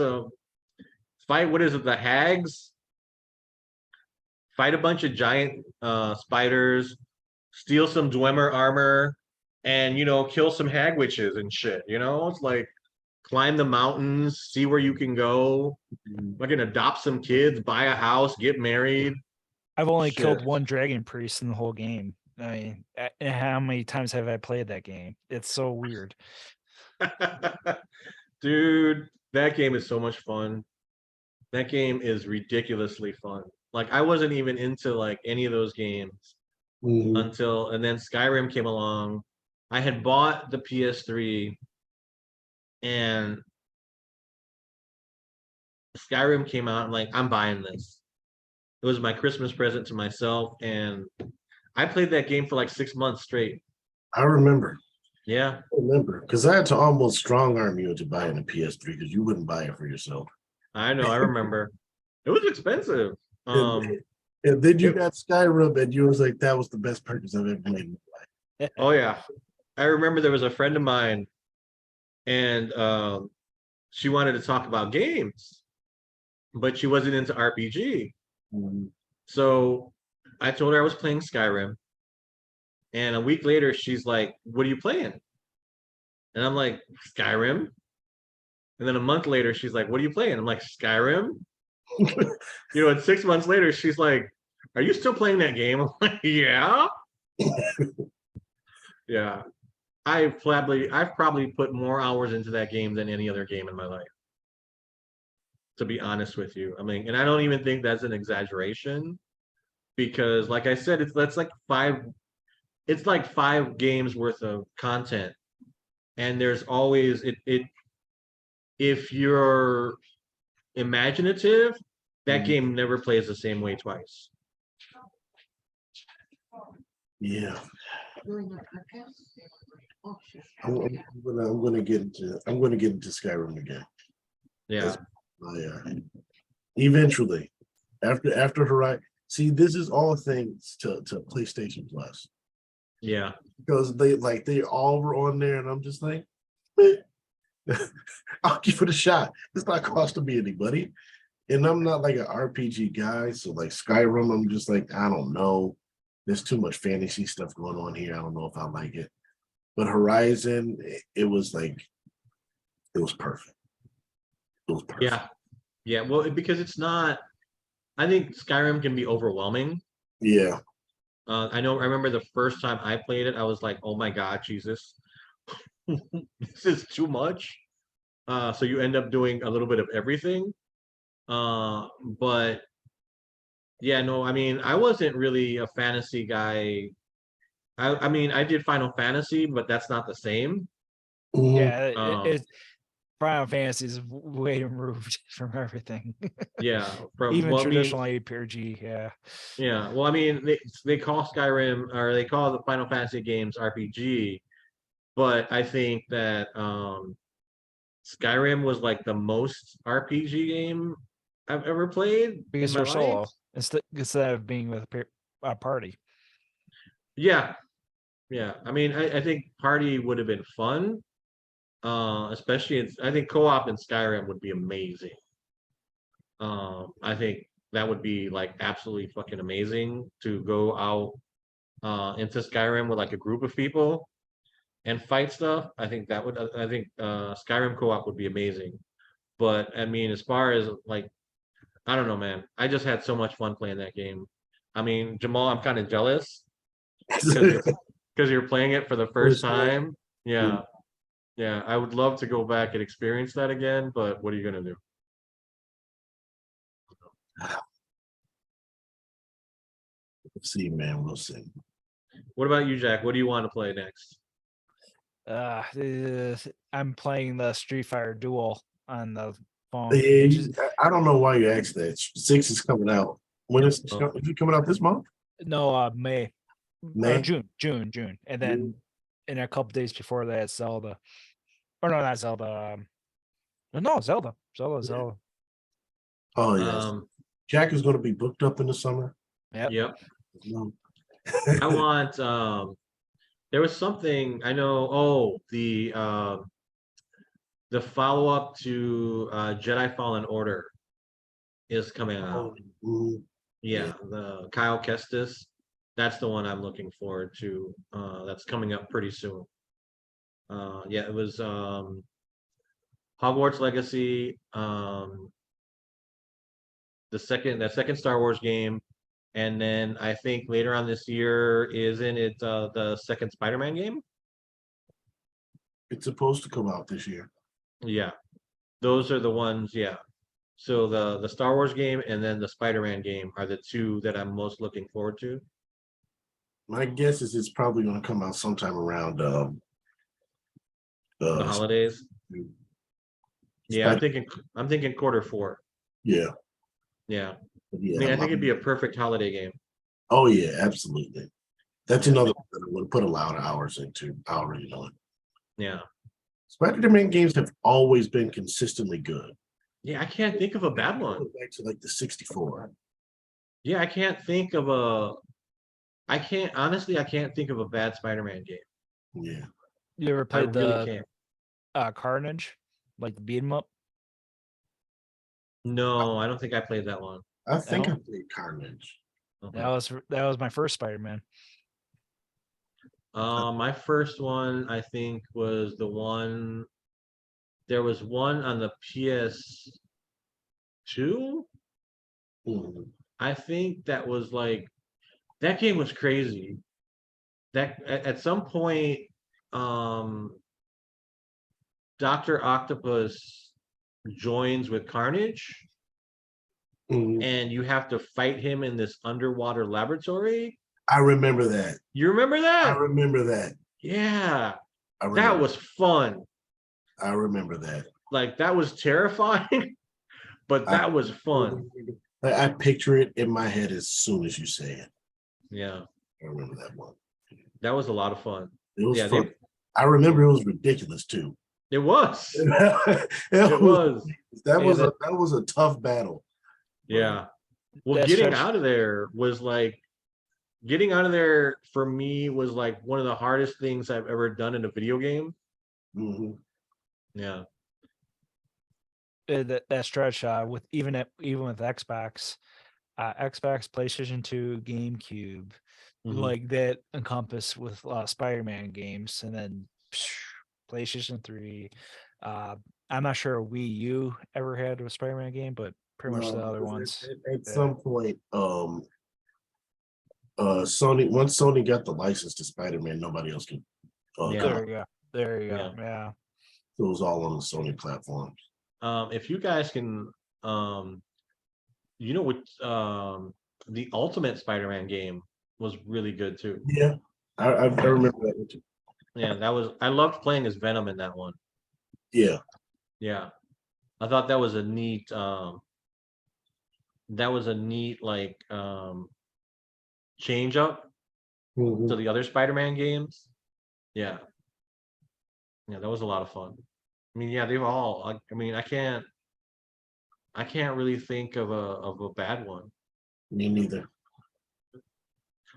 what is it, the hags? Fight a bunch of giant spiders, steal some Dwemer armor, and, kill some hag witches and shit, It's like climb the mountains, see where you can go, fucking adopt some kids, buy a house, get married. I've only Shit. killed one dragon priest in the whole game. I mean, how many times have I played that game? It's so weird. Dude, that game is so much fun. That game is ridiculously fun. Like I wasn't even into like any of those games until, and then Skyrim came along. I had bought the PS3 and Skyrim came out. I'm like, I'm buying this. It was my Christmas present to myself, and I played that game for like 6 months straight. I remember. Yeah, I remember because I had to almost strong arm you into buying a PS3 because you wouldn't buy it for yourself. I know. I remember. It was expensive. And then you got Skyrim, and you was like, that was the best purchase I've ever made. Oh yeah, I remember there was a friend of mine, and she wanted to talk about games, but she wasn't into RPG. So I told her I was playing Skyrim, and a week later she's like, "What are you playing?" And I'm like, "Skyrim." And then a month later she's like, "What are you playing?" I'm like, "Skyrim." And 6 months later she's like, "Are you still playing that game?" I'm like, "Yeah." Yeah. I've probably put more hours into that game than any other game in my life, to be honest with you. I mean, and I don't even think that's an exaggeration, because like I said, it's like five games worth of content. And there's always if you're imaginative, that game never plays the same way twice. Yeah. I'm gonna get into Skyrim again. Yeah. Eventually, after Horizon. See, this is all things to PlayStation Plus. Yeah. Because they all were on there, and I'm just like, eh. I'll give it a shot. It's not costing me anybody. And I'm not like an RPG guy. So like Skyrim, I'm just like, I don't know. There's too much fantasy stuff going on here. I don't know if I like it. But Horizon, it was perfect. It was perfect. Yeah. Yeah. Well, because it's not, I think Skyrim can be overwhelming. Yeah. I remember the first time I played it, I was like, oh my God, Jesus, this is too much. So you end up doing a little bit of everything. But yeah, no, I mean, I wasn't really a fantasy guy. I mean, I did Final Fantasy, but that's not the same. Yeah, Final Fantasy is way removed from everything. Yeah, even traditional RPG. Yeah. Yeah. Well, I mean, they call Skyrim, or they call the Final Fantasy games RPG, but I think that Skyrim was like the most RPG game I've ever played Because in my you're solo life. instead of being with a party. Yeah. Yeah. I mean, I think party would have been fun. Especially I think co-op in Skyrim would be amazing. I think that would be like absolutely fucking amazing to go out into Skyrim with like a group of people and fight stuff. I think Skyrim co-op would be amazing. But I mean, as far as like, I don't know, man. I just had so much fun playing that game. I mean, Jamal, I'm kind of jealous because you're playing it for the first time. Yeah. Yeah. I would love to go back and experience that again, but what are you gonna do? We'll see, man. We'll see. What about you, Jack? What do you want to play next? I'm playing the Street Fighter Duel on the phone. I don't know why you asked that. 6 is coming out. When is it coming out this month? No, May. June, and then June. in a couple days before that, Zelda. Or no, not Zelda. No, Zelda. Zelda. Oh yes. Jack is going to be booked up in the summer. Yep. I want. There was something I know. Oh, the follow-up to Jedi Fallen Order is coming out. Yeah, the Kyle Kestis. That's the one I'm looking forward to. That's coming up pretty soon. Yeah, it was Hogwarts Legacy, that second Star Wars game, and then I think later on this year, isn't it the second Spider-Man game? It's supposed to come out this year. Yeah, those are the ones. Yeah, so the Star Wars game and then the Spider-Man game are the two that I'm most looking forward to. My guess is it's probably going to come out sometime around The holidays. Yeah, I'm thinking Q4. Yeah. Yeah. Yeah, I mean, I think it'd be a perfect holiday game. Oh yeah, absolutely. That's another one that I would put a lot of hours into. I already know it. Yeah. Spider-Man games have always been consistently good. Yeah, I can't think of a bad one. Back to like the 64. Yeah, I can't think of I can't think of a bad Spider-Man game. Yeah. You ever I played really the can't. Carnage, like the beat 'em up? No, I don't think I played that one. I think No? I played Carnage. Okay. That was my first Spider-Man. My first one, I think, was the one. There was one on the PS2. Mhm. I think that was like that game was crazy. That at some point, Dr. Octopus joins with Carnage, Mhm. and you have to fight him in this underwater laboratory. I remember that. You remember I that? remember that. Yeah, I that remember. was fun. I remember that. Like that was terrifying, but that was fun. I picture it in my head as soon as you say it. Yeah, I remember that one. that was a lot of fun. It was Yeah, fun. I remember it was ridiculous too. It was. It It was. That Yeah, was a tough battle. Yeah. Well, That getting stretch- out of there was like getting out of there for me was like one of the hardest things I've ever done in a video game. Mhm. Yeah. that stretch with even with Xbox, PlayStation 2, GameCube, Mhm. like that encompass with Spider-Man games, and then PlayStation 3. I'm not sure Wii U ever had a Spider-Man game, but pretty much the No, other because ones. at some point, Sony once Sony got the license to Spider-Man, nobody else could. Yeah. There you go. There you Yeah. go. Yeah. It was all on the Sony platforms. If you guys can, you know what, the Ultimate Spider-Man game was really good too. Yeah, I remember that one too. Yeah, I loved playing as Venom in that one. Yeah, Yeah, I thought that was a neat, like change up Mhm. to the other Spider-Man games. Yeah, yeah, that was a lot of fun. I mean, yeah, they've all. I mean, I can't really think of a bad one. Me neither.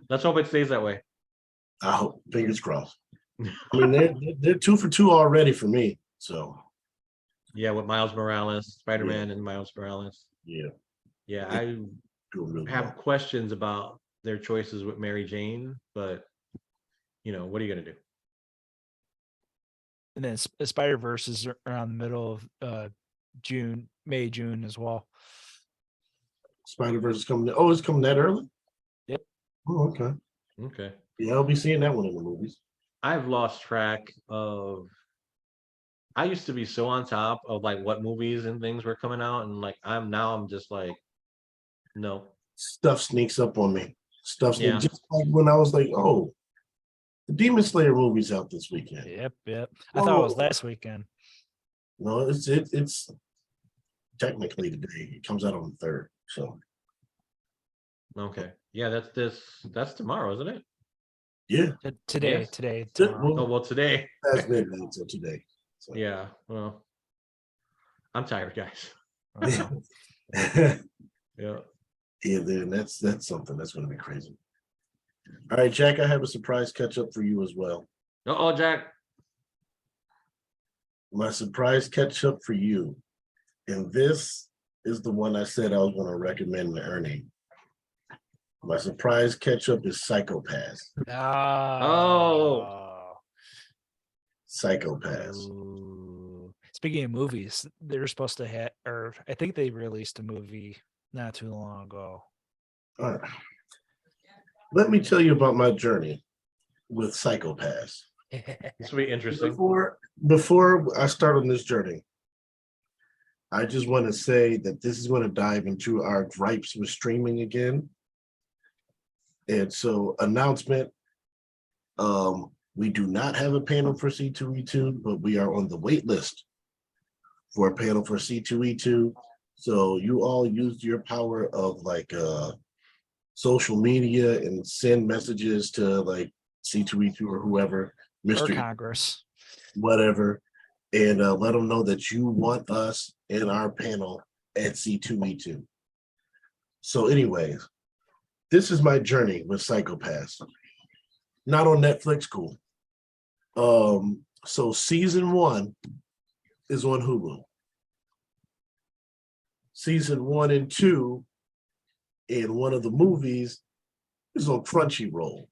Let's hope it stays that way. I hope. Fingers crossed. I mean, they're 2 for 2 already for me. So Yeah, with Miles Morales, Spider-Man, and Miles Morales. yeah, Yeah, Yeah. I doing really have well. questions about their choices with Mary Jane, but what are you gonna do? And then Spider-Verse is around the middle of May, June as well. Spider-Verse is coming. Oh, it's coming that early? Yep. Oh, okay. Okay. Yeah, I'll be seeing that one in the movies. I've lost track of. I used to be so on top of like what movies and things were coming out, and like I'm just like, no. Stuff sneaks up on me. Yeah. Just like when I was like, oh, the Demon Slayer movie's out this weekend. Yep. I thought it was last weekend. No, it's technically today. It comes out on the 3rd. So Okay. Yeah, that's tomorrow, isn't it? yeah. Today, Yes. tomorrow. Oh well, today. That's midnight until today. So. Yeah. Well, I'm tired, guys. Yeah. Yeah. Yeah, then that's something that's going to be crazy. All right, Jack, I have a surprise catch up for you as well. Oh, Jack. My surprise catch up for you, and this is the one I said I was going to recommend to Ernie. My surprise catch up is Psychopass. Oh. Psychopass. Ooh. Speaking of movies, they're supposed to hit, or I think they released a movie not too long ago. All right. Let me tell you about my journey with psychopass. This will be interesting. Before I start on this journey, I just want to say that this is going to dive into our gripes with streaming again. And so, announcement, we do not have a panel for C2E2, but we are on the wait list for a panel for C2E2. So you all used your power of like social media and send messages to like C2E2 or whoever, Or Mr. Congress. whatever, and let them know that you want us in our panel at C2E2. So anyways, this is my journey with Psychopass. Not on Netflix, cool. So season 1 is on Hulu. Season 1 and 2 and one of the movies is on Crunchyroll.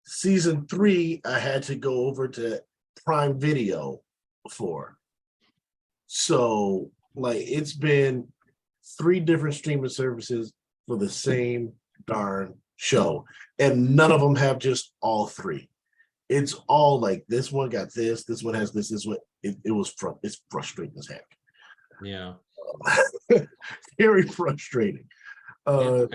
Season 3, I had to go over to Prime Video for. So, like, it's been 3 different streaming services for the same darn show. And none of them have just all 3. It's all like this one got this one has this one. It's frustrating as heck. Yeah. Very frustrating. And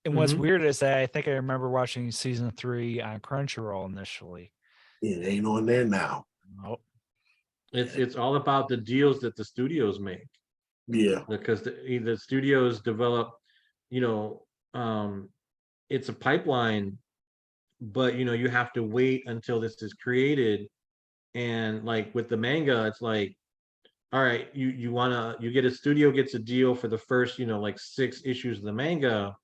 what's Mhm. weird is that I think I remember watching season 3 on Crunchyroll initially. It ain't on there now. Nope. It's all about the deals that the studios make. Yeah. Because the studios develop, it's a pipeline, but you have to wait until this is created. And like with the manga, it's like, all right, you get a studio gets a deal for the first, like 6 issues of the manga,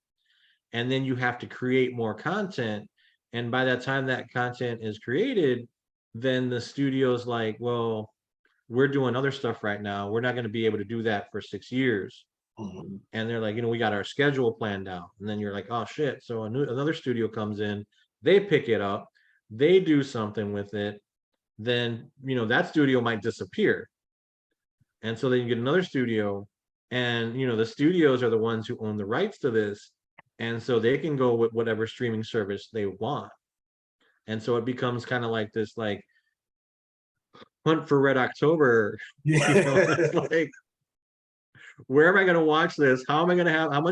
and then you have to create more content. And by that time that content is created, then the studio's like, well, we're doing other stuff right now. We're not going to be able to do that for 6 years. Mm-hmm. And they're like, we got our schedule planned out. And then you're like, oh shit. So another studio comes in, they pick it up, they do something with it. Then, that studio might disappear. And so then you get another studio, and the studios are the ones who own the rights to this. And so they can go with whatever streaming service they want. And so it becomes kind of like this, like, hunt for Red October. Yeah. It's like, where am I going to watch this? How much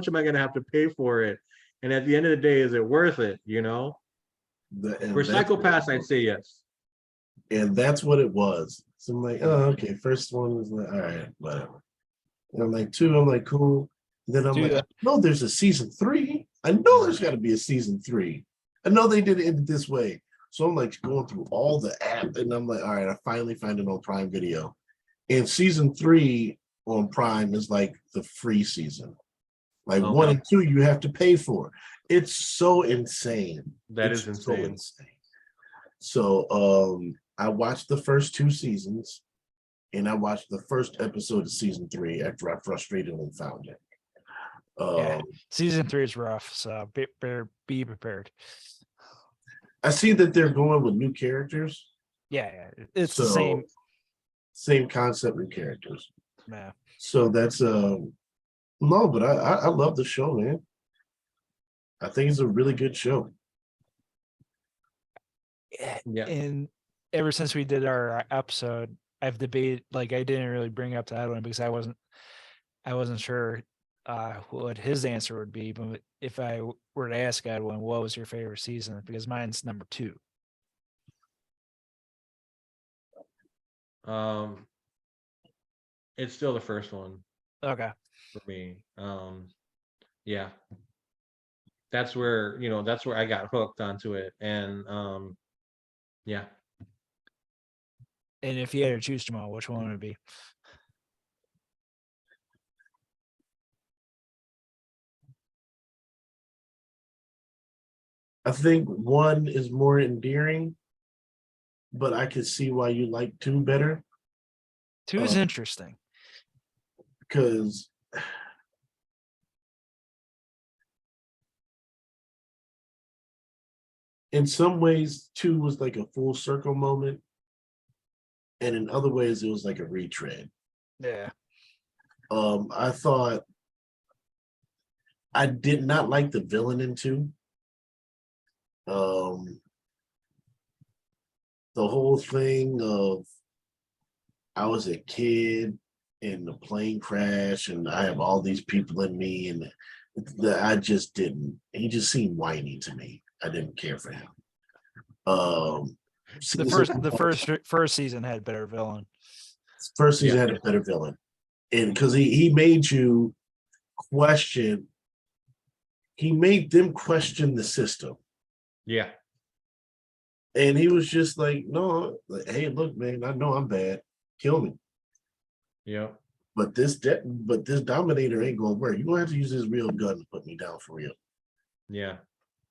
am I going to have to pay for it? And at the end of the day, is it worth it? For Psychopass, I'd say yes. And that's what it was. So I'm like, oh, okay. First one was like, all right, whatever. And I'm like, 2, I'm like, cool. And then I'm like, I know there's a season 3. I know there's got to be a season 3. I know they did it this way. So I'm like going through all the app, and I'm like, all right, I finally find it on Prime Video. And season 3 on Prime is like the free season. Like 1 and 2, you have to pay for. It's so insane. That is insane. So I watched the first 2 seasons, and I watched the first episode of season 3 after I frustratedly found it. Yeah, season 3 is rough, so be prepared. I see that they're going with new characters. Yeah, it's the same concept, new characters. Yeah. So that's no, but I love the show, man. I think it's a really good show. Yeah. And ever since we did our episode, I've debated, like, I didn't really bring up to Edwin because I wasn't sure what his answer would be. But if I were to ask Edwin, what was your favorite season? Because mine's number 2. It's still the first one. Okay. For me. Yeah. That's where I got hooked onto it. And yeah. And if you had to choose, Jamaal, which one would it be? I think 1 is more endearing, but I could see why you like 2 better. 2 is interesting. Because in some ways, 2 was like a full circle moment and in other ways it was like a retread. Yeah. I thought I did not like the villain in 2. The whole thing of I was a kid and the plane crash and I have all these people in me and I just didn't. He just seemed whiny to me. I didn't care for him. The first season had better villain. First season had a better villain, and because he made you question. He made them question the system. Yeah. And he was just like, no, hey, look, man, I know I'm bad. Kill me. Yeah. But this Dominator ain't gonna work. You're gonna have to use this real gun to put me down for real. Yeah.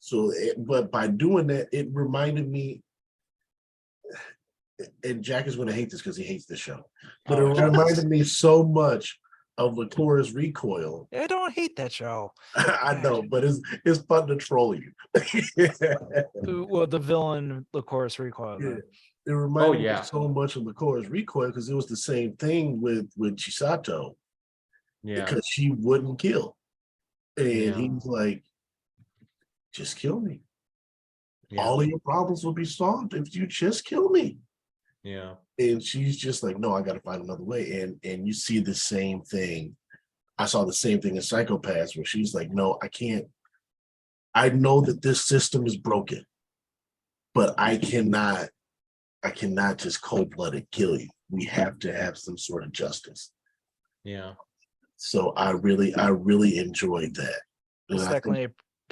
So, but by doing that, it reminded me, and Jack is gonna hate this because he hates the show, but it reminded me so much of Lacora's Recoil. I don't hate that show. I know, but it's fun to troll you. Well, the villain, Lacora's Recoil. Yeah. It reminded me so much of Lacora's Recoil because it was the same thing with Chisato. Yeah. Because she wouldn't kill. And he's like, just kill me. Yeah. All of your problems will be solved if you just kill me. Yeah. And she's just like, no, I got to find another way. And you see the same thing. I saw the same thing in Psychopass where she's like, no, I can't. I know that this system is broken, but I cannot just cold-blooded kill you. We have to have some sort of justice. Yeah. So I really enjoyed that. It's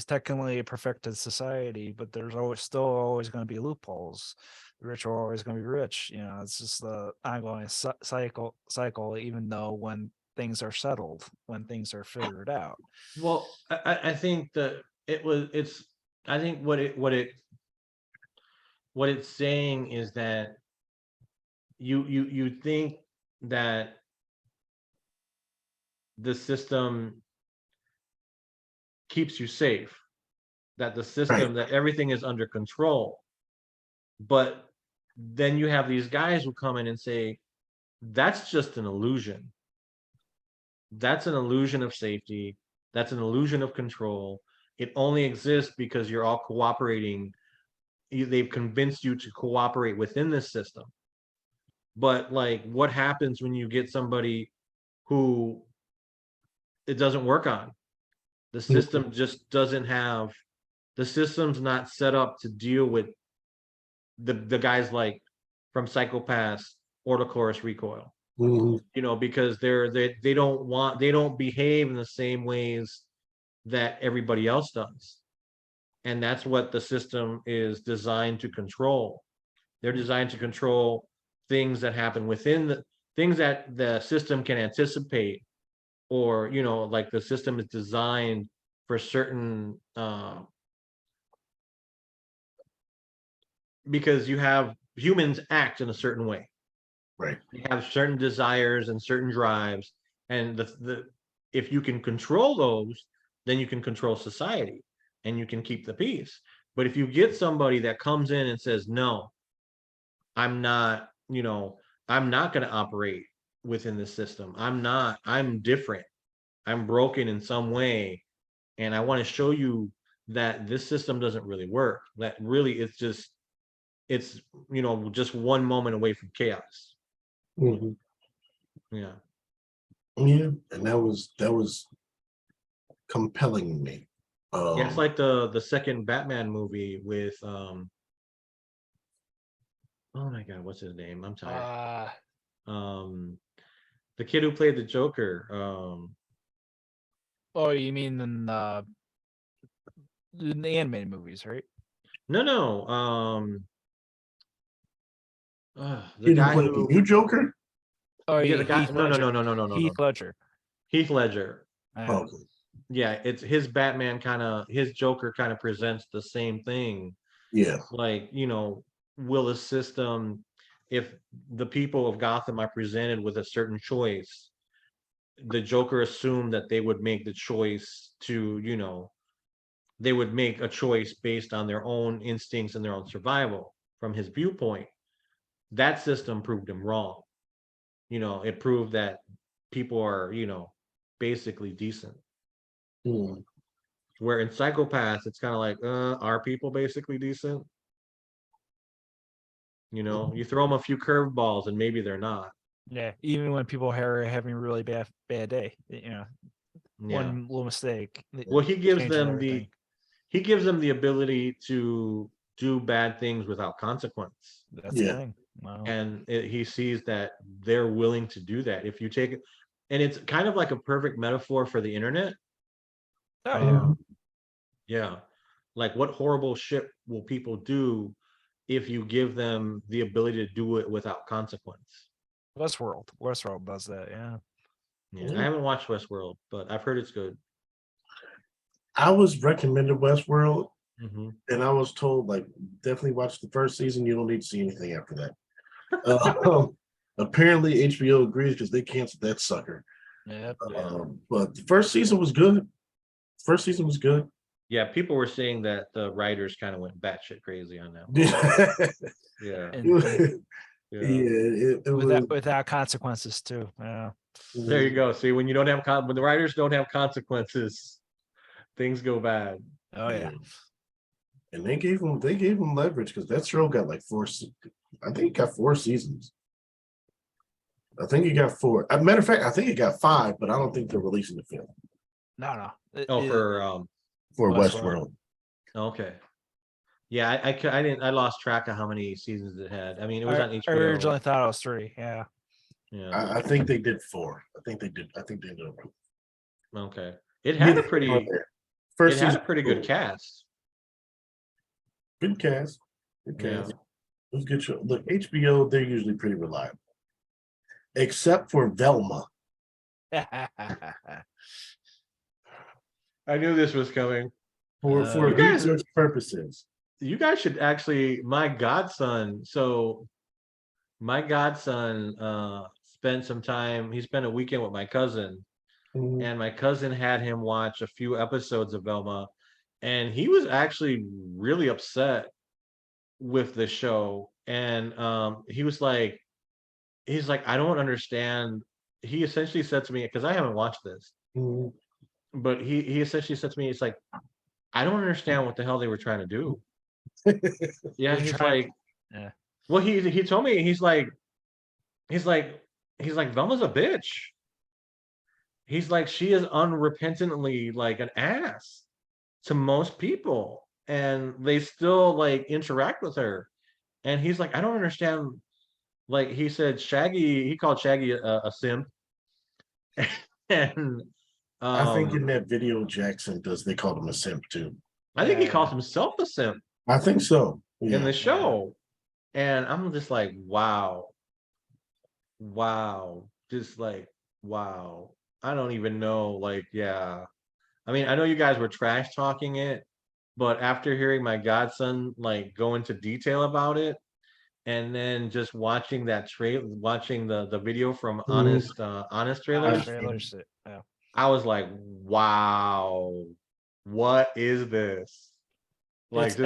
technically a perfected society, but there's always going to be loopholes. The rich are always going to be rich. It's just the ongoing cycle. Even though when things are settled, when things are figured out. Well, I think that I think what it's saying is that you think that the system keeps you safe, that the system, that everything is under control. But then you have these guys who come in and say, that's just an illusion. That's an illusion of safety. That's an illusion of control. It only exists because you're all cooperating. They've convinced you to cooperate within this system. But like, what happens when you get somebody who it doesn't work on? The system just doesn't have, the system's not set up to deal with the guys like from Psychopass or Lacora's Recoil. Because they don't behave in the same ways that everybody else does. And that's what the system is designed to control. They're designed to control things that happen within the things that the system can anticipate, or like the system is designed for certain because you have humans act in a certain way. Right. You have certain desires and certain drives, and if you can control those, then you can control society and you can keep the peace. But if you get somebody that comes in and says, no, I'm not going to operate within the system. I'm different. I'm broken in some way. And I want to show you that this system doesn't really work. That really it's just one moment away from chaos. Mm-hmm. Yeah. Yeah. And that was compelling me. Yeah, it's like the second Batman movie with oh my God, what's his name? I'm tired. The kid who played the Joker. Oh, you mean in the animated movies, right? No. The guy who you Joker? Oh yeah, the guy. No. Heath Ledger. Heath Ledger. Okay. Yeah, it's his Batman his Joker kind of presents the same thing. Yeah. Like, will a system, if the people of Gotham are presented with a certain choice, the Joker assumed that they would make the choice to, they would make a choice based on their own instincts and their own survival from his viewpoint. that system proved him wrong. It proved that people are, basically decent. Where in Psychopass, it's kind of like, are people basically decent? You throw them a few curveballs and maybe they're not. Yeah, even when people are having a really bad day, one little mistake. Well, he gives changes them everything. the ability to do bad things without consequence. That's the thing. Wow. And he sees that they're willing to do that. If you take it, and it's kind of like a perfect metaphor for the internet. Oh, yeah. Yeah. Like, what horrible shit will people do if you give them the ability to do it without consequence? Westworld does that. Yeah. I haven't watched Westworld, but I've heard it's good. I was recommended Westworld, and I was told, like, definitely watch the first season. You don't need to see anything after that. Apparently, HBO agrees because they canceled that sucker. Yeah. But the first season was good. Yeah, people were saying that the writers kind of went batshit crazy on that. Yeah. It was without consequences too. Yeah. There you go. See, when you don't have when the writers don't have consequences, things go bad. Oh yeah. And they gave him leverage because that show got like I think it got 4 seasons. I think it got 4. As a matter of fact, I think it got 5, but I don't think they're releasing the film. No. For Westworld. Okay. Yeah, I lost track of how many seasons it had. I mean, it was on HBO. I originally thought it was 3. Yeah. Yeah. I think they did 4. I think they did. Okay. It had a pretty good cast. Good cast. Yeah. It was a good show. Look, HBO, they're usually pretty reliable. Except for Velma. I knew this was coming. For research purposes. You guys should actually, my godson spent some time, he spent a weekend with my cousin, and my cousin had him watch a few episodes of Velma, and he was actually really upset with the show. And he's like, I don't understand. He essentially said to me, because I haven't watched this, but he essentially said to me, it's like, I don't understand what the hell they were trying to do. Yeah, he's like, well, he told me, he's like Velma's a bitch. He's like, she is unrepentantly like an ass to most people, and they still like interact with her. And he's like, I don't understand. Like, he said, he called Shaggy a simp. And I think in that video Jackson does, they called him a simp too. I think he calls himself a simp. I think so. In the show. And I'm just like, wow. Just like, wow. I don't even know. Like, yeah. I mean, I know you guys were trash talking it, but after hearing my godson like go into detail about it, and then just watching that watching the video from Honest Trailers, I was like, wow, what is this? Like,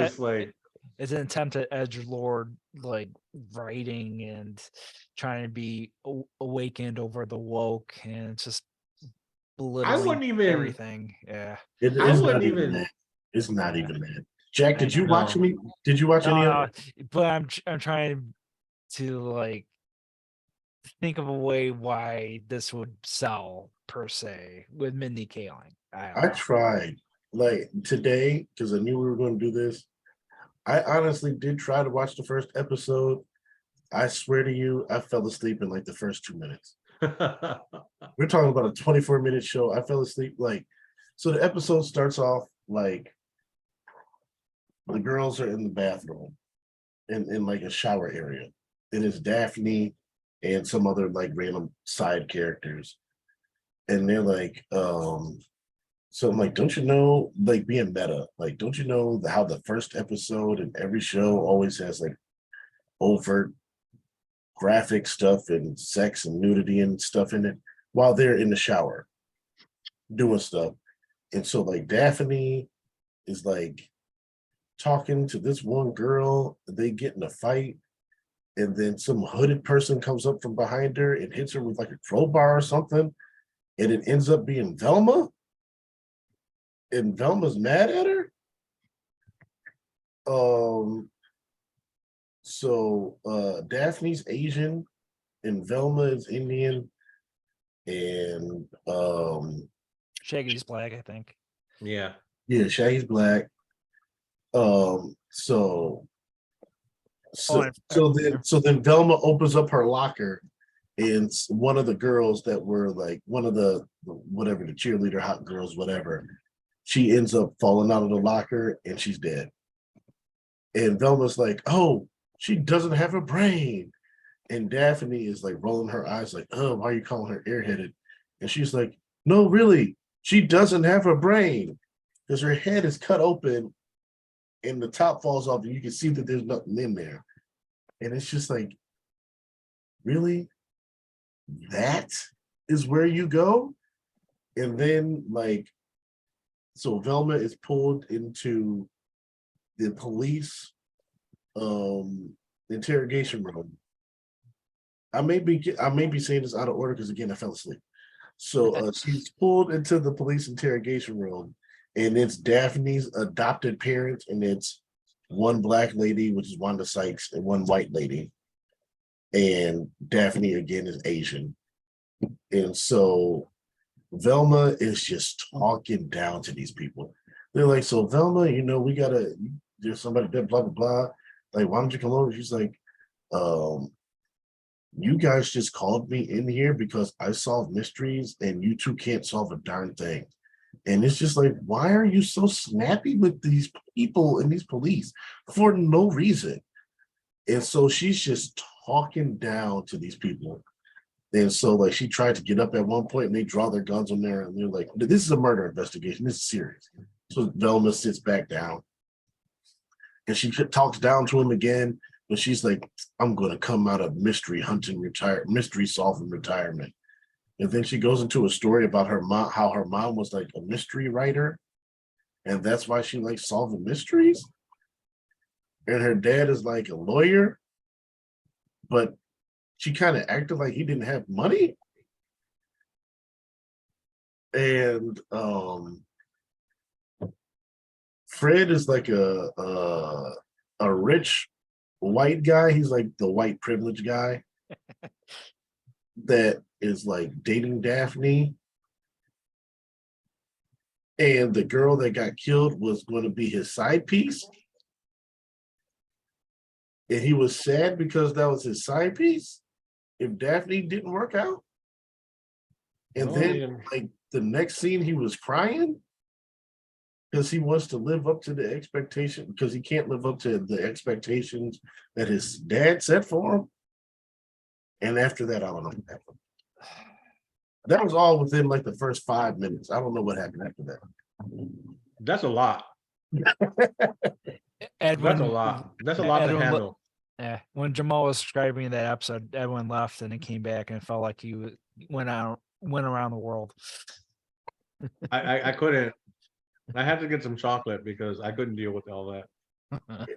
it's an attempt at edgelord like writing and trying to be awakened over the woke, and it's just belittling everything. Yeah, it's not even that. It's not even that. Jack, did you watch any? Did you watch any of it? But I'm trying to like think of a way why this would sell per se with Mindy Kaling. I tried like today because I knew we were going to do this. I honestly did try to watch the first episode. I swear to you, I fell asleep in like the first 2 minutes. We're talking about a 24-minute show. I fell asleep so the episode starts off like the girls are in the bathroom in like a shower area. And it's Daphne and some other like random side characters. And they're like, so I'm like, don't you know, like being meta, like, don't you know how the first episode in every show always has like overt graphic stuff and sex and nudity and stuff in it while they're in the shower doing stuff. And so like Daphne is like talking to this one girl, they get in a fight, and then some hooded person comes up from behind her and hits her with like a crowbar or something, and it ends up being Velma, and Velma's mad at her. So Daphne's Asian and Velma is Indian, and Shaggy's black, I think. Yeah. Yeah, Shaggy's black. So then Velma opens up her locker, and one of the girls that were like one of the whatever, the cheerleader hot girls, whatever, she ends up falling out of the locker and she's dead. And Velma's like, oh, she doesn't have a brain. And Daphne is like rolling her eyes like, oh, why are you calling her airheaded? And she's like, no, really, she doesn't have a brain, because her head is cut open and the top falls off and you can see that there's nothing in there. And it's just like, really? That is where you go? And then like, so Velma is pulled into the police interrogation room. I may be saying this out of order because again I fell asleep. So she's pulled into the police interrogation room, and it's Daphne's adopted parents, and it's one black lady, which is Wanda Sykes, and one white lady. And Daphne again is Asian. And so Velma is just talking down to these people. They're like, so Velma, there's somebody there, blah, blah, blah. Like, why don't you come over? She's like, you guys just called me in here because I solve mysteries and you two can't solve a darn thing. And it's just like, why are you so snappy with these people and these police for no reason? And so she's just talking down to these people. And so like she tried to get up at one point and they draw their guns on there and they're like, this is a murder investigation. This is serious. So Velma sits back down and she talks down to him again. But she's like, I'm going to come out of mystery solving retirement. And then she goes into a story about her mom, how her mom was like a mystery writer. And that's why she likes solving mysteries. And her dad is like a lawyer. But she kind of acted like he didn't have money. And Fred is like a rich white guy. He's like the white privilege guy that is like dating Daphne. And the girl that got killed was going to be his side piece. And he was sad because that was his side piece if Daphne didn't work out. And then like the next scene he was crying because he wants to live up to the expectation, because he can't live up to the expectations that his dad set for him. And after that, I don't know what happened. That was all within like the first 5 minutes. I don't know what happened after that. That's a lot. Edwin, That's a lot. That's a lot to handle. Yeah, when Jamaal was describing that episode, Edwin left and then came back and it felt like he went around the world. I couldn't. I had to get some chocolate because I couldn't deal with all that.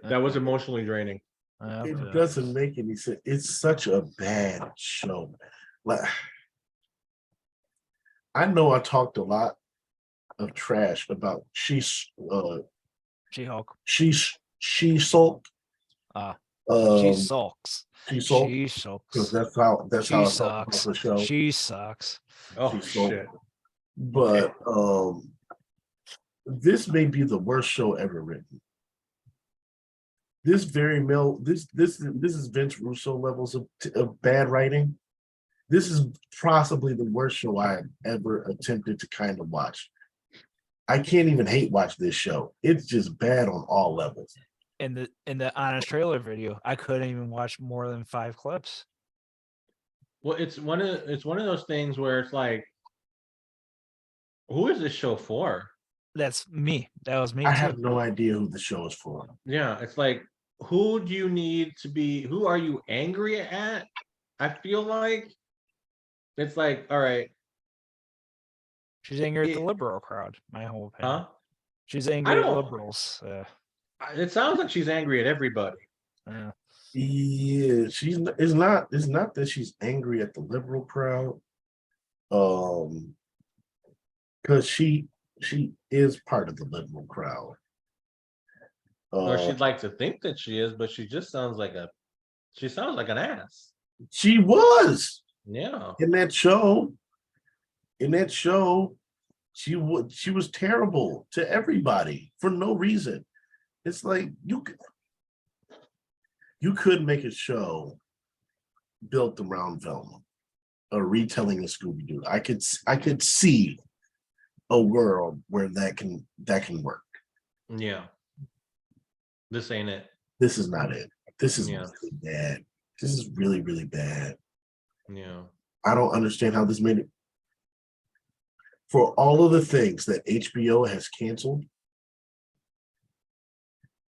That was emotionally draining. It doesn't make any sense. It's such a bad show. Like, I know I talked a lot of trash about She-Hulk. She sulks. She sulks. Because that's how I felt about the show. She sucks. Oh shit. But this may be the worst show ever written. This is Vince Russo levels of bad writing. This is possibly the worst show I have ever attempted to kind of watch. I can't even hate watch this show. It's just bad on all levels. In the honest trailer video, I couldn't even watch more than 5 clips. Well, it's one of those things where it's like, who is this show for? That's me. That was me. I have no idea who the show is for. Yeah, it's like, who do you need to be? Who are you angry at? I feel like it's like, all right. She's angry at the liberal crowd. My whole opinion. Huh? She's angry at liberals. It sounds like she's angry at everybody. Yeah, it's not that she's angry at the liberal crowd. Because she is part of the liberal crowd. Or she'd like to think that she is, but she sounds like an ass. She was Yeah. in that show. She was terrible to everybody for no reason. It's like you could make a show built around Velma, a retelling of Scooby Doo. I could see a world where that can work. Yeah. This ain't it. This is not it. This is really bad. This is really, really bad. Yeah. I don't understand how this made it. For all of the things that HBO has canceled,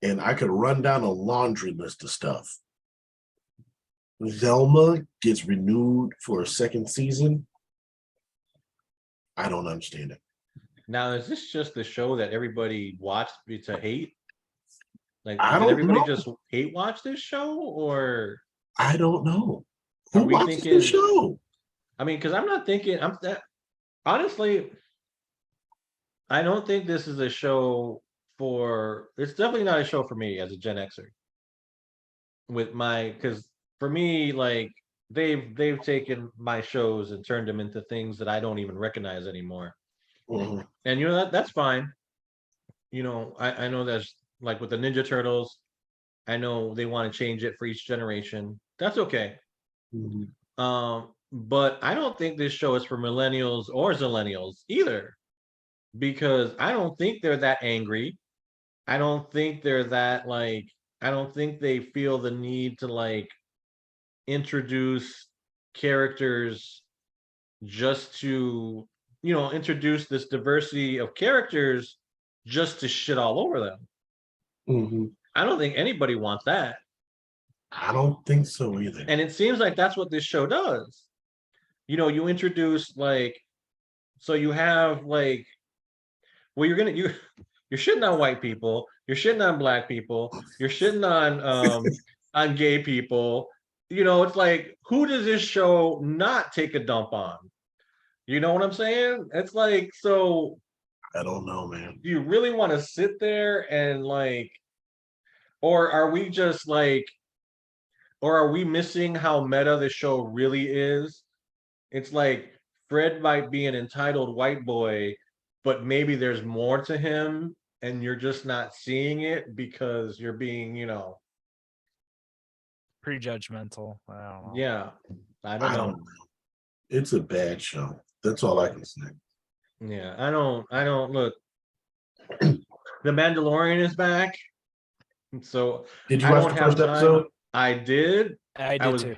and I could run down a laundry list of stuff. Velma gets renewed for a second season. I don't understand it. Now, is this just the show that everybody watched to hate? Like, I did don't everybody know. just hate watch this show, or I don't know. Are Who we watches thinking- the show? I mean, because I'm not thinking. Honestly, I don't think this is a show for. It's definitely not a show for me as a Gen Xer. Because for me, like they've taken my shows and turned them into things that I don't even recognize anymore. Mhm. And that's fine. I know that's like with the Ninja Turtles. I know they want to change it for each generation. That's okay. Mhm. But I don't think this show is for millennials or zillennials either, because I don't think they're that angry. I don't think they're that I don't think they feel the need to introduce characters just to introduce this diversity of characters just to shit all over them. Mhm. I don't think anybody wants that. I don't think so either. And it seems like that's what this show does. You introduce so you have well, you're shitting on white people, you're shitting on black people, you're shitting on gay people. It's like, who does this show not take a dump on? You know what I'm saying? It's like, so I don't know, man. do you really want to sit there and or are we just or are we missing how meta the show really is? It's like Fred might be an entitled white boy, but maybe there's more to him and you're just not seeing it because you're being, prejudgmental. I don't know. yeah, I don't know. It's a bad show. That's all I can say. Yeah, I don't look. The Mandalorian is back. So Did you I watch don't the have first time. episode? I did. I did was too.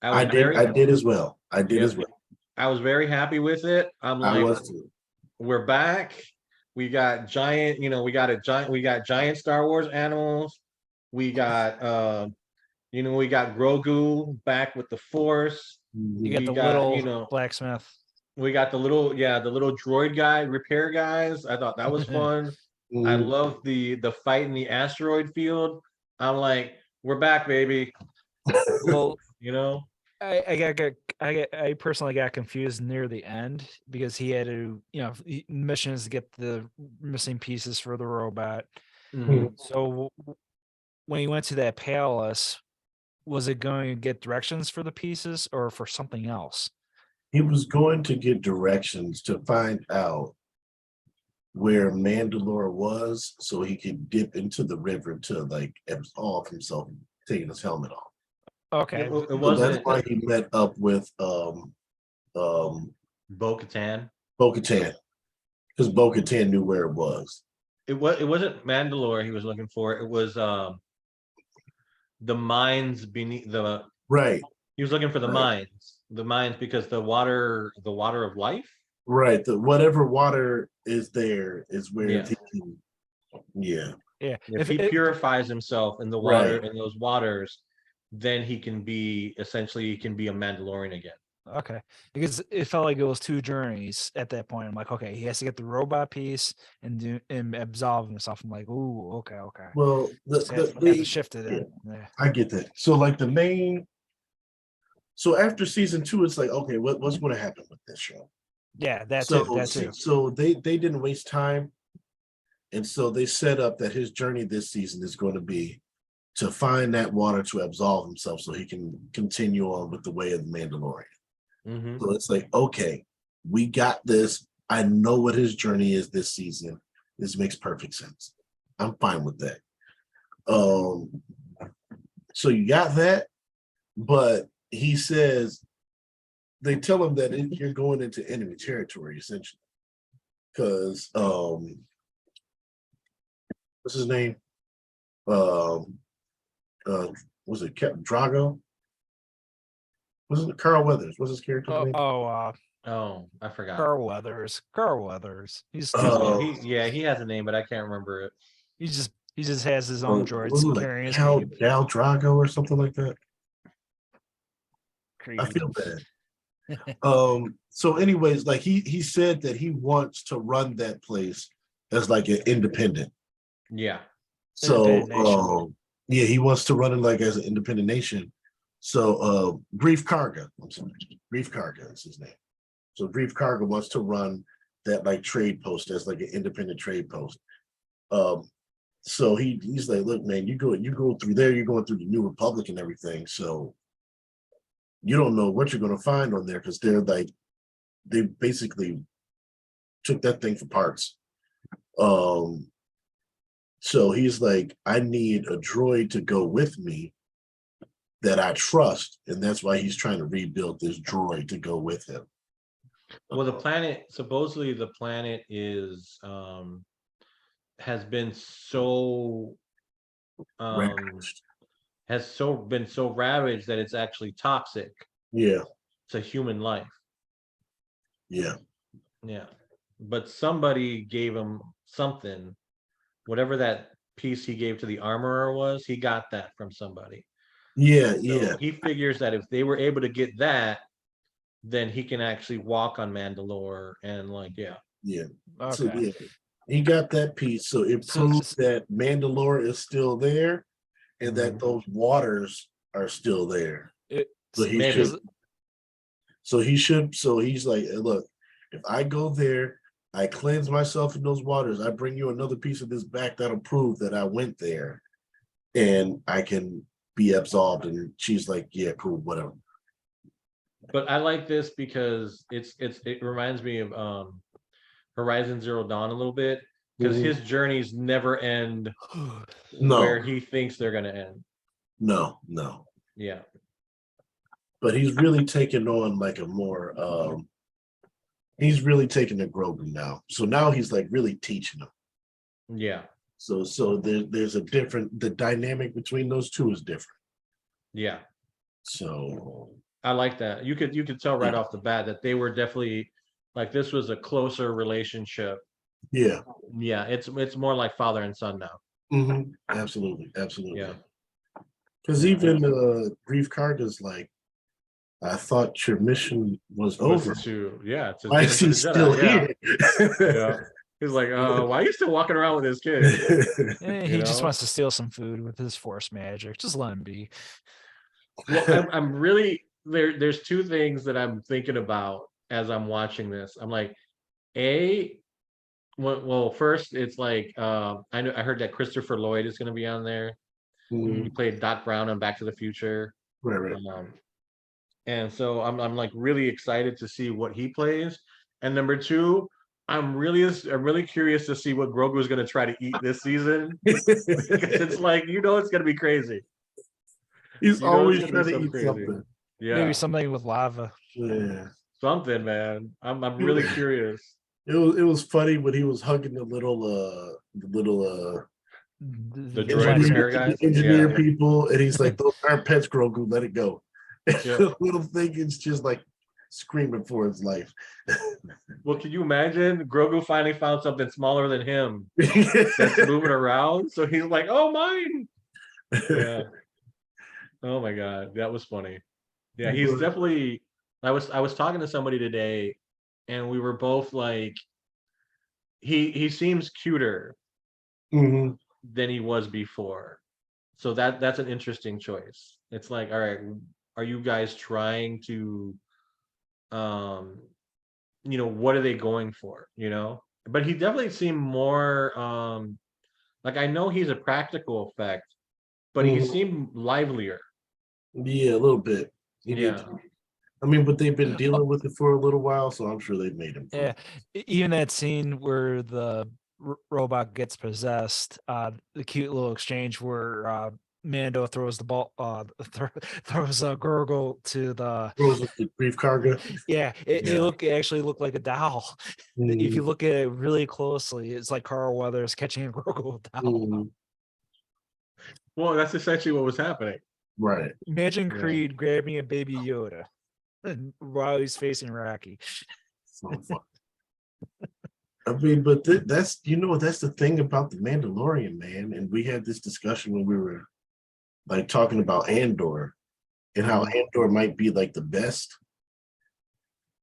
I did as well. I did as well. I was very happy with it. I'm I like, was too. we're back. We got giant, we got giant Star Wars animals. We got we got Grogu back with the Force. You got We the got, little blacksmith. We got the little droid guy, repair guys. I thought that was fun. I love the fight in the asteroid field. I'm like, we're back, baby. Well, I personally got confused near the end because he had to, missions to get the missing pieces for the robot. Mhm. So when he went to that palace, was it going to get directions for the pieces or for something else? He was going to get directions to find out where Mandalore was so he could dip into the river to absolve himself, taking his helmet off. Okay. It So wasn't. that's why he met up with Bo-Katan. Bo-Katan, because Bo-Katan knew where it was. It wasn't Mandalore he was looking for. It was the mines beneath the. Right. He was looking for the Right. mines because the water of life. Right. Whatever water is there is where Yeah. he can. Yeah. Yeah. If he purifies himself in the water, in those waters, then he can be a Mandalorian again. Okay, because it felt like it was two journeys at that point. I'm like, okay, he has to get the robot piece and absolve himself. I'm like, ooh, okay. Well, Have to shift it yeah, in. Yeah. I get that. So like the main, so after season 2, it's like, okay, what's going to happen with this show? Yeah, that So too. That too. so they didn't waste time, and so they set up that his journey this season is going to be to find that water to absolve himself, so he can continue on with the way of the Mandalorian. Mm-hmm. So it's like, okay, we got this. I know what his journey is this season. This makes perfect sense. I'm fine with that. So you got that, but he says they tell him that you're going into enemy territory essentially, because what's his name? Was it Drago? Was it Carl Weathers? What's his character's name? Oh, I forgot. Carl Weathers. He's he has a name, but I can't remember it. he just has his own droids like carrying his Cal name. Drago or something like that. Creative. I feel bad. So anyways, like he said that he wants to run that place as like an independent. Yeah. So yeah, he wants to run it like as an independent nation. So Grief Karga, I'm sorry, Grief Karga is his name. So Grief Karga wants to run that like trade post as like an independent trade post. So he's like, look, man, you go through there, you're going through the New Republic and everything. So you don't know what you're going to find on there, because they basically took that thing for parts. So he's like, I need a droid to go with me that I trust, and that's why he's trying to rebuild this droid to go with him. Well, supposedly the planet is has been so been so ravaged that it's actually toxic. Yeah. To human life. Yeah. Yeah. But somebody gave him something, whatever that piece he gave to the armorer was, he got that from somebody. Yeah, so he figures that if they were able to get that, then he can actually walk on Mandalore and Okay. So yeah, he got that piece, so it proves that Mandalore is still there, and that those waters are still there. So he's like, look, if I go there, I cleanse myself in those waters, I bring you another piece of this back that'll prove that I went there, and I can be absolved. And she's like, yeah, cool, whatever. But I like this because it reminds me of Horizon Zero Dawn a little bit, because his journeys never end where he thinks they're going to end. No. Yeah. But he's really taking on like a more he's really taking the Grogu now. So now he's like really teaching him. Yeah. So there's a different, the dynamic between those two is different. Yeah. So I like that. You could tell right off the bat that they were definitely like, this was a closer relationship. Yeah. Yeah, it's more like father and son now. Mm-hmm. Absolutely. Yeah. Because even Grief Karga's like, I thought your mission was over. Why is he still here? Yeah. He's like, why are you still walking around with his kid? He just wants to steal some food with his force magic. Just let him be. Well, I'm really there's two things that I'm thinking about as I'm watching this. I'm like, well, first it's like I heard that Christopher Lloyd is going to be on there. He played Doc Brown on Back to the Future. Right. And so I'm like really excited to see what he plays. And number two, I'm really curious to see what Grogu is going to try to eat this season. Because it's like, it's going to be crazy. He's always trying to eat something. Yeah. Maybe something with lava. Yeah. Something, man. I'm really curious. It was funny when he was hugging the droid repair guys, engineer people, and he's like, "Those aren't pets, Grogu. Let it go." The little thing is just like screaming for his life. Well, can you imagine? Grogu finally found something smaller than him that's moving around. So he's like, "Oh, mine!" Yeah. Oh my god, that was funny. Yeah, he's definitely I was talking to somebody today, and we were both like, he seems cuter Mm-hmm. than he was before. So that's an interesting choice. It's like, all right, are you guys trying to, um, what are they going for? But he definitely seemed more, like I know he's a practical effect, but he Mm-hmm. seemed livelier. Yeah, a little bit. He did. Yeah. I mean, but they've been dealing with it for a little while, so I'm sure they've made him. Yeah, even that scene where the robot gets possessed, the cute little exchange where Mando throws the ball, throws a gurgle to the. Rose with the brief cargo. Yeah, it Yeah. actually looked like a doll. If you look at it really closely, it's like Carl Weathers catching a gurgle doll. Mm-hmm. Well, that's essentially what was happening. Right. Imagine Yeah. Creed grabbing a baby Yoda while he's facing Rocky. So fun. I mean, but that's that's the thing about the Mandalorian, man. And we had this discussion when we were like talking about Andor and how Andor might be like the best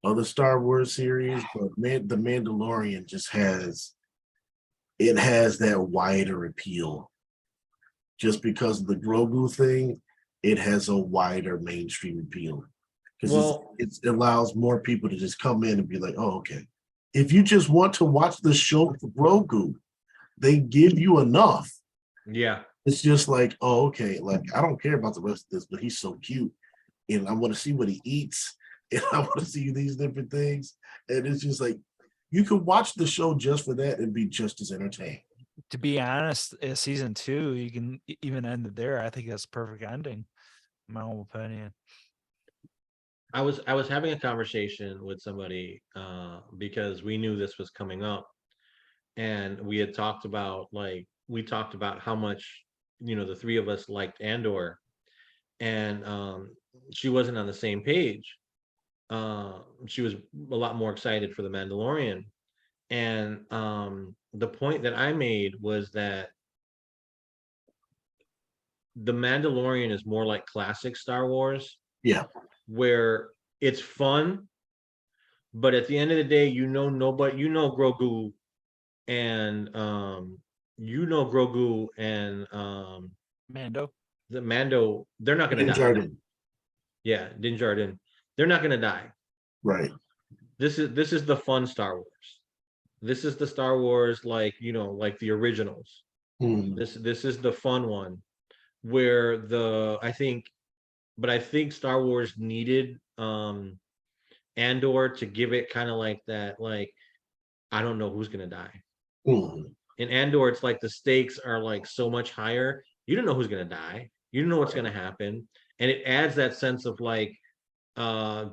of the Star Wars series, but the Mandalorian just has that wider appeal. Just because of the Grogu thing, it has a wider mainstream appeal because Well, it allows more people to just come in and be like, oh, okay. If you just want to watch the show for Grogu, they give you enough. yeah. It's just like, oh, okay, like I don't care about the rest of this, but he's so cute, and I want to see what he eats, and I want to see these different things, and it's just like you could watch the show just for that and be just as entertained. To be honest, season 2, you can even end it there. I think that's a perfect ending, in my own opinion. I was having a conversation with somebody because we knew this was coming up, and we had talked about how much the three of us liked Andor, and she wasn't on the same page. She was a lot more excited for the Mandalorian, and the point that I made was that the Mandalorian is more like classic Star Wars, Yeah, where it's fun, but at the end of the day, nobody, Grogu and Mando. the Mando, they're not gonna Din die. Djarin. Yeah, Din Djarin, they're not gonna die. Right. This is the fun Star Wars. This is the Star Wars like the originals. Mm. This is the fun one where I think Star Wars needed Andor to give it kind of like that, like I don't know who's gonna die. Mm. In Andor, it's like the stakes are like so much higher. You don't know who's gonna die. You don't know what's gonna happen, and it adds that sense of like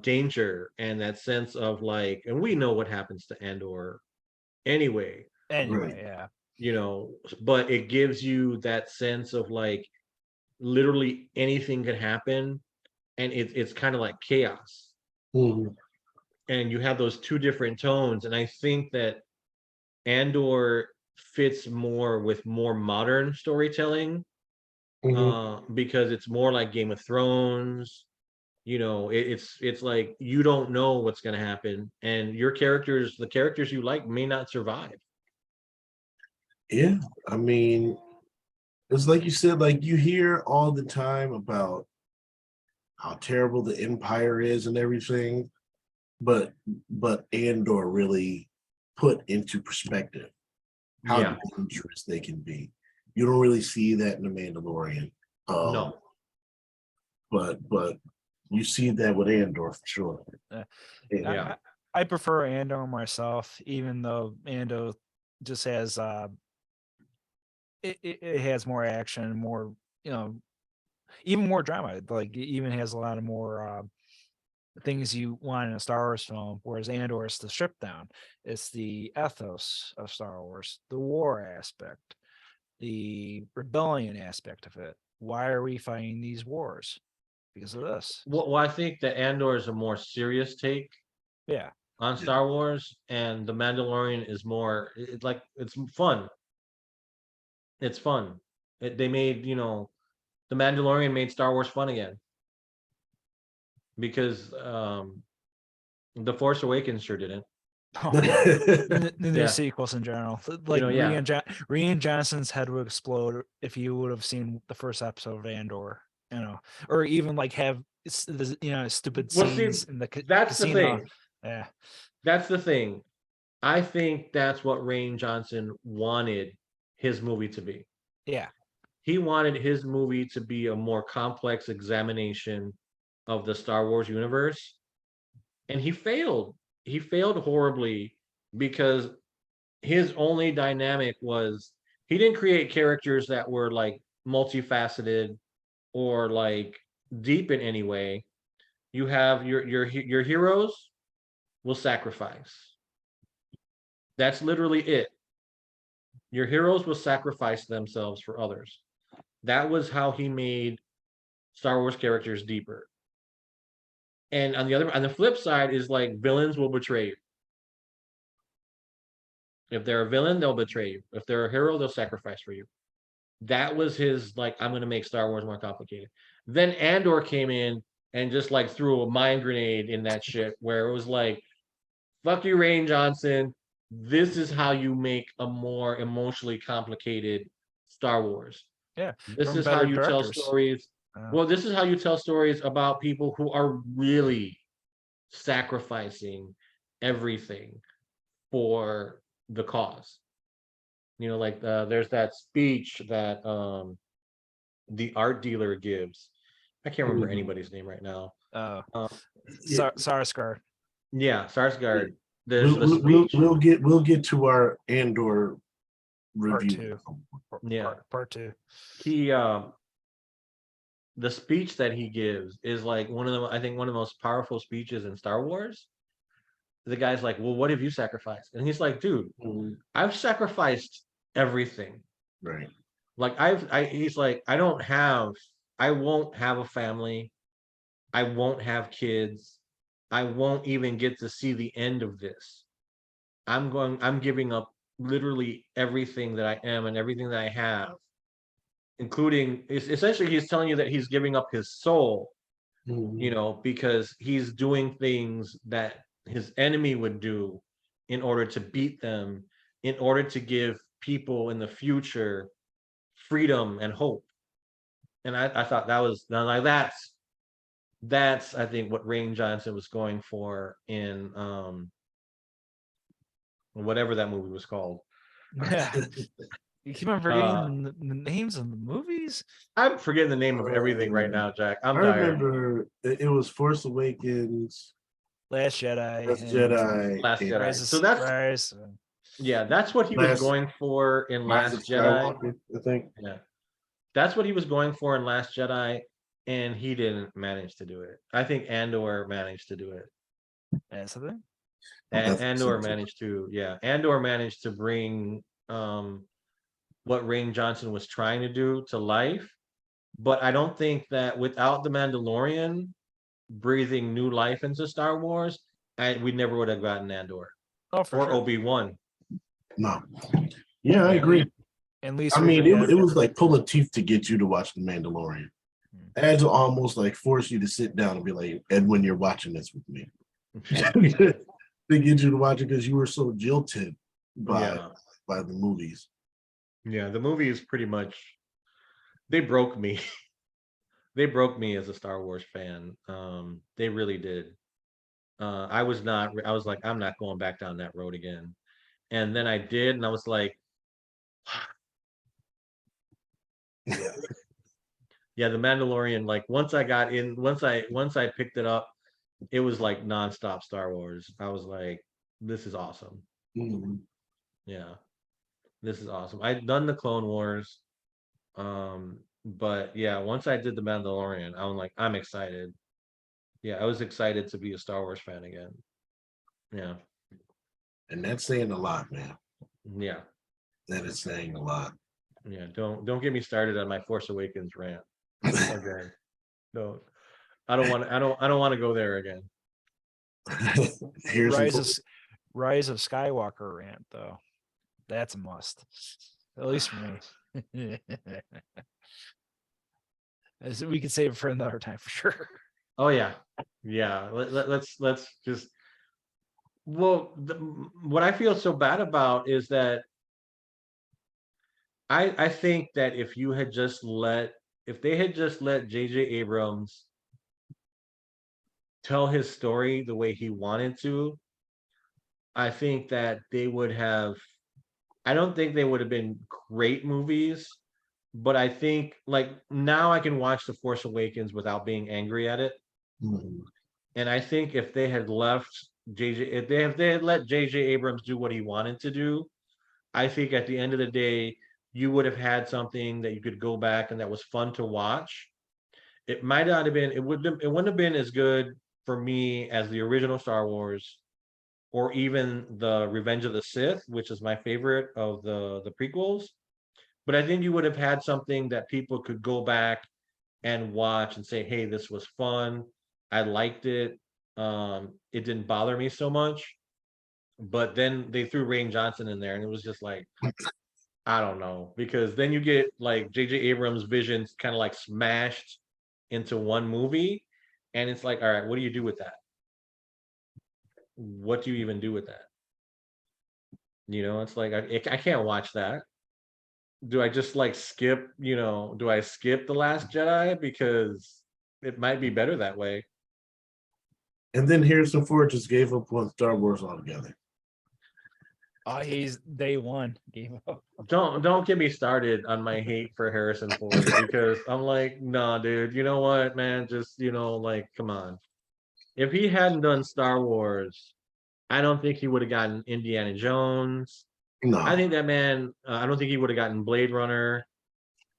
danger and that sense of like, and we know what happens to Andor anyway. Anyway, Right. yeah. But it gives you that sense of like literally anything could happen, and it's kind of like chaos. Mm. And you have those two different tones, and I think that Andor fits more with more modern storytelling, because it's more like Game of Thrones. It's like you don't know what's going to happen, and the characters you like, may not survive. Yeah, I mean, it's like you said, like you hear all the time about how terrible the Empire is and everything, but Andor really put into perspective how Yeah. dangerous they can be. You don't really see that in the Mandalorian, No. but you see that with Andor for sure. Yeah. I prefer Andor myself, even though Andor just has it has more action, more even more drama. Like it even has a lot of more things you want in a Star Wars film, whereas Andor is the strip down. It's the ethos of Star Wars, the war aspect, the rebellion aspect of it. Why are we fighting these wars? Because of this. Well, I think that Andor is a more serious take Yeah. on Star Wars, and the Mandalorian is more it's fun. It's fun. They made, the Mandalorian made Star Wars fun again, because The Force Awakens sure didn't. The new Yeah. sequels in general, like yeah. Rian Johnson's head would explode if you would have seen the first episode of Andor, or even like have stupid Well, see, scenes in the that's the casino. thing. Yeah, That's the thing. I think that's what Rian Johnson wanted his movie to be. yeah, He wanted his movie to be a more complex examination of the Star Wars universe, and he failed. He failed horribly because his only dynamic was he didn't create characters that were like multifaceted or like deep in any way. You have your heroes will sacrifice. That's literally it. Your heroes will sacrifice themselves for others. That was how he made Star Wars characters deeper. And on the flip side is like villains will betray you. If they're a villain, they'll betray you. If they're a hero, they'll sacrifice for you. That was his like, I'm gonna make Star Wars more complicated. Then Andor came in and just like threw a mind grenade in that shit where it was like, fuck you, Rian Johnson. This is how you make a more emotionally complicated Star Wars. yeah. This From is how better you tell directors. stories. Well, this is how you tell stories about people who are really sacrificing everything for the cause. Like there's that speech that the art dealer gives. I can't remember anybody's name right now. Sarsgaard. Yeah, Sarsgaard. Yeah. There's the speech. We'll get to our Andor review. Part two. He the speech that he gives is like one of the most powerful speeches in Star Wars. The guy's like, well, what have you sacrificed? And he's like, dude, I've sacrificed everything. Right. Like he's like, I won't have a family. I won't have kids. I won't even get to see the end of this. I'm giving up literally everything that I am and everything that I have, including essentially he's telling you that he's giving up his soul, because he's doing things that his enemy would do in order to beat them, in order to give people in the future freedom and hope. And I thought that was like that's I think what Rian Johnson was going for in whatever that movie was called. Yeah. You keep on forgetting the names of the movies? I'm forgetting the name of everything right now, Jack. I remember it was Force Awakens, Last Jedi. Last Jedi. So that's what he was going for in Last Jedi. I think. Yeah. That's what he was going for in Last Jedi, and he didn't manage to do it. I think Andor managed to do it. That's the thing. And Andor managed to bring what Rian Johnson was trying to do to life. But I don't think that without the Mandalorian breathing new life into Star Wars, we never would have gotten Andor or Obi-Wan. No. Yeah, I agree. At least it was like pulling teeth to get you to watch The Mandalorian. I had to almost like force you to sit down and be like, Edwin, you're watching this with me. To get you to watch it because you were so jilted by the movies. Yeah, the movies pretty much they broke me. They broke me as a Star Wars fan. They really did. I was like, I'm not going back down that road again. And then I did, and I was like, yeah, The Mandalorian, like once I picked it up, it was like nonstop Star Wars. I was like, this is awesome. Yeah, this is awesome. I'd done the Clone Wars, but yeah, once I did The Mandalorian, I was like, I'm excited. Yeah, I was excited to be a Star Wars fan again. Yeah. And that's saying a lot, man. Yeah. That is saying a lot. Yeah, don't get me started on my Force Awakens rant. Okay. No. I don't want to go there again. Rise of Skywalker rant though. That's a must. At least for me. We could save it for another time for sure. Oh yeah. Yeah. Let's just Well, what I feel so bad about is that I think that if they had just let J.J. Abrams tell his story the way he wanted to, I think that they would have. I don't think they would have been great movies, but I think like now I can watch The Force Awakens without being angry at it. Mhm. And I think if they had left if they had let JJ Abrams do what he wanted to do, I think at the end of the day, you would have had something that you could go back and that was fun to watch. It might not have been, it wouldn't have been as good for me as the original Star Wars or even the Revenge of the Sith, which is my favorite of the prequels. But I think you would have had something that people could go back and watch and say, hey, this was fun. I liked it. It didn't bother me so much. But then they threw Rain Johnson in there, and it was just like, I don't know, because then you get like J.J. Abrams' visions kind of like smashed into one movie, and it's like, all right, what do you do with that? What do you even do with that? It's like I can't watch that. Do I just like skip? Do I skip The Last Jedi because it might be better that way? And then Harrison Ford just gave up on Star Wars altogether. Oh, he's day one gave up. Don't get me started on my hate for Harrison Ford because I'm like, nah, dude. You know what, man? Just like, come on. If he hadn't done Star Wars, I don't think he would have gotten Indiana Jones. I No, think that man. I don't think he would have gotten Blade Runner.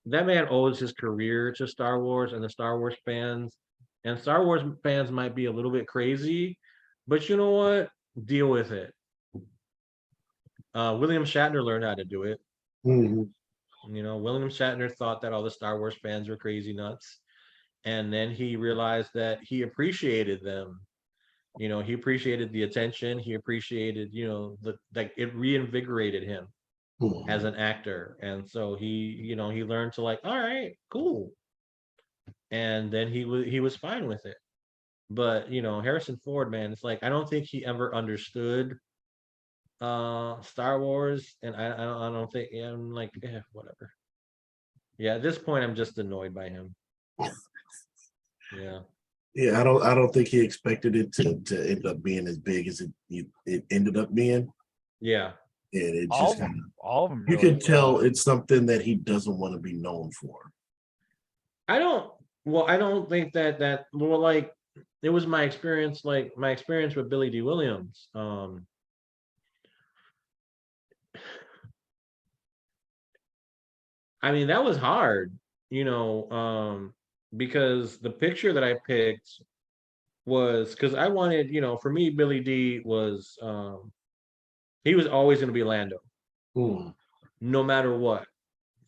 That man owes his career to Star Wars and the Star Wars fans. And Star Wars fans might be a little bit crazy, but you know what? Deal with it. William Shatner learned how to do it. Mhm. William Shatner thought that all the Star Wars fans were crazy nuts. And then he realized that he appreciated them. He appreciated the attention. He appreciated, like it reinvigorated him as Mhm. an actor. And so he learned to like, all right, cool. And then he was fine with it. But Harrison Ford, man, it's like I don't think he ever understood Star Wars, and I don't think, yeah, I'm like, whatever. Yeah, at this point I'm just annoyed by him. Yeah. Yeah, I don't think he expected it to end up being as big as it ended up being. Yeah. And it All just of kind them, all of them. you Really, can tell it's something that he doesn't want to be known for. I don't well, I don't think that well, like it was my experience with Billy D. Williams. I mean, that was hard, because the picture that I picked was because I wanted, for me, Billy D was he was always going to be Lando, Hmm. no matter what.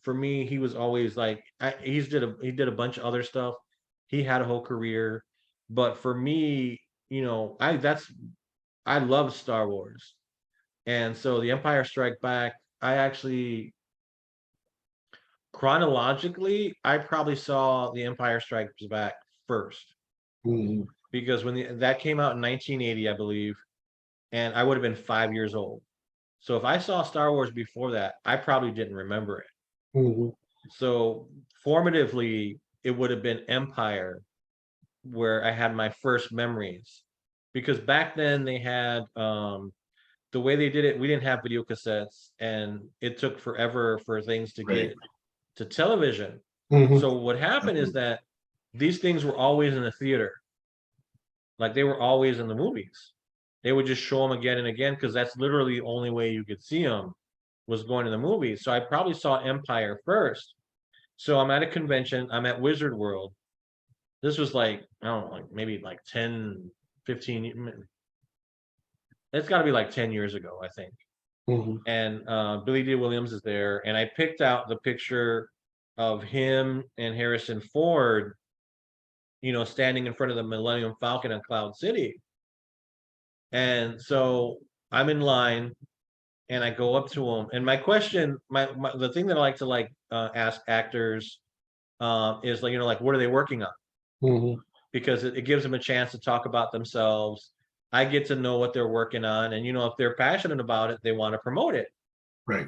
For me, he was always like he did a bunch of other stuff. He had a whole career, but for me, I love Star Wars, and so The Empire Strike Back. I actually chronologically, I probably saw The Empire Strikes Back first Hmm. because when that came out in 1980, I believe, and I would have been 5 years old. So if I saw Star Wars before that, I probably didn't remember it. Hmm. So formatively, it would have been Empire where I had my first memories. Because back then they had the way they did it, we didn't have video cassettes and it took forever for things to Right. get to television. Hmm. So what happened is that these things were always in the theater. Like they were always in the movies. They would just show them again and again because that's literally the only way you could see them was going to the movies. So I probably saw Empire first. So I'm at a convention, I'm at Wizard World. This was like, I don't know, like maybe like 10, 15, it's got to be like 10 years ago, I think. Hmm. And Billy D. Williams is there. And I picked out the picture of him and Harrison Ford, standing in front of the Millennium Falcon in Cloud City. And so I'm in line and I go up to him. And my question, the thing that I like to like ask actors is like, what are they working on? Hmm. Because it gives them a chance to talk about themselves. I get to know what they're working on, and if they're passionate about it, they want to promote it. Right.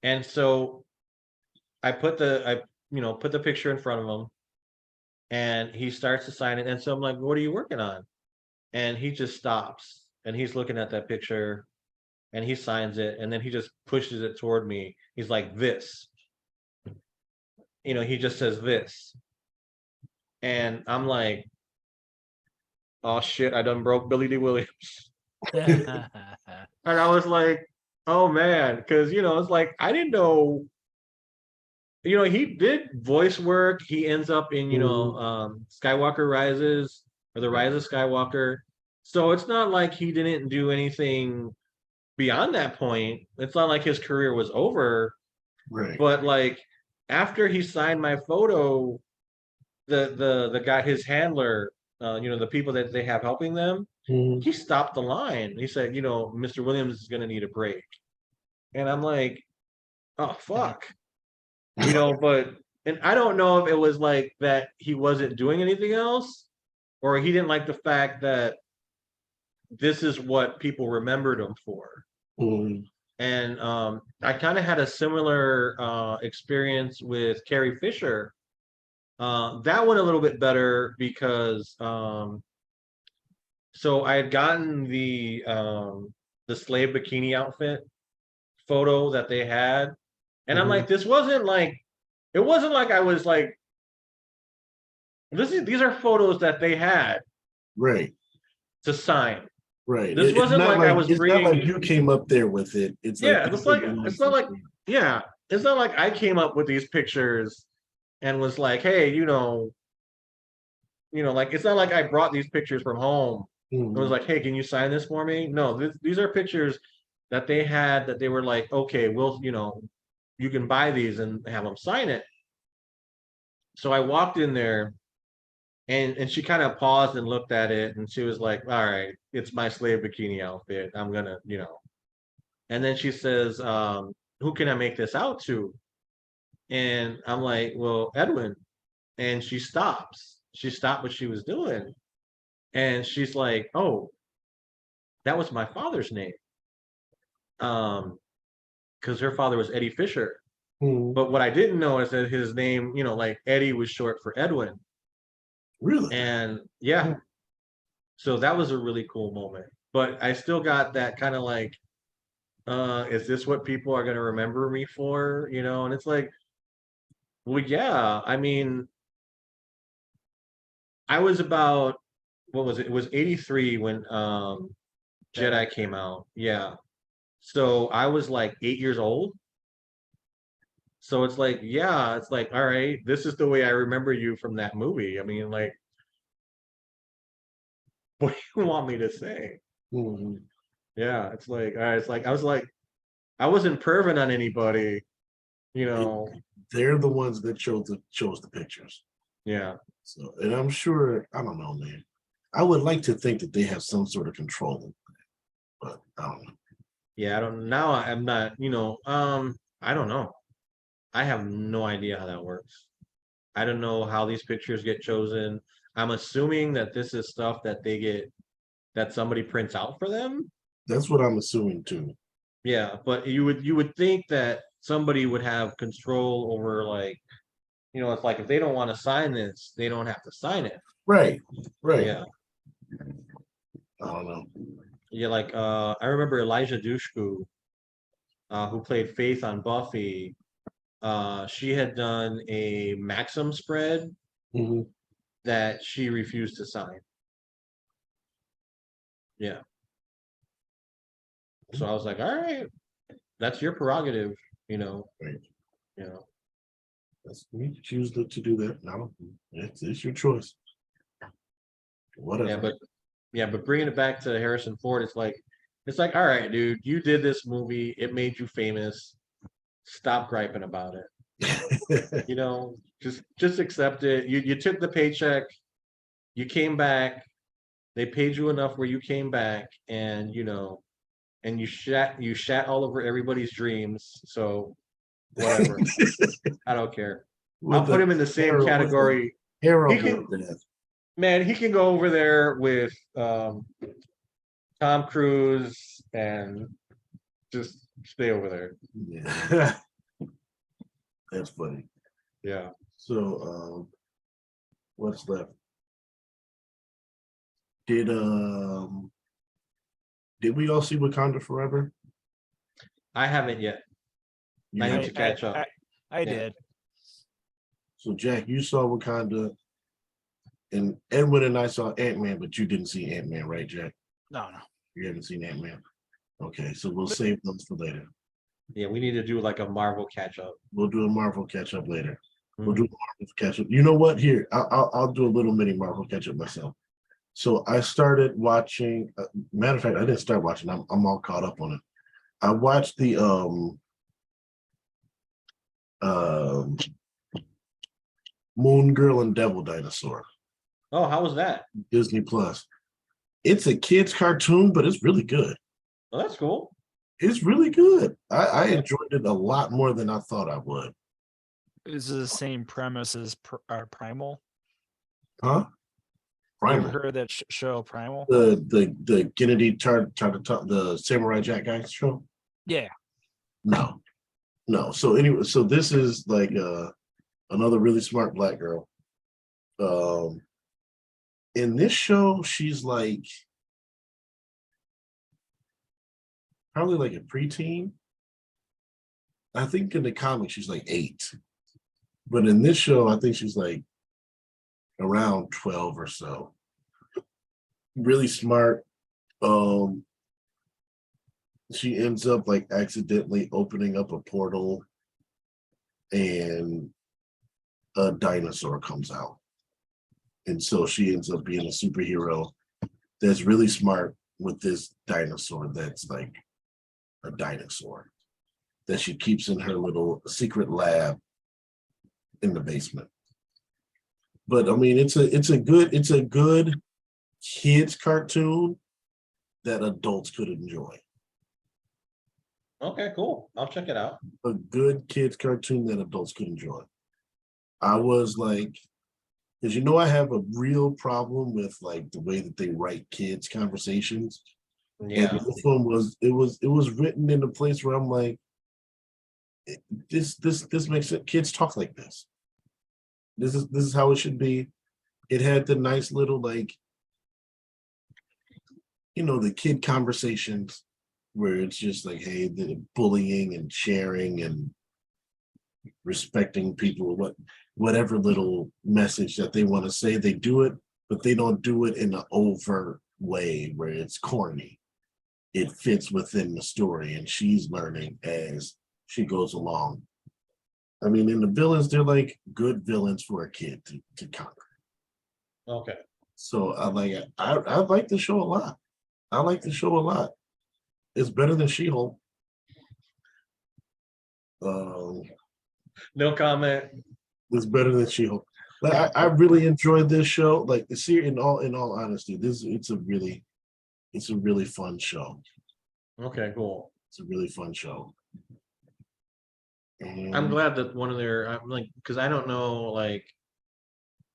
And so I put the picture in front of him, and he starts to sign it. And so I'm like, "What are you working on?" And he just stops, and he's looking at that picture, and he signs it, and then he just pushes it toward me. He's like, "This." He just says this. And I'm like, "Oh shit, I done broke Billy D. Williams." And I was like, "Oh man," because it's like I didn't know. He did voice work. He ends up in Skywalker Rises, or the Rise of Skywalker. So it's not like he didn't do anything beyond that point. It's not like his career was over. Right. But like after he signed my photo, the guy, his handler, the people that they have helping them, he stopped the line. He said, "Mr. Williams is gonna need a break." And I'm like, "Oh fuck." But and I don't know if it was like that he wasn't doing anything else, or he didn't like the fact that this is what people remembered him for. And I kind of had a similar experience with Carrie Fisher. That one a little bit better because so I had gotten the slave bikini outfit photo that they had, and I'm like, it wasn't like I was like, these are photos that they had to sign. Right. This wasn't like I was bringing. It's not like bringing. you came up there with it. It's It's not like it's not like I came up with these pictures and was like, "Hey, like it's not like I brought these pictures from home. It was like, "Hey, can you sign this for me?" No, these are pictures that they had that they were like, "Okay, we'll, you can buy these and have them sign it." So I walked in there, and she kind of paused and looked at it, and she was like, "All right, it's my slave bikini outfit. I'm gonna, And then she says, "Who can I make this out to?" And I'm like, "Well, Edwin." And she stops. She stopped what she was doing, and she's like, "Oh, that was my father's name." Because her father was Eddie Fisher. But what I didn't know is that his name, like Eddie was short for Edwin. Really? And yeah, so that was a really cool moment. But I still got that kind of like, is this what people are going to remember me for? And it's like, well, yeah, I mean, I was about, what was it? It was 83 when Jedi came out. Yeah. So I was like 8 years old. So it's like, yeah, it's like, all right, this is the way I remember you from that movie. I mean, like, what do you want me to say? Yeah, it's like, all right, it's like, I was like, I wasn't perving on anybody, They're the ones that chose the pictures. Yeah. So, and I'm sure, I don't know, man. I would like to think that they have some sort of control, but I don't know. Yeah, I'm not, I don't know. I have no idea how that works. I don't know how these pictures get chosen. I'm assuming that this is stuff that somebody prints out for them. That's what I'm assuming too. Yeah, but you would think that somebody would have control over, like, it's like if they don't want to sign this, they don't have to sign it. Right. Yeah. I don't know. Yeah, like I remember Elijah Dushku, who played Faith on Buffy. She had done a Maxim spread that she refused to sign. Yeah. So I was like, all right, that's your prerogative, Right. That's, you choose to do that. No, it's your choice. Whatever. But bringing it back to Harrison Ford, it's like, all right, dude, you did this movie, it made you famous. Stop griping about it. Just accept it. You took the paycheck, you came back, they paid you enough where you came back, and and you shat all over everybody's dreams. So whatever. I don't care. I'll put him in the same category. Hero Man, he can go over there with Tom Cruise and just stay over there. Yeah. That's funny. Yeah. So what's left? Did we all see Wakanda Forever? I haven't yet. I need to catch up. I did. So Jack, you saw Wakanda, and Edwin and I saw Ant-Man, but you didn't see Ant-Man, right, Jack? No. You haven't seen Ant-Man. Okay, so we'll save those for later. Yeah, we need to do like a Marvel catch up. We'll do a Marvel catch up later. We'll do a Marvel catch up. You know what? Here, I'll do a little mini Marvel catch up myself. So I started watching. Matter of fact, I didn't start watching. I'm all caught up on it. I watched the Moon Girl and Devil Dinosaur. Oh, how was that? Disney Plus. It's a kid's cartoon, but it's really good. Oh, that's cool. It's really good. I enjoyed it a lot more than I thought I would. Is it the same premise as Primal? Huh? Primal. Primal. You ever heard of that show Primal? The Kennedy tried to talk the Samurai Jack guy show? Yeah. No. So anyway, so this is like another really smart black girl. In this show, she's like probably like a preteen. I think in the comics she's like 8. But in this show, I think she's like around 12 or so. Really smart. She ends up like accidentally opening up a portal and a dinosaur comes out. And so she ends up being a superhero that's really smart with this dinosaur that's like a dinosaur that she keeps in her little secret lab in the basement. But I mean, it's a good kids cartoon that adults could enjoy. Okay, cool. I'll check it out. A good kids cartoon that adults could enjoy. I was like, because I have a real problem with like the way that they write kids conversations. Yeah. And this one was written in a place where I'm like, this makes it, kids talk like this. This is how it should be. It had the nice little like, the kid conversations where it's just like, hey, the bullying and sharing and respecting people, whatever little message that they want to say, they do it, but they don't do it in an overt way where it's corny. It fits within the story, and she's learning as she goes along. I mean, in the villains, they're like good villains for a kid to conquer. Okay. So I like the show a lot. I like the show a lot. It's better than She-Hulk. No comment. It's better than She-Hulk. Like, I really enjoyed this show. Like the series, in all honesty, it's a really fun show. Okay, cool. It's a really fun show. And I'm glad that one of their because I don't know, like,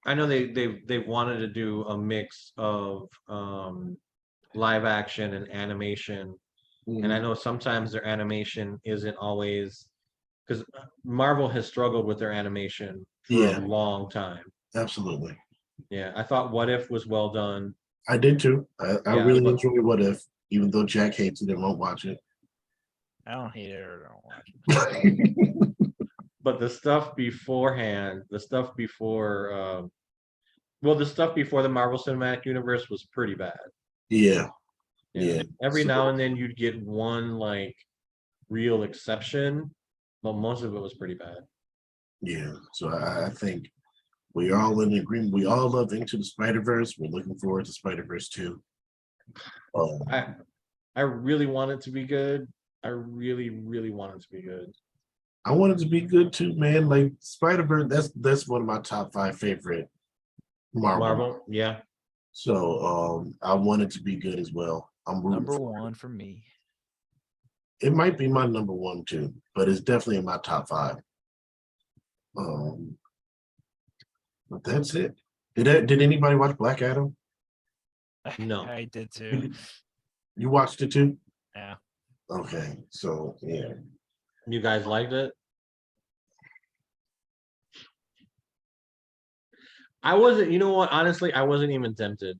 I know they've wanted to do a mix of live action and animation, and I know sometimes their animation isn't always, because Marvel has struggled with their animation for a long time. Absolutely. Yeah, I thought What If was well done. I did too. I really enjoyed What If, even though Jack hates it and won't watch it. I don't hate it or don't watch it. But the stuff beforehand, the stuff before the Marvel Cinematic Universe was pretty bad. Yeah. Every now and then you'd get one like real exception, but most of it was pretty bad. Yeah. So I think we're all in agreement. We all love Into the Spider-Verse. We're looking forward to Spider-Verse 2. I really want it to be good. I really, really want it to be good. I want it to be good too, man. Like Spider-Verse, that's one of my top 5 favorite Marvel. Yeah. So I want it to be good as well. I'm rooting number 1 for me. It might be my number 1 too, but it's definitely in my top 5. But that's it. Did anybody watch Black Adam? No. I did too. You watched it too? Yeah. Okay, so yeah. You guys liked it? I wasn't, you know what? Honestly, I wasn't even tempted.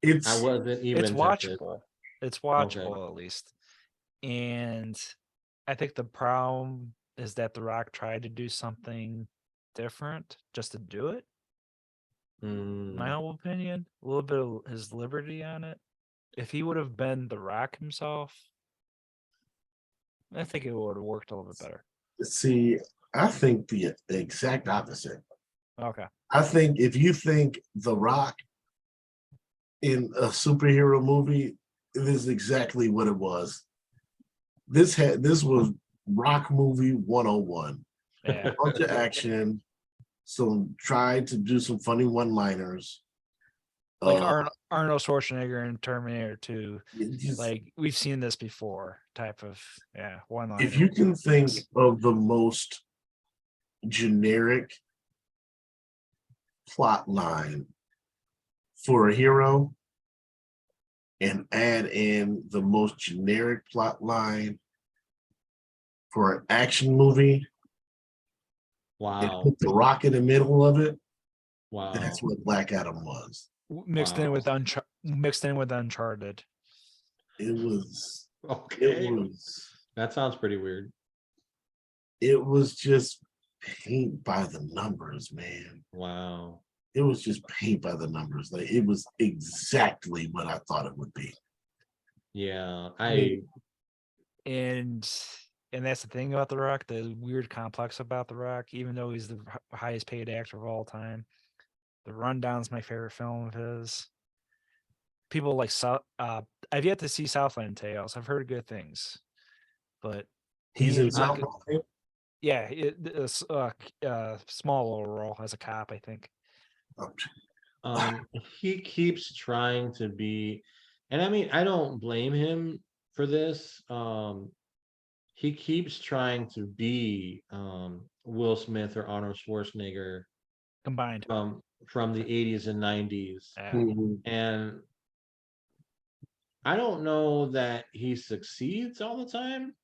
I It's wasn't even It's tempted. watchable. It's watchable at least. And I think the problem is that The Rock tried to do something different just to do it. My Mm, own opinion, a little bit of his liberty on it. If he would have been The Rock himself, I think it would have worked a little bit better. see, I think the exact opposite. Okay. I think if you think The Rock in a superhero movie, this is exactly what it was. This was Rock movie 101. Yeah. A bunch of action, tried to do some funny one-liners. Like Arnold Schwarzenegger in Terminator 2. Just, Like we've seen this before, type of one line. if you can think of the most generic plot line for a hero and add in the most generic plot line for an action movie and wow. put The Rock in the middle of it, Wow. that's what Black Adam was. mixed in Wow. with Uncharted. It was Okay. it was That sounds pretty weird. it was just paint by the numbers, man. Wow. It was just paint by the numbers. Like it was exactly what I thought it would be. Yeah. And that's the thing about The Rock, the weird complex about The Rock, even though he's the highest paid actor of all time. The Rundown's my favorite film of his. People like I've yet to see Southland Tales. I've heard good things, but He's in Rock- Southland. yeah, small little role as a cop, I think. He keeps trying to be, and I mean, I don't blame him for this. He keeps trying to be Will Smith or Arnold Schwarzenegger Combined. From the 80s and 90s. Yeah. Mhm. And I don't know that he succeeds all the time.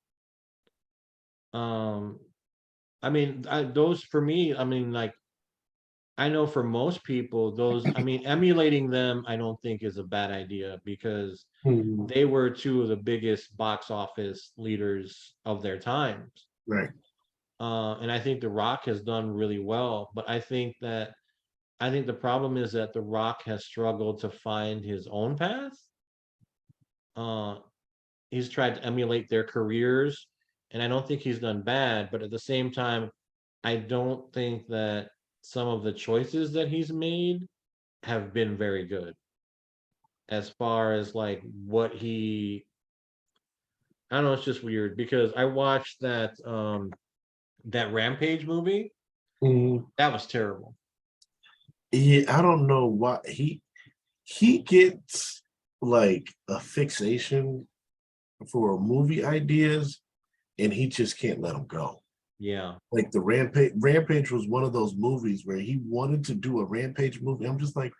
I mean, those for me, I mean, like, I know for most people, those, I mean, emulating them, I don't think is a bad idea because Mhm. they were two of the biggest box office leaders of their times. Right. And I think The Rock has done really well, but I think the problem is that The Rock has struggled to find his own path. He's tried to emulate their careers, and I don't think he's done bad, but at the same time, I don't think that some of the choices that he's made have been very good. As far as like what I don't know, it's just weird because I watched that Rampage movie. Mhm. That was terrible. Yeah, I don't know why he gets like a fixation for movie ideas and he just can't let them go. Yeah. Like the Rampage was one of those movies where he wanted to do a Rampage movie. I'm just like,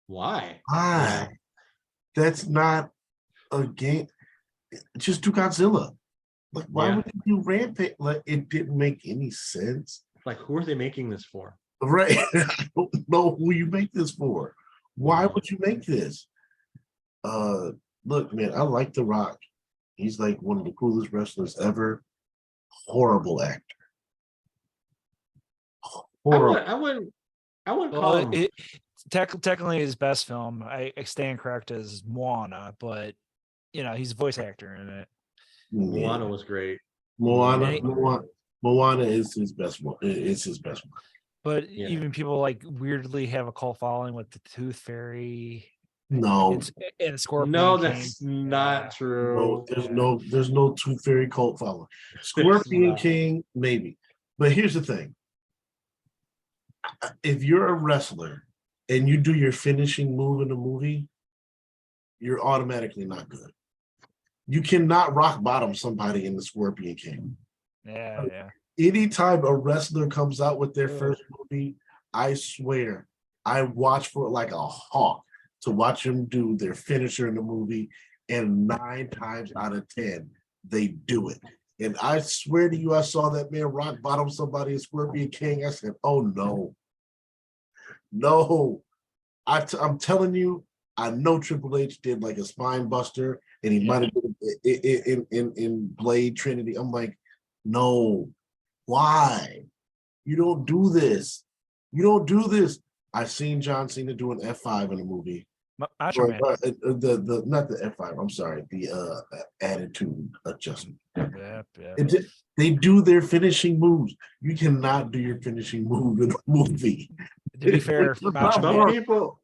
Why? why? That's not a game. Just do Godzilla. Like, why Yeah. would you do Rampage? Like, it didn't make any sense. Like, who are they making this for? Right. I don't know who you make this for. Why would you make this? Look, man, I like The Rock. He's like one of the coolest wrestlers ever. Horrible actor. Horrible. I wouldn't call Well, him. technically his best film, I stand correct, is Moana, but he's a voice actor in it. Moana was great. Moana is his best one. It's his best one. But even people like weirdly have a cult following with the Tooth Fairy. No, and Scorpion. No, King. that's not true. No, there's no Tooth Fairy cult following. Scorpion King, maybe. But here's the thing. If you're a wrestler and you do your finishing move in a movie, you're automatically not good. You cannot rock bottom somebody in the Scorpion King. Yeah. Anytime a wrestler comes out with their first movie, I swear I watch for like a hawk to watch them do their finisher in the movie, and 9 times out of 10 they do it. And I swear to you, I saw that man rock bottom somebody in Scorpion King. I said, "Oh no, no!" I'm telling you, I know Triple H did like a spine buster, and he might have did it in Blade Trinity. I'm like, no, why? You don't do this. You don't do this. I've seen John Cena do an F5 in a movie. Macho Man. The not the F5. I'm sorry, the attitude adjustment. Yeah. They do their finishing moves. You cannot do your finishing move in a movie. To be fair, Macho Some Man. people.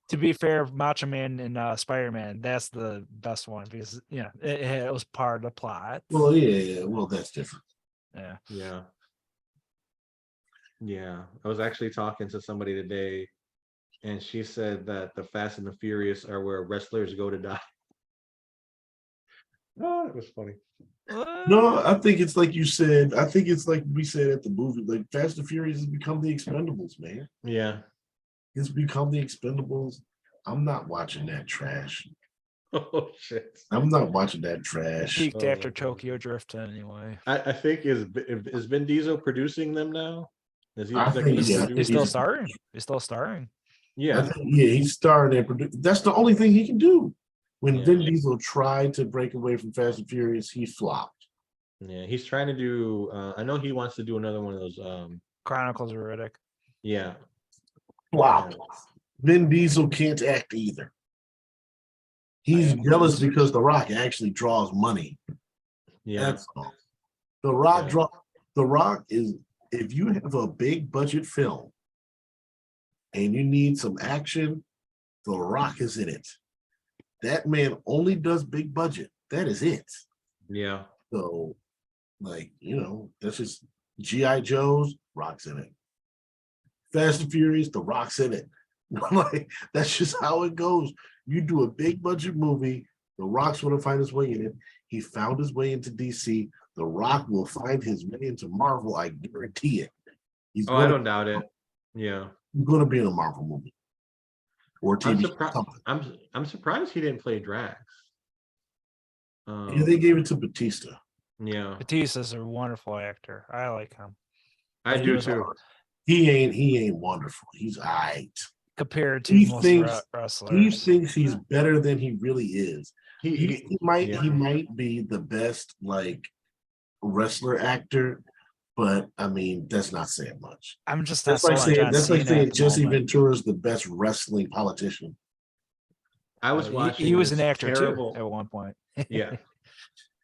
To be fair, Macho Man and Spider-Man, that's the best one because it was part of the plot. Well, yeah. Well, that's different. Yeah. I was actually talking to somebody today, and she said that the Fast and the Furious are where wrestlers go to die. Oh, it was funny. No, I think it's like you said. I think it's like we said at the movie. Like Fast and Furious has become the Expendables, man. Yeah. It's become the Expendables. I'm not watching that trash. Oh shit! I'm not watching that trash. Peaked after Tokyo Drift anyway. I think is Vin Diesel producing them now? Is he? He's still starring. He's still starring. Yeah. He's starring and producing. That's the only thing he can do. When Vin Diesel tried to break away from Fast and Furious, he flopped. Yeah, he's trying to do. I know he wants to do another one of those. Chronicles of Riddick. Yeah. Flop. Vin Diesel can't act either. He's jealous because The Rock actually draws money. Yeah. That's all. The Rock is, if you have a big budget film and you need some action, The Rock is in it. That man only does big budget. That is it. Yeah. So, that's just G.I. Joe's, Rock's in it. Fast and Furious, The Rock's in it. That's just how it goes. You do a big budget movie, The Rock's going to find his way in it. He found his way into DC. The Rock will find his way into Marvel. I guarantee it. I don't doubt it. Yeah. He's going to be in a Marvel movie. Or TV. I'm surprised he didn't play Drax. They gave it to Batista. Yeah. Batista's a wonderful actor. I like him. I do too. He ain't wonderful. He's all right. Compared to most wrestlers. He thinks he's better than he really is. He might be the best wrestler actor, but I mean that's not saying much. I'm just that's like saying Jesse Ventura is the best wrestling politician. I was watching. He was an actor too at one point. Yeah,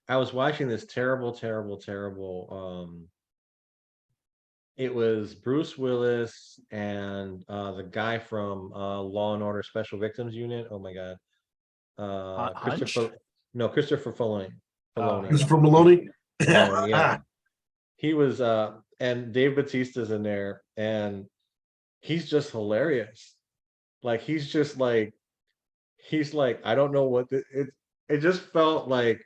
I was watching this terrible. It was Bruce Willis and the guy from Law and Order Special Victims Unit. Oh my god, Christopher Maloney. Christopher Maloney. Yeah, he was. And Dave Bautista's in there, and he's just hilarious. He's like I don't know what it just felt like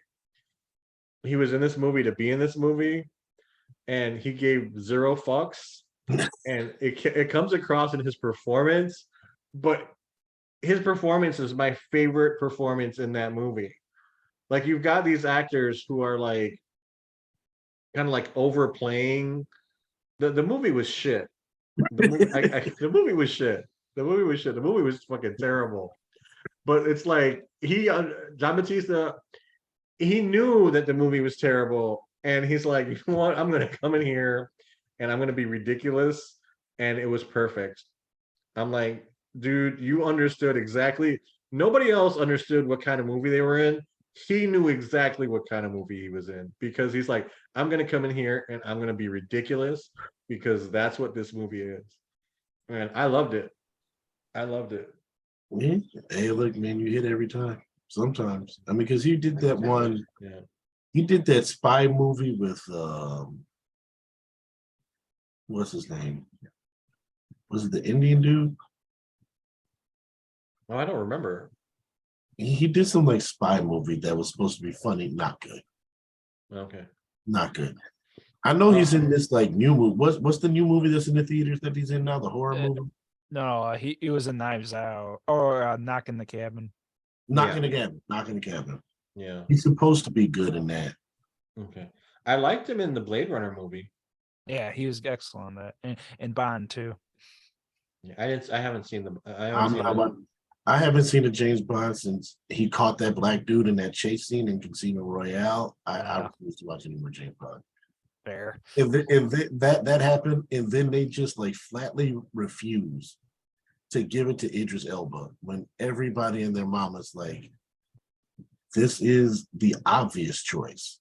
he was in this movie to be in this movie. And he gave zero fucks, and it comes across in his performance, but his performance is my favorite performance in that movie. You've got these actors who are kind of overplaying. The movie was shit. The movie was shit. The movie was fucking terrible. But it's John Batista, he knew that the movie was terrible. And he's like, you know what? I'm going to come in here and I'm going to be ridiculous. And it was perfect. I'm like, dude, you understood exactly. Nobody else understood what kind of movie they were in. He knew exactly what kind of movie he was in because he's like, I'm going to come in here and I'm going to be ridiculous because that's what this movie is. And I loved it. Hey, look, man, you hit every time. Sometimes. I mean, because he did that one. Yeah. He did that spy movie with what's his name? Was it the Indian dude? Oh, I don't remember. He did some spy movie that was supposed to be funny. Not good. Okay. Not good. I know he's in this new movie. What's the new movie that's in the theaters that he's in now? The horror movie? No, he was in Knives Out or Knock in the Cabin. Knocking the cabin. Yeah. He's supposed to be good in that. Okay. I liked him in the Blade Runner movie. Yeah, he was excellent in that, and Bond too. Yeah, I haven't seen them. I haven't seen a James Bond since he caught that black dude in that chase scene in Casino Royale. I refuse to watch any more James Bond. Fair. If that happened, and then they just like flatly refuse to give it to Idris Elba when everybody and their mama's like, this is the obvious choice.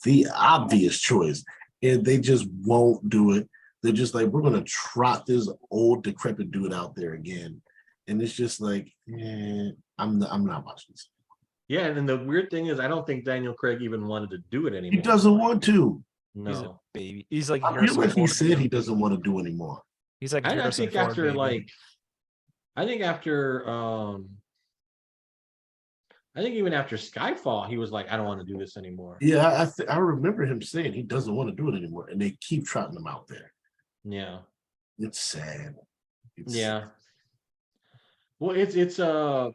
The obvious choice. And they just won't do it. They're just like, we're gonna trot this old decrepit dude out there again. And it's just like, I'm not watching this. Yeah, and then the weird thing is I don't think Daniel Craig even wanted to do it anymore. He doesn't want to. No. He's a baby. He's like I feel like he said he doesn't want to do anymore. He's like I think after baby. I think even after Skyfall, he was like, I don't want to do this anymore. Yeah, I remember him saying he doesn't want to do it anymore, and they keep trotting him out there. Yeah. It's sad. Yeah. Well, it's a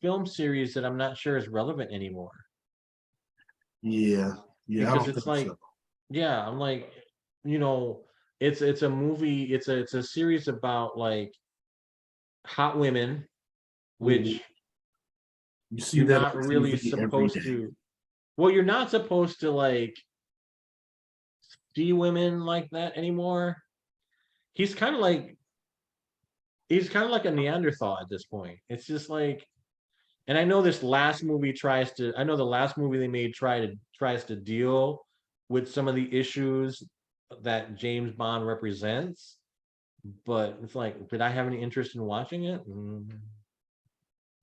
film series that I'm not sure is relevant anymore. Yeah. Because it's like, yeah, I'm like, it's a movie, it's a series about like hot women, which you see you're that not really supposed to. Well, you're not supposed to like see women like that anymore. He's kind of like a Neanderthal at this point. It's just like, and I know the last movie they made tries to deal with some of the issues that James Bond represents, but it's like, did I have any interest in watching it?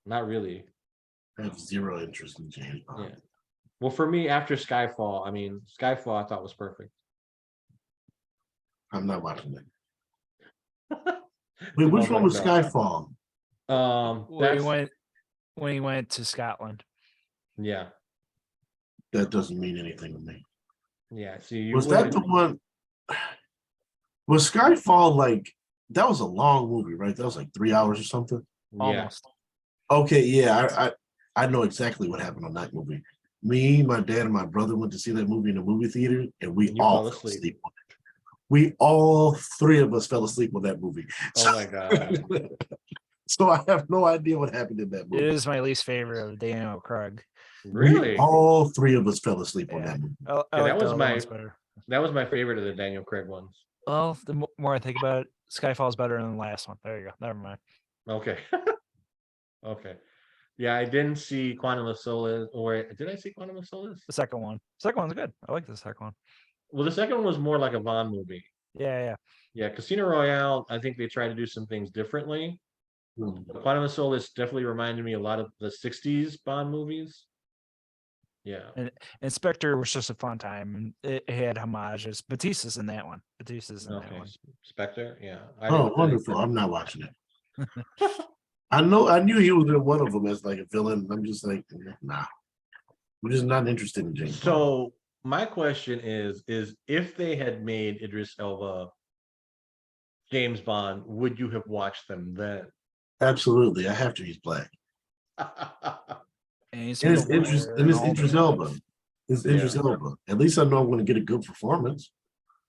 Not really. I have zero interest in James Bond. Yeah. Well, for me, after Skyfall, I thought was perfect. I'm not watching it. Wait, which one was Skyfall? When he went to Scotland. Yeah. That doesn't mean anything to me. Yeah. See, was that the one? Was Skyfall like that was a long movie, right? That was like 3 hours or something. Almost. Okay, yeah, I know exactly what happened on that movie. Me, my dad, and my brother went to see that movie in the movie theater, and we all fell asleep on it. We all three of us fell asleep on that movie. Oh my god. So I have no idea what happened in that movie. It is my least favorite of Daniel Craig. Really? All three of us fell asleep on that movie. That was my favorite of the Daniel Craig ones. Well, the more I think about it, Skyfall is better than the last one. There you go. Never mind. Okay. Okay. Yeah, I didn't see Quantum of Solace, or did I see Quantum of Solace? The second one. Second one's good. I like the second one. Well, the second one was more like a Bond movie. Yeah. Yeah, Casino Royale, I think they tried to do some things differently. Quantum of Solace definitely reminded me a lot of the 60s Bond movies. Yeah. And Spectre was just a fun time. It had homages. Batista's in that one. That one. Spectre, yeah. Wonderful. I'm not watching it. I knew he was in one of them as like a villain. I'm just like, nah. I'm just not interested in James Bond. My question is if they had made Idris Elba James Bond, would you have watched them then? Absolutely. I have to. He's black. And it's Idris Elba. It's Idris Elba. At least I know I'm going to get a good performance.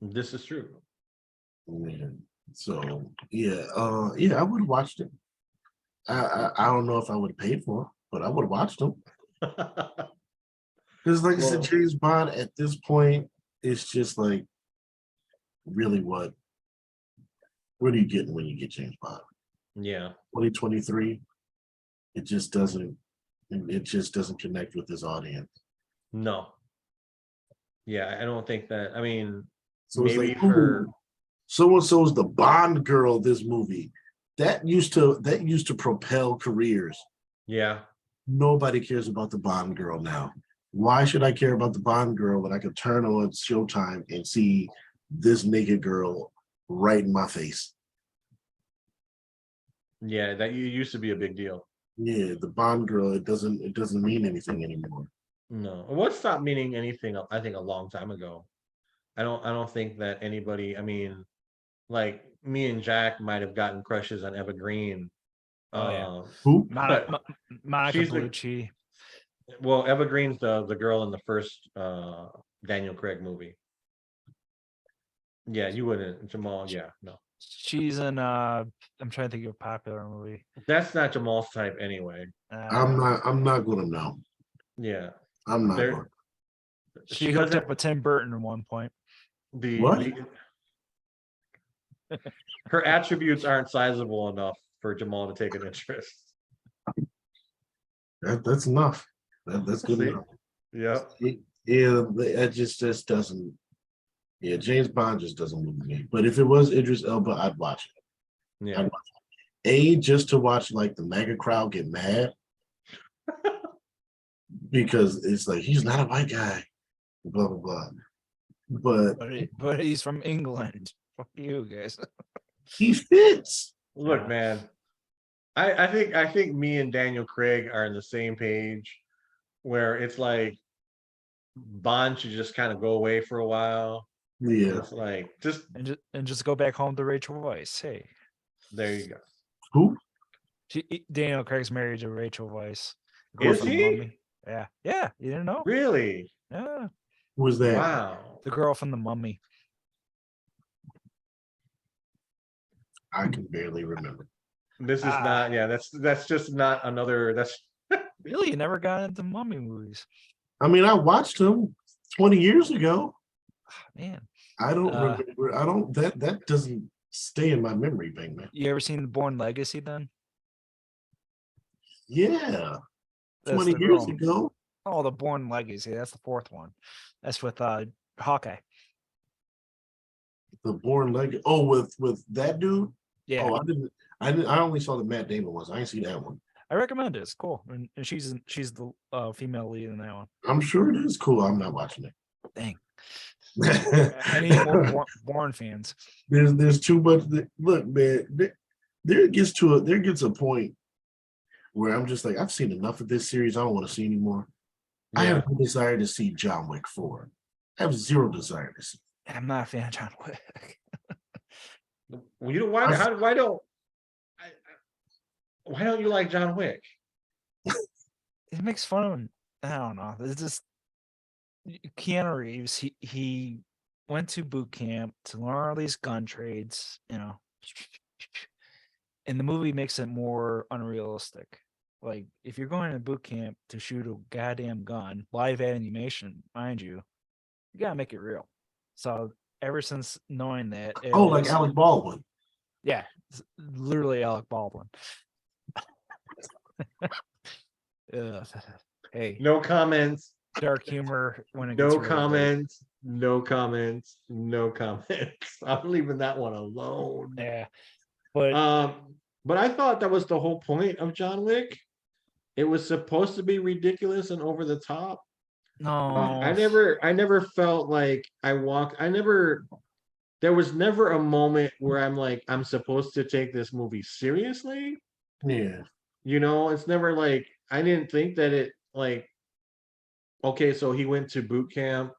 This is true. Yeah. So I would have watched it. I don't know if I would have paid for it, but I would have watched them. Because like I said, James Bond at this point, it's just like really what are you getting when you get James Bond? Yeah. 2023, it just doesn't connect with this audience. No. Yeah, I don't think that. I mean, so maybe it's like, for so and so is the Bond girl this movie. That used to propel careers. Yeah. Nobody cares about the Bond girl now. Why should I care about the Bond girl when I could turn on Showtime and see this naked girl right in my face? Yeah, that used to be a big deal. Yeah, the Bond girl, it doesn't mean anything anymore. No. What stopped meaning anything, I think, a long time ago. I don't think that anybody. I mean, like me and Jack might have gotten crushes on Eva Green. Oh yeah, Who? Monica, But Monica she's the Bellucci. well, Eva Green's the girl in the first Daniel Craig movie. Yeah, you wouldn't Jamal. Yeah, no, She's in I'm trying to think of a popular movie. that's not Jamal's type anyway. I'm not gonna know. Yeah, I'm not there. going. She She hooked doesn't up with Tim Burton at one point. What? Her attributes aren't sizable enough for Jamal to take an interest. That's enough. That's good See? enough. Yeah. Yeah, it just doesn't. Yeah, James Bond just doesn't move me. But if it was Idris Elba, I'd watch it. Yeah. I'd watch it. Just to watch like the mega crowd get mad because it's like he's not a white guy, blah blah blah. But he's from England. Fuck you guys. He fits. Look, Yeah. man. I think me and Daniel Craig are on the same page where it's like Bond should just kind of go away for a while. Yeah. It's like just and just go back home to Rachel Weisz. Hey, there you go. Who? Daniel Craig's married to Rachel Weisz. Is he? Yeah. Yeah. You didn't know? Really? Yeah. Who was that? Wow. The girl from The Mummy. I can barely remember. This is not. Yeah, that's just not another. That's Really? You never got into Mummy movies? I mean, I watched him 20 years ago. Man. I don't remember. I don't. That doesn't stay in my memory, bang man. You ever seen The Bourne Legacy then? Yeah. That's 20 the years girl. ago. Oh, The Bourne Legacy. That's the fourth one. That's with Hawkeye. The Born Legacy. Oh, with that dude. Yeah. Oh, I didn't. I only saw the Matt Damon ones. I didn't see that one. I recommend it. It's cool. And she's the female lead in that one. I'm sure it is cool. I'm not watching it. Dang. I need more Bourne fans. There's too much. Look, man. There gets a point where I'm just like, I've seen enough of this series. I don't want to see anymore. yeah. I have no desire to see John Wick 4. I have zero desire to see. I'm not a fan of John Wick. Well, you know why don't you like John Wick? It makes fun of him. I don't know. It's just Keanu Reeves. He went to boot camp to learn all these gun trades, and the movie makes it more unrealistic. Like if you're going to boot camp to shoot a goddamn gun, live animation, mind you gotta make it real. So ever since knowing that, Like Alec Baldwin. Yeah, literally Alec Baldwin. Hey, No comments. dark humor when it No gets really comments. No comments. No comments. I'm leaving that one alone. big. Yeah, but I thought that was the whole point of John Wick. It was supposed to be ridiculous and over the top. no, I never felt like there was never a moment where I'm like, I'm supposed to take this movie seriously. Yeah. It's never like, I didn't think that it like, okay, so he went to boot camp,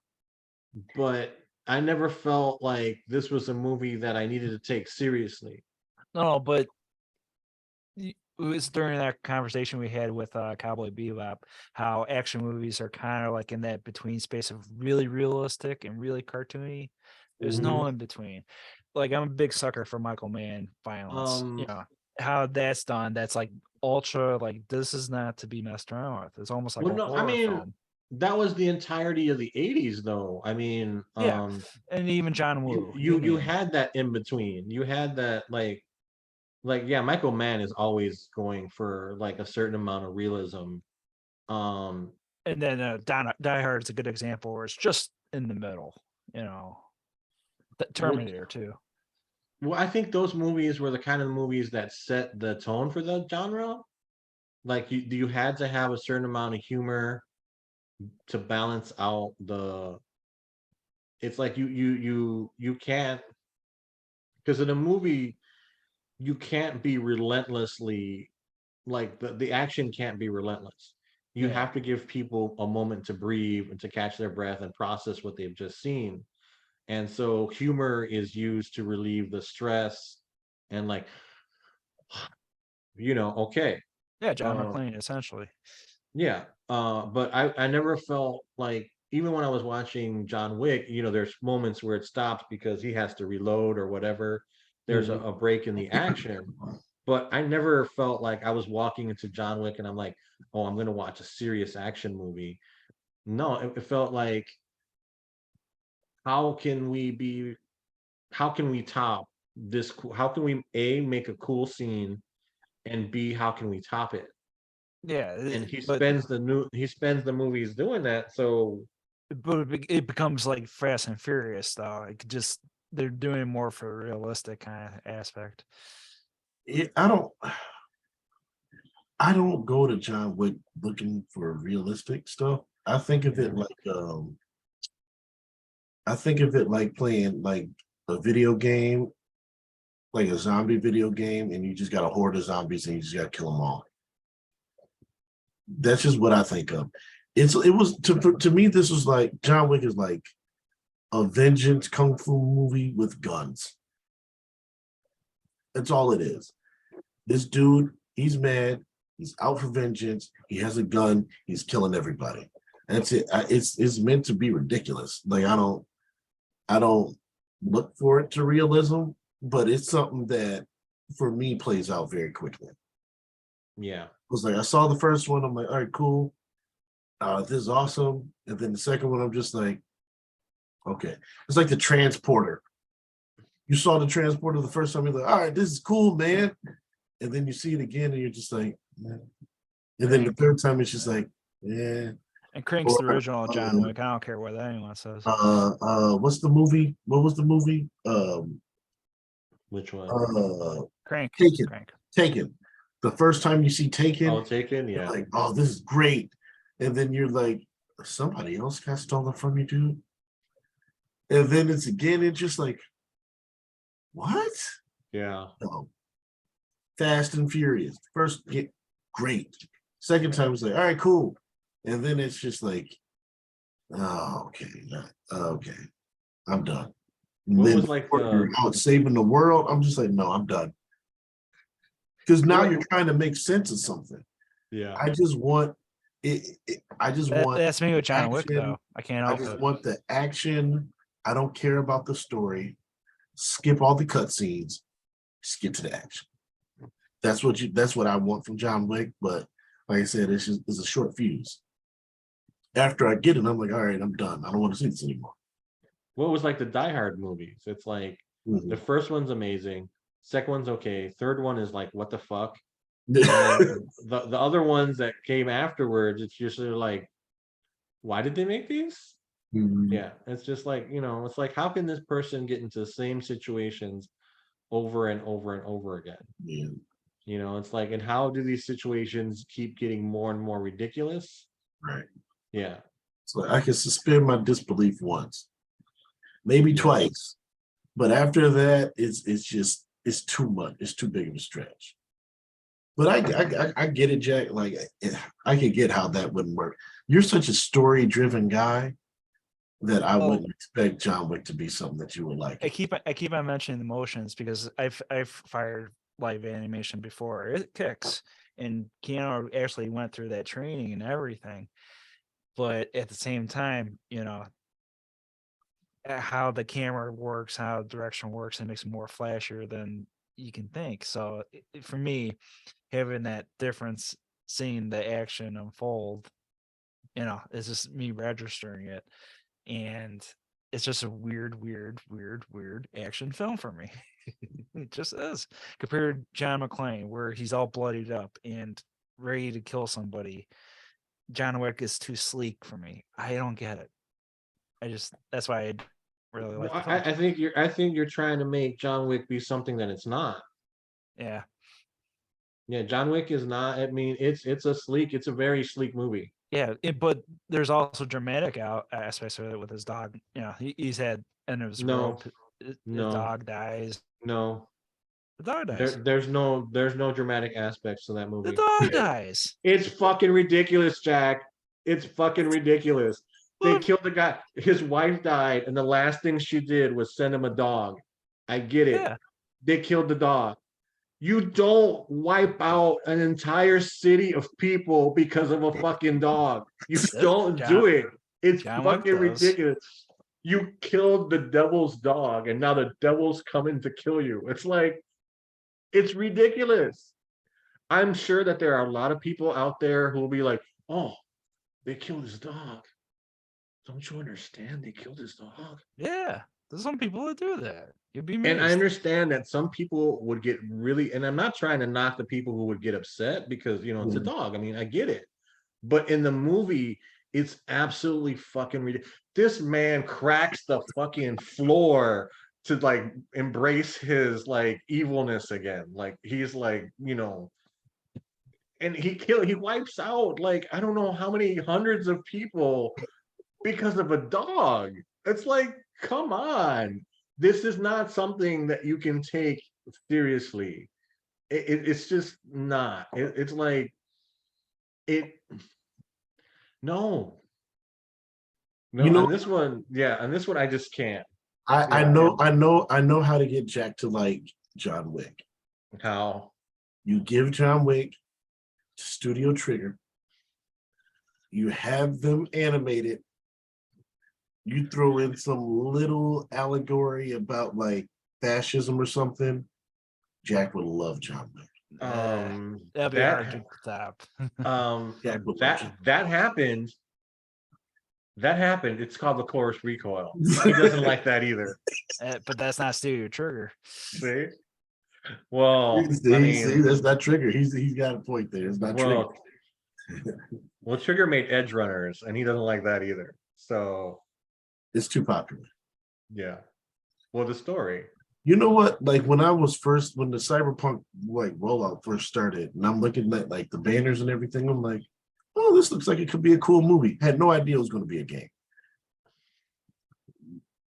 but I never felt like this was a movie that I needed to take seriously. no, but it was during that conversation we had with Cowboy Bebop, how action movies are kind of like in that between space of really realistic and really cartoony. There's no in between. Like I'm a big sucker for Michael Mann violence. How that's done. That's like ultra. Like this is not to be messed around with. It's almost like a horror film. That was the entirety of the 80s, though. I mean, Yeah, and even John Woo. You had that in between. You had that like yeah, Michael Mann is always going for like a certain amount of realism. And then Die Hard is a good example where it's just in the middle. Terminator too. Well, I think those movies were the kind of movies that set the tone for the genre. Like you had to have a certain amount of humor to balance out the. It's like you can't, because in a movie you can't be relentlessly, like the action can't be relentless. You have to give people a moment to breathe and to catch their breath and process what they've just seen. And so humor is used to relieve the stress and like, okay. Yeah, John Uh, McClane, essentially. yeah. But I never felt like, even when I was watching John Wick, there's moments where it stops because he has to reload or whatever. There's a break in the action. But I never felt like I was walking into John Wick and I'm like, oh, I'm going to watch a serious action movie. No, it felt like, how can we top this? How can we A, make a cool scene, and B, how can we top it? Yeah, And he but spends the movies doing that. So it becomes like Fast and Furious, though. Like, just they're doing more for a realistic kind of aspect. I don't go to John Wick looking for realistic stuff. I think of it like playing like a video game, like a zombie video game, and you just got a horde of zombies and you just got to kill them all. That's just what I think of. To me, this was like John Wick is like a vengeance kung fu movie with guns. That's all it is. This dude, he's mad. He's out for vengeance. He has a gun. He's killing everybody. That's it. It's meant to be ridiculous. Like I don't look for it to realism, but it's something that for me plays out very quickly. yeah, It was like I saw the first one. I'm like, all right, cool. This is awesome. And then the second one, I'm just like, okay. It's like the transporter. You saw the transporter the first time, you're like, all right, this is cool, man. And then you see it again, and you're just like, yeah. And then the third time, it's just like, yeah. And Crank's the original John Wick. I don't care what anyone says. What's the movie? What was the movie? Which one? Crank. Taken. Crank. Taken. The first time you see Taken, Oh, Taken, yeah. like, oh, this is great. And then you're like, somebody else got stolen from you, dude. And then it's just like, what? Yeah. No. Fast and Furious. First, get great. Second time, it's like, all right, cool. And then it's just like, oh, okay, I'm done. What was like you're out saving the world? I'm just like, no, I'm done. Because now you're trying to make sense of something. Yeah. I just want it. That's me with John Wick, though. I can't. I just want the action. I don't care about the story. Skip all the cutscenes. Just get to the action. That's what I want from John Wick. But like I said, it's a short fuse. After I get it, I'm like, all right, I'm done. I don't want to see this anymore. What was like the Die Hard movies? It's like the first one's amazing, second one's okay, third one is like, what the fuck? the other ones that came afterwards, it's just like, why did they make these? Yeah, it's just like, it's like, how can this person get into the same situations over and over and over again? Yeah. It's like, and how do these situations keep getting more and more ridiculous? Right. Yeah. So I can suspend my disbelief once, maybe twice, but after that, it's too much. It's too big of a stretch. But I get it, Jack. Like I can get how that wouldn't work. You're such a story-driven guy that I wouldn't expect John Wick to be something that you would like. I keep on mentioning the motions because I've fired live animation before. It kicks, and Keanu actually went through that training and everything. But at the same time, how the camera works, how the direction works, it makes it more flashier than you can think. So for me, having that difference, seeing the action unfold, it's just me registering it. And it's just a weird action film for me. It just is. Compared to John McClane, where he's all bloodied up and ready to kill somebody. John Wick is too sleek for me. I don't get it. That's why I really like the film. I think you're trying to make John Wick be something that it's not. Yeah. Yeah, John Wick is not. I mean, it's a very sleek movie. Yeah, but there's also dramatic aspects of it with his dog. He's had end of his rope. The dog dies. No. The dog dies. There's no dramatic aspects to that movie. The dog dies. It's fucking ridiculous, Jack. It's fucking ridiculous. They killed the guy. His wife died, and the last thing she did was send him a dog. I get it. Yeah. They killed the dog. You don't wipe out an entire city of people because of a fucking dog. You don't do it. It's fucking ridiculous. You killed the devil's dog, and now the devil's coming to kill you. It's like, it's ridiculous. I'm sure that there are a lot of people out there who will be like, oh, they killed his dog. Don't you understand? They killed his dog. Yeah. There's some people that do that. You'd be And I amazed. understand that some people would get really, and I'm not trying to knock the people who would get upset because, you know, it's a dog. I mean, I get it. But in the movie, it's absolutely fucking ridiculous. This man cracks the fucking floor to like embrace his like evilness again. Like he's like, you know, and he wipes out like I don't know how many hundreds of people because of a dog. It's like, come on. This is not something that you can take seriously. It's just not. It's like it. No. You know, on this one, I just can't. I know how to get Jack to like John Wick. How? You give John Wick Studio Trigger. You have them animated. You throw in some little allegory about like fascism or something. Jack would love John Wick. That'd be hard to stop. That happened. That happened. It's called the Chorus Recoil. He doesn't like that either. But that's not Studio Trigger. See? Well, see, that's not Trigger. He's got a point there. It's not Trigger. Well, Trigger made Edge Runners, and he doesn't like that either. So it's too popular. Yeah. Well, the story. You know what? Like when the Cyberpunk like rollout first started, and I'm looking at like the banners and everything, I'm like, oh, this looks like it could be a cool movie. Had no idea it was going to be a game.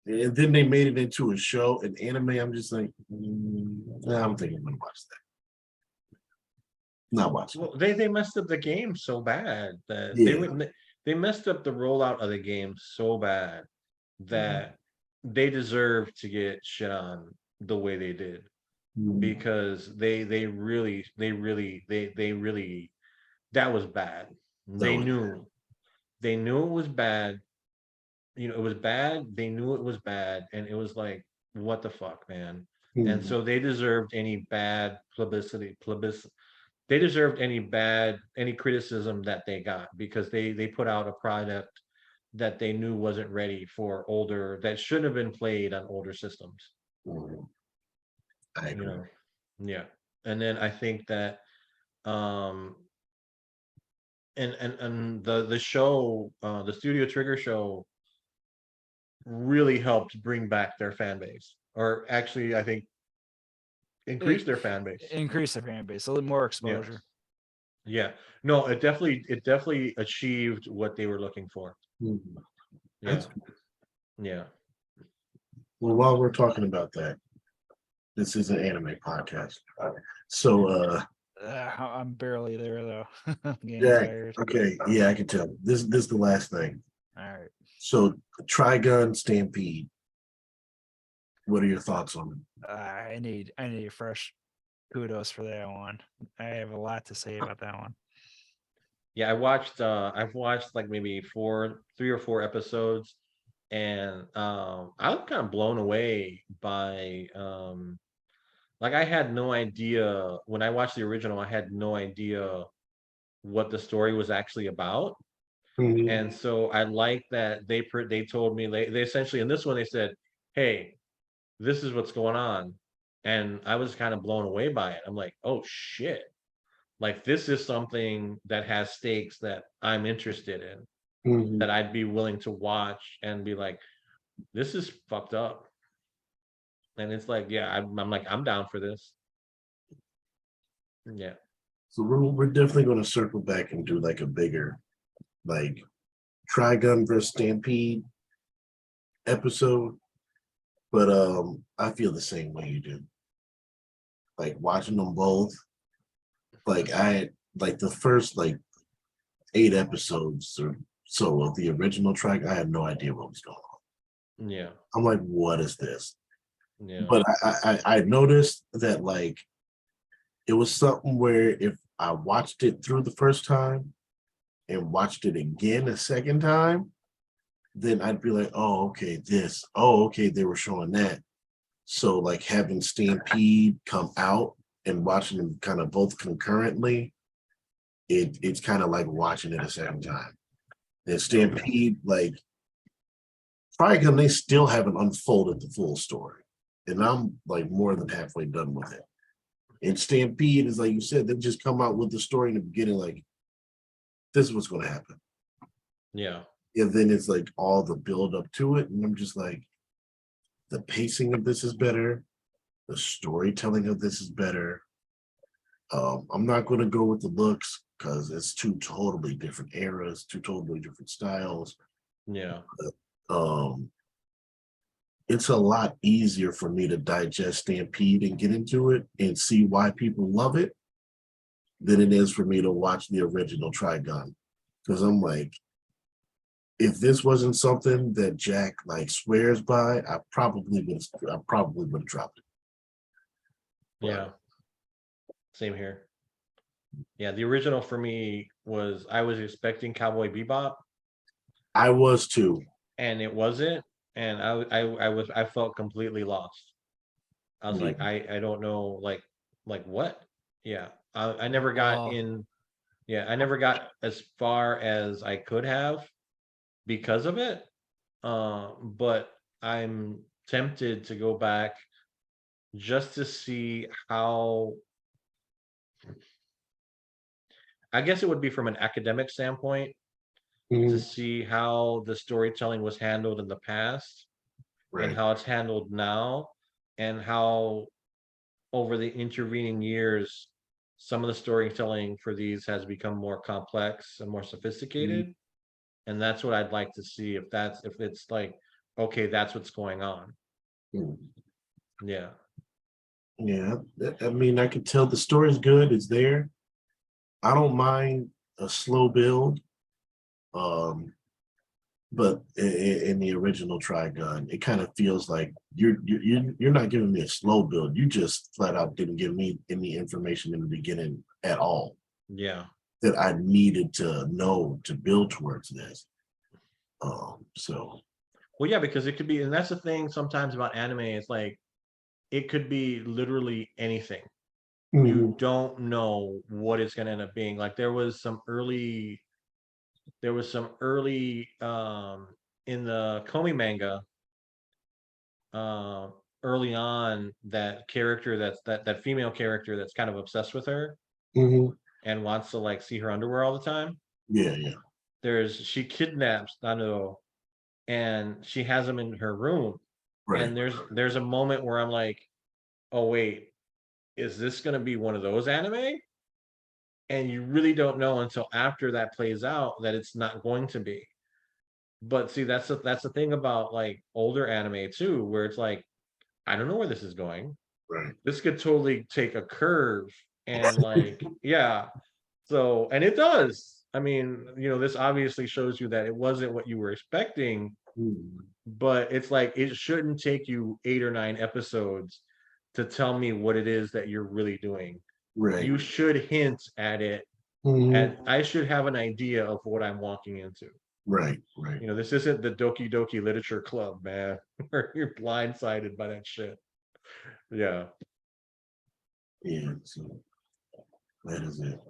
And then they made it into a show, an anime. I'm just like, I don't think I'm going to watch that. Not watching. Well, they messed up the game so bad that they messed up the rollout of the game so bad that they deserve to get shit on the way they did, because they really that was bad. They knew it was bad. You know, it was bad. They knew it was bad, and it was like, what the fuck, man. And so they deserved any bad publicity. They deserved any criticism that they got, because they put out a product that they knew wasn't ready for older, that shouldn't have been played on older systems. I agree. You know? Yeah. And then I think that and the show, the Studio Trigger show, really helped bring back their fan base, or actually I think increase their fan base. A little more exposure. Yeah. No, it definitely achieved what they were looking for. Yeah. Well, while we're talking about that, this is an anime podcast. So I'm barely there though. I'm getting tired. Okay, yeah, I can tell. This is the last thing. All right. So Trigun Stampede. What are your thoughts on it? I need a fresh kudos for that one. I have a lot to say about that one. Yeah, I've watched like maybe 3 or 4 episodes, and I was kind of blown away by like I had no idea when I watched the original. I had no idea what the story was actually about. And so I like that they told me, they essentially, in this one they said, hey, this is what's going on. And I was kind of blown away by it. I'm like, oh shit, like this is something that has stakes that I'm interested in, that I'd be willing to watch and be like, this is fucked up. And it's like, yeah, I'm like, I'm down for this. Yeah. So we're definitely going to circle back and do like a bigger, like Trigun versus Stampede episode. But I feel the same way you do. Like watching them both, like I like the first like 8 episodes or So with the original track, I had no idea what was going on. Yeah. I'm like, what is this? Yeah. But I noticed that like it was something where if I watched it through the first time and watched it again a second time, then I'd be like, oh, okay, this. Oh, okay, they were showing that. So like having Stampede come out and watching them kind of both concurrently, it's kind of like watching it a second time. And Stampede, like, probably because they still haven't unfolded the full story. And I'm like more than halfway done with it. And Stampede is like you said, they just come out with the story in the beginning, like, this is what's going to happen. Yeah. And then it's like all the build up to it. And I'm just like, the pacing of this is better. The storytelling of this is better. I'm not going to go with the looks because it's two totally different eras, two totally different styles. Yeah. It's a lot easier for me to digest Stampede and get into it and see why people love it than it is for me to watch the original Trigun. Because I'm like, if this wasn't something that Jack like swears by, I probably would have dropped it. Yeah. Same here. Yeah, the original for me was I was expecting Cowboy Bebop, I was too. and it wasn't, and I felt completely lost. I was like, I don't know, like what? Yeah, I never got in. Yeah, I never got as far as I could have because of it. But I'm tempted to go back just to see how. I guess it would be from an academic standpoint to Mhm. see how the storytelling was handled in the past and Right. how it's handled now, and how over the intervening years some of the storytelling for these has become more complex and more sophisticated. And that's what I'd like to see, if it's like, okay, that's what's going on. Mhm. Yeah. Yeah. I mean, I can tell the story's good, it's there. I don't mind a slow build. But in the original Trigun, it kind of feels like you're not giving me a slow build. You just flat out didn't give me any information in the beginning at all Yeah. that I needed to know to build towards this. So Well, yeah, because it could be, and that's the thing sometimes about anime, it's like it could be literally anything. You don't know what it's going to end up being. Like there was some early in the Komi manga, uh early on, that character, that female character that's kind of obsessed with her mhm. and wants to like see her underwear all the time. Yeah. She kidnaps Nano and she has him in her room. Right. And there's a moment where I'm like, oh wait, is this going to be one of those anime? And you really don't know until after that plays out that it's not going to be. But see, that's the thing about like older anime too, where it's like, I don't know where this is going. Right. This could totally take a curve, and like, yeah. So, and it does. I mean, this obviously shows you that it wasn't what you were expecting, but it's like it shouldn't take you 8 or 9 episodes to tell me what it is that you're really doing. Right. You should hint at it, and I should have an idea of what I'm walking into. Right. This isn't the Doki Doki Literature Club, man, where you're blindsided by that shit. Yeah. Yeah. So that is it.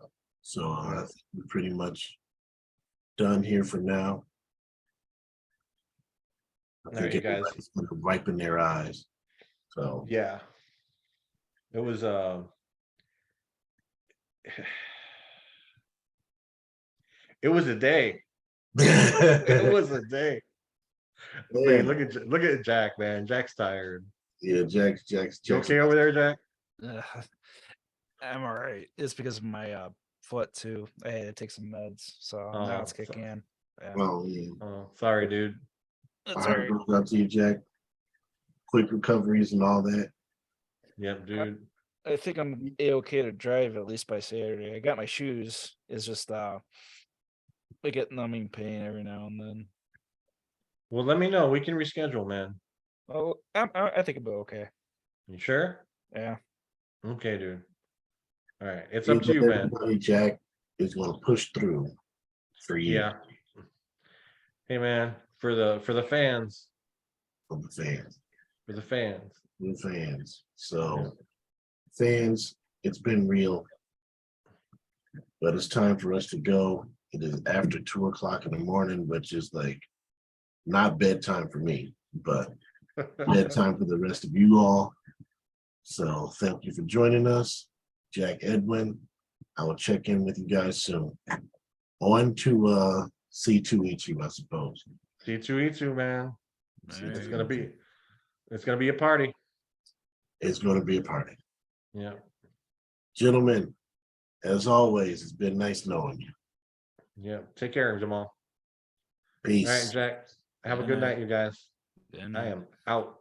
So I think we're pretty much done here for now. I think everybody's going to ripen their eyes. So yeah, it was it was a day. It was a day. Man, look at Jack, man. Jack's tired. Yeah, Jack's You okay over there, Jack? I'm all right. It's because of my foot too. I had to take some meds, so now it's kicking in. Yeah. Oh, yeah. Oh, sorry, dude. That's all right. Out to you, Jack. Quick recoveries and all that. Yep, dude. I think I'm okay to drive at least by Saturday. I got my shoes. It's just get numbing pain every now and then. Well, let me know. We can reschedule, man. Oh, I think it'll be okay. You sure? Yeah. Okay, dude. All right. It's up to you, man. Everybody, Jack is going to push through for you. Yeah. Hey, man, for the fans. For the fans. For the fans. For the fans. So, fans, it's been real. But it's time for us to go. It is after 2 o'clock in the morning, which is like not bedtime for me, but bedtime for the rest of you all. So thank you for joining us, Jack, Edwin. I will check in with you guys soon. On to C2E2, I suppose. C2E2, man. Hey. It's gonna be a party. It's gonna be a party. Yeah. Gentlemen, as always, it's been nice knowing you. Yeah. Take care, Jamal. Peace. All right, Jack. Have a good night, you guys. I am out.